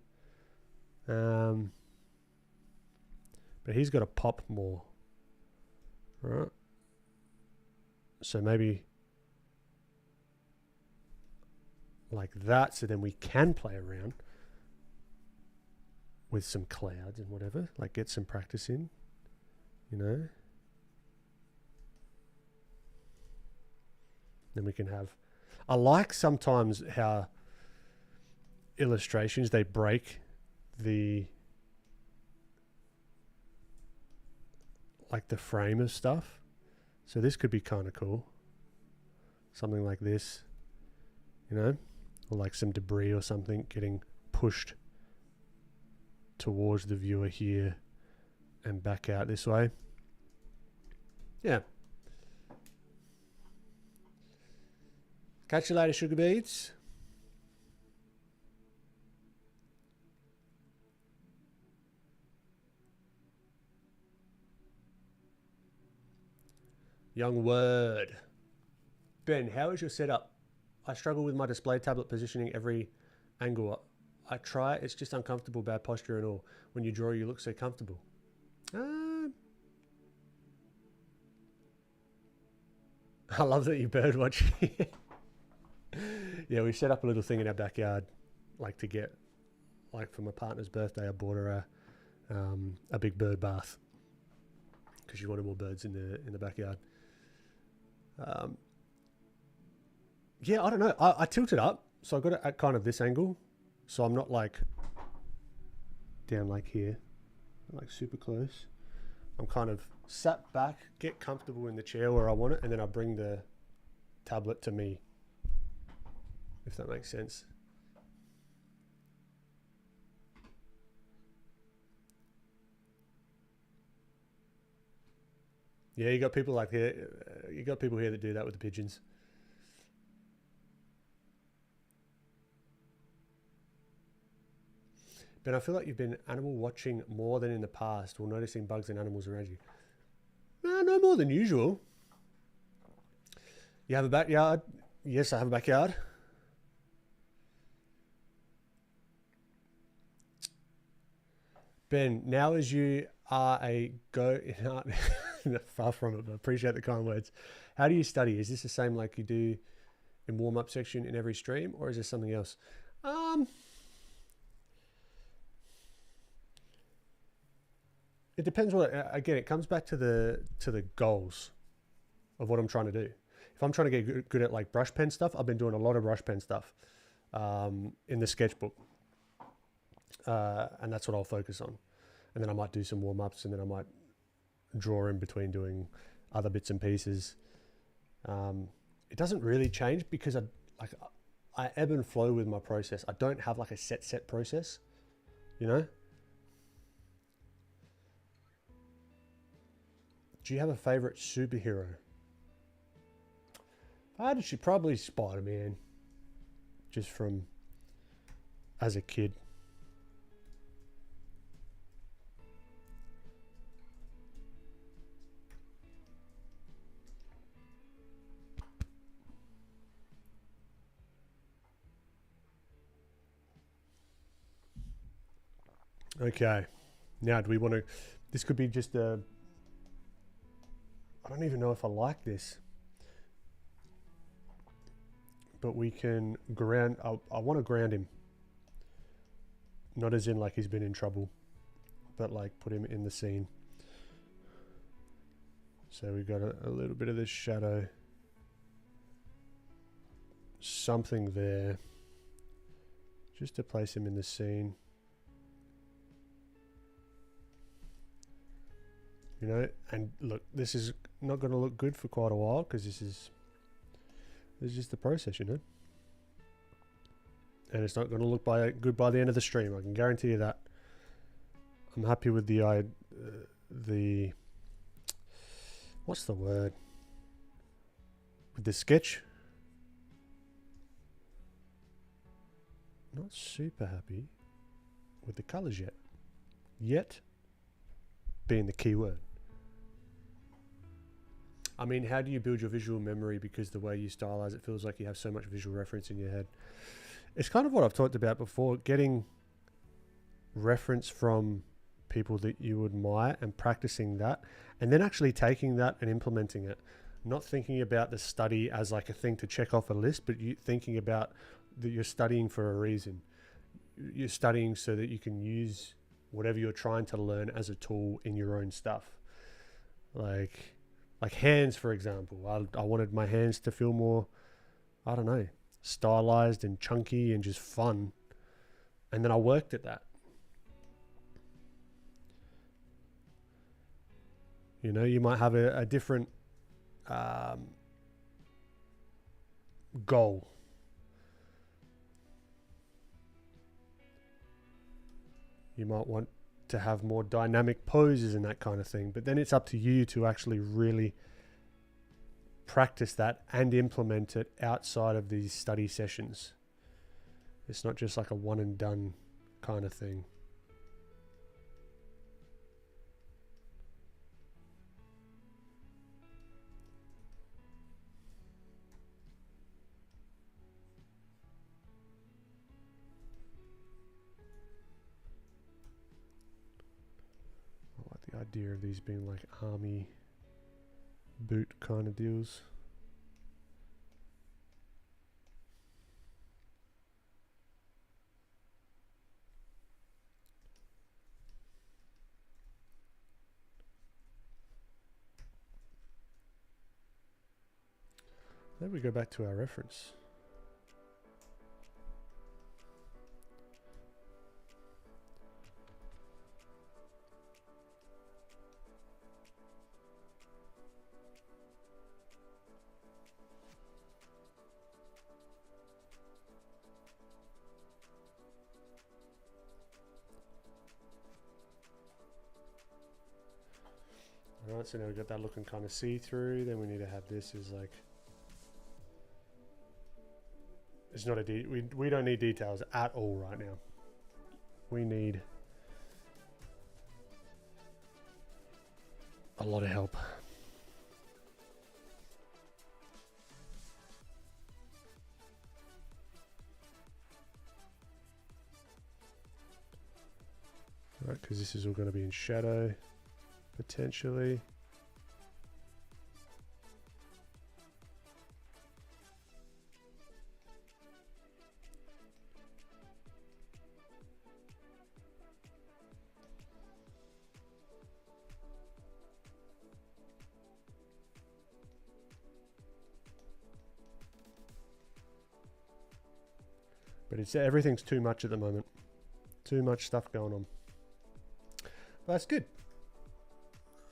But he's got to pop more. Right. So maybe like that, so then we can play around with some clouds and whatever, like get some practice in, you know. Then we can have, I like sometimes how illustrations, they break the, like the frame of stuff. So this could be kind of cool. Something like this, you know, or like some debris or something getting pushed towards the viewer here and back out this way. Yeah. Catch you later, sugar beads. Young word. Ben, how is your setup? I struggle with my display tablet positioning every angle. I try, it's just uncomfortable, bad posture and all. When you draw, you look so comfortable. I love that you bird watch. Yeah, we set up a little thing in our backyard, like to get, like for my partner's birthday, I bought her a big bird bath because she wanted more birds in the backyard. Yeah, I don't know. I tilt it up, so I got it at kind of this angle, so I'm not like down like here, like super close. I'm kind of sat back, get comfortable in the chair where I want it, and then I bring the tablet to me, if that makes sense. Yeah, you got people like here. You got people here that do that with the pigeons. But I feel like you've been animal watching more than in the past, or noticing bugs and animals around you. No more than usual. You have a backyard? Yes, I have a backyard. Ben, now as you are a go in art, far from it, but appreciate the kind words. How do you study? Is this the same like you do in warm-up section in every stream, or is there something else? It depends what, again, it comes back to the goals of what I'm trying to do. If I'm trying to get good at like brush pen stuff, I've been doing a lot of brush pen stuff in the sketchbook. And that's what I'll focus on. And then I might do some warm-ups, and then I might draw in between doing other bits and pieces. It doesn't really change because I ebb and flow with my process. I don't have like a set process, you know? Do you have a favorite superhero? I'd say probably Spider-Man, just from as a kid. Okay, now do we want to, this could be just a, I don't even know if I like this, but we can ground, I want to ground him. Not as in like he's been in trouble, but like put him in the scene. So we've got a little bit of this shadow, something there, just to place him in the scene. You know, and look, this is not going to look good for quite a while because this is just the process, you know. And it's not going to look good by the end of the stream. I can guarantee you that. I'm happy with the what's the word? With the sketch. Not super happy with the colors yet. Yet being the key word. I mean, how do you build your visual memory? Because the way you stylize it feels like you have so much visual reference in your head. It's kind of what I've talked about before, getting reference from people that you admire and practicing that, and then actually taking that and implementing it. Not thinking about the study as like a thing to check off a list, but you thinking about that you're studying for a reason. You're studying so that you can use whatever you're trying to learn as a tool in your own stuff. Like hands, for example. I wanted my hands to feel more, I don't know, stylized and chunky and just fun. And then I worked at that. You know, you might have a different goal. You might want to have more dynamic poses and that kind of thing, but then it's up to you to actually really practice that and implement it outside of these study sessions. It's not just like a one and done kind of thing. The idea of these being like army boot kind of deals. Then we go back to our reference. Alright, so now we've got that looking kind of see-through. Then we need to have this as like, it's not a we don't need details at all right now. We need a lot of help. Right, because this is all going to be in shadow, potentially. But it's everything's too much at the moment. Too much stuff going on. But that's good.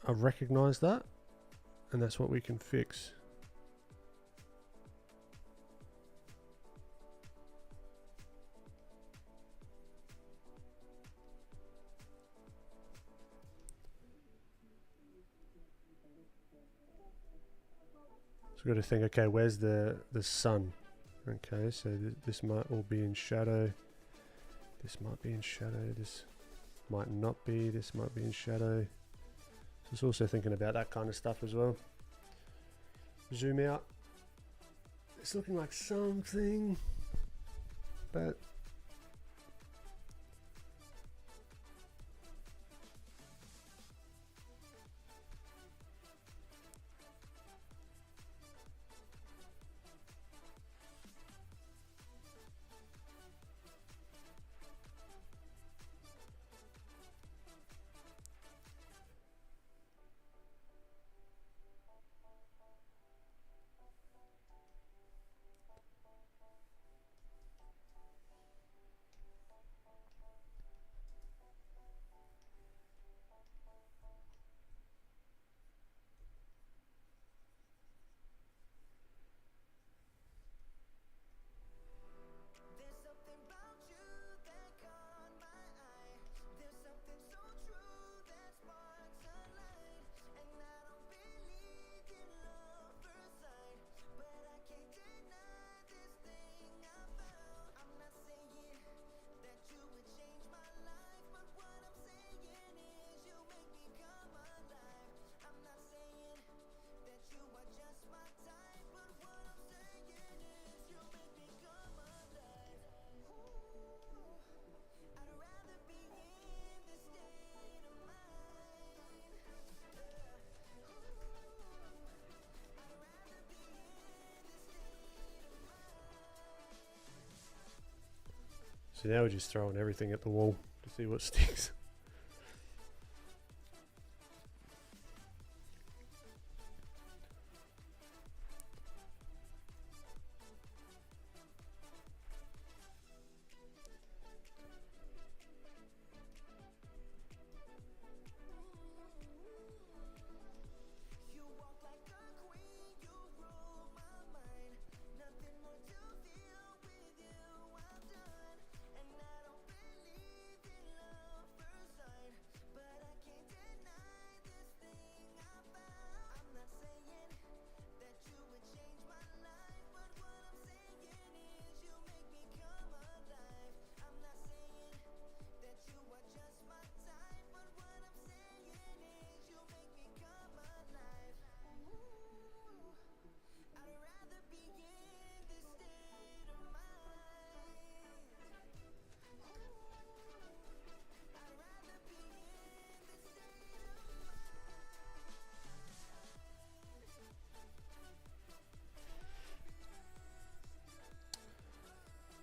I recognize that, and that's what we can fix. So we've got to think, okay, where's the sun? Okay, so this might all be in shadow. This might be in shadow. This might not be. This might be in shadow. So it's also thinking about that kind of stuff as well. Zoom out. It's looking like something, but so now we're just throwing everything at the wall to see what sticks.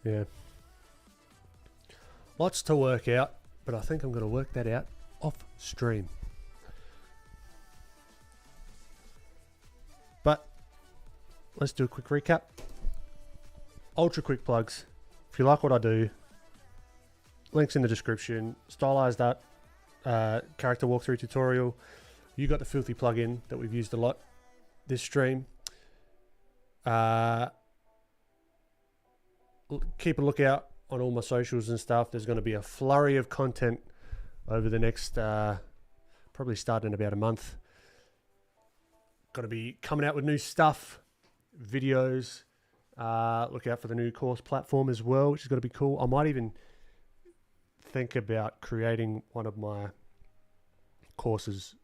Yeah. Lots to work out, but I think I'm going to work that out off stream. But let's do a quick recap. Ultra quick plugs. If you like what I do, links in the description. Stylized Art character walkthrough tutorial. You got the filthy plugin that we've used a lot this stream. Keep a lookout on all my socials and stuff. There's going to be a flurry of content over the next probably starting in about a month. Going to be coming out with new stuff, videos. Look out for the new course platform as well, which is going to be cool. I might even think about creating one of my courses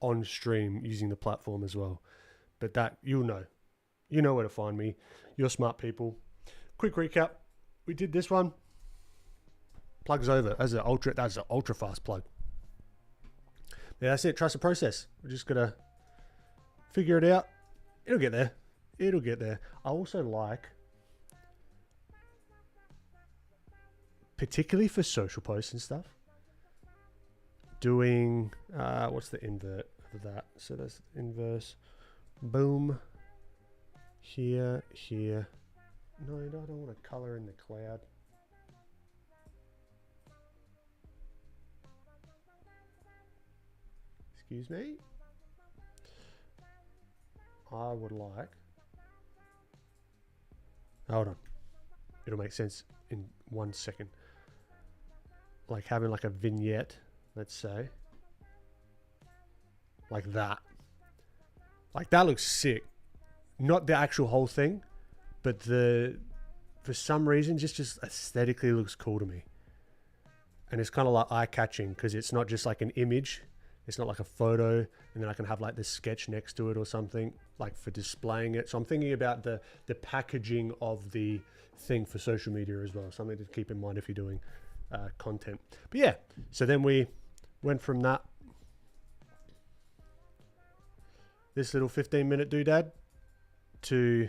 on stream using the platform as well. But that, you'll know. You know where to find me. You're smart people. Quick recap. We did this one. Plugs over. That's an ultra fast plug. Yeah, that's it. Trust the process. We're just gonna figure it out. It'll get there. It'll get there. I also like, particularly for social posts and stuff, doing what's the invert of that? So that's inverse. Boom. Here. No, I don't want to color in the cloud. excuse me. I would like, hold on, it'll make sense in 1 second. Like having like a vignette, let's say, like that. Like that looks sick. Not the actual whole thing, but for some reason, just aesthetically looks cool to me. And it's kind of like eye-catching because it's not just like an image. It's not like a photo, and then I can have like this sketch next to it or something, like for displaying it. So I'm thinking about the packaging of the thing for social media as well. Something to keep in mind if you're doing content. But yeah, so then we went from that, this little 15-minute doodad, to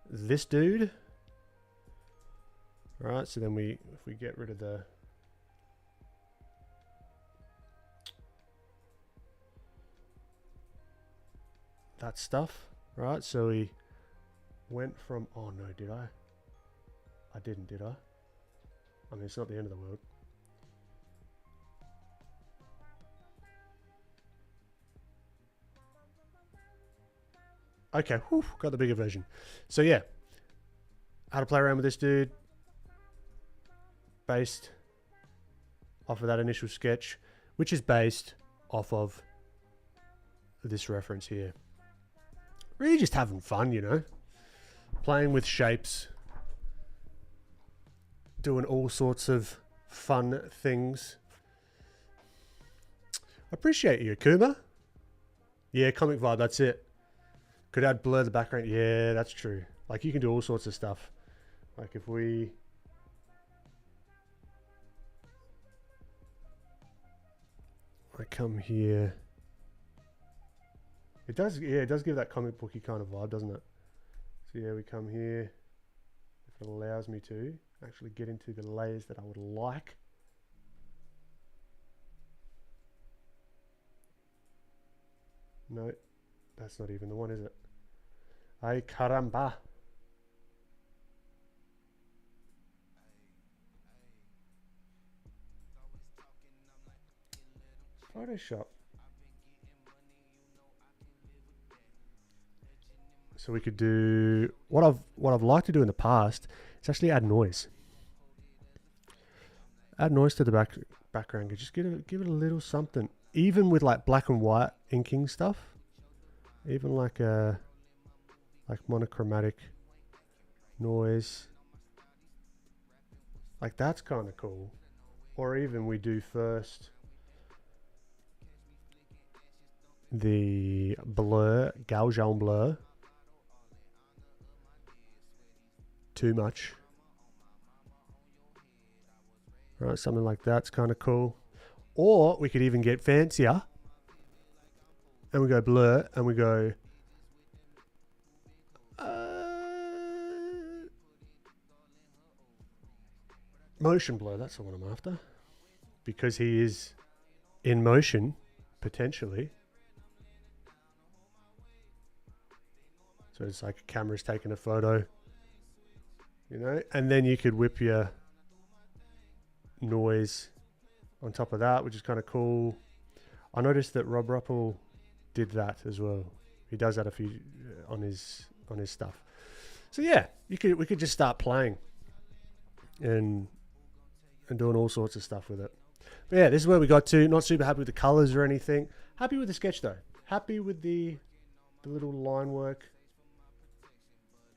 this dude. All right, so then if we get rid of that stuff, right? So we went from, oh no, did I? I didn't, did I? I mean, it's not the end of the world. Okay, whew, got the bigger version. So yeah, how to play around with this dude, based off of that initial sketch, which is based off of this reference here. Really just having fun, you know, playing with shapes, doing all sorts of fun things. Appreciate you, Akuma. Yeah, comic vibe, that's it. Could add blur the background. Yeah, that's true. Like you can do all sorts of stuff. Like if I come here. It does, yeah, it does give that comic booky kind of vibe, doesn't it? So yeah, we come here. If it allows me to actually get into the layers that I would like. No, that's not even the one, is it? Ay caramba. Photoshop. So we could do what I've liked to do in the past is actually add noise. Add noise to the background. Just give it a little something. Even with like black and white inking stuff, even like monochromatic noise, like that's kind of cool. Or even we do first the blur, Gaussian blur. Too much. Right, something like that's kind of cool. Or we could even get fancier and we go blur and we go motion blur. That's the one I'm after, because he is in motion potentially. So it's like a camera's taking a photo, you know, and then you could whip your noise on top of that, which is kind of cool. I noticed that Rob Ruppel did that as well. He does that a few on his stuff. So yeah, we could just start playing and doing all sorts of stuff with it. But yeah, this is where we got to. Not super happy with the colors or anything. Happy with the sketch though. Happy with the little line work.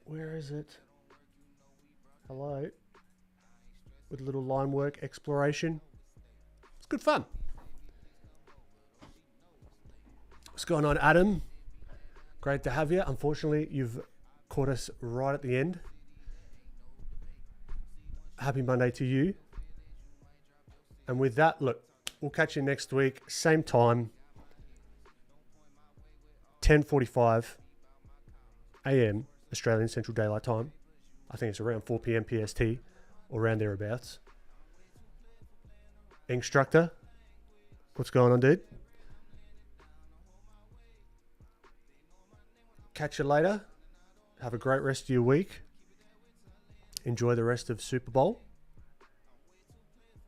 Where is it? Hello. With little line work exploration. It's good fun. What's going on, Adam? Great to have you. Unfortunately, you've caught us right at the end. Happy Monday to you. And with that, look, we'll catch you next week. Same time. 10:45 a.m. Australian Central Daylight Time. I think it's around 4 p.m. PST or around thereabouts. Instructor, what's going on, dude? Catch you later. Have a great rest of your week. Enjoy the rest of Super Bowl.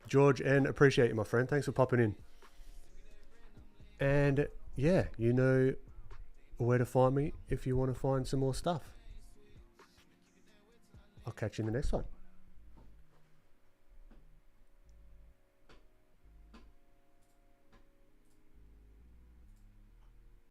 George, and appreciate you, my friend. Thanks for popping in. And yeah, you know where to find me if you want to find some more stuff. I'll catch you in the next one.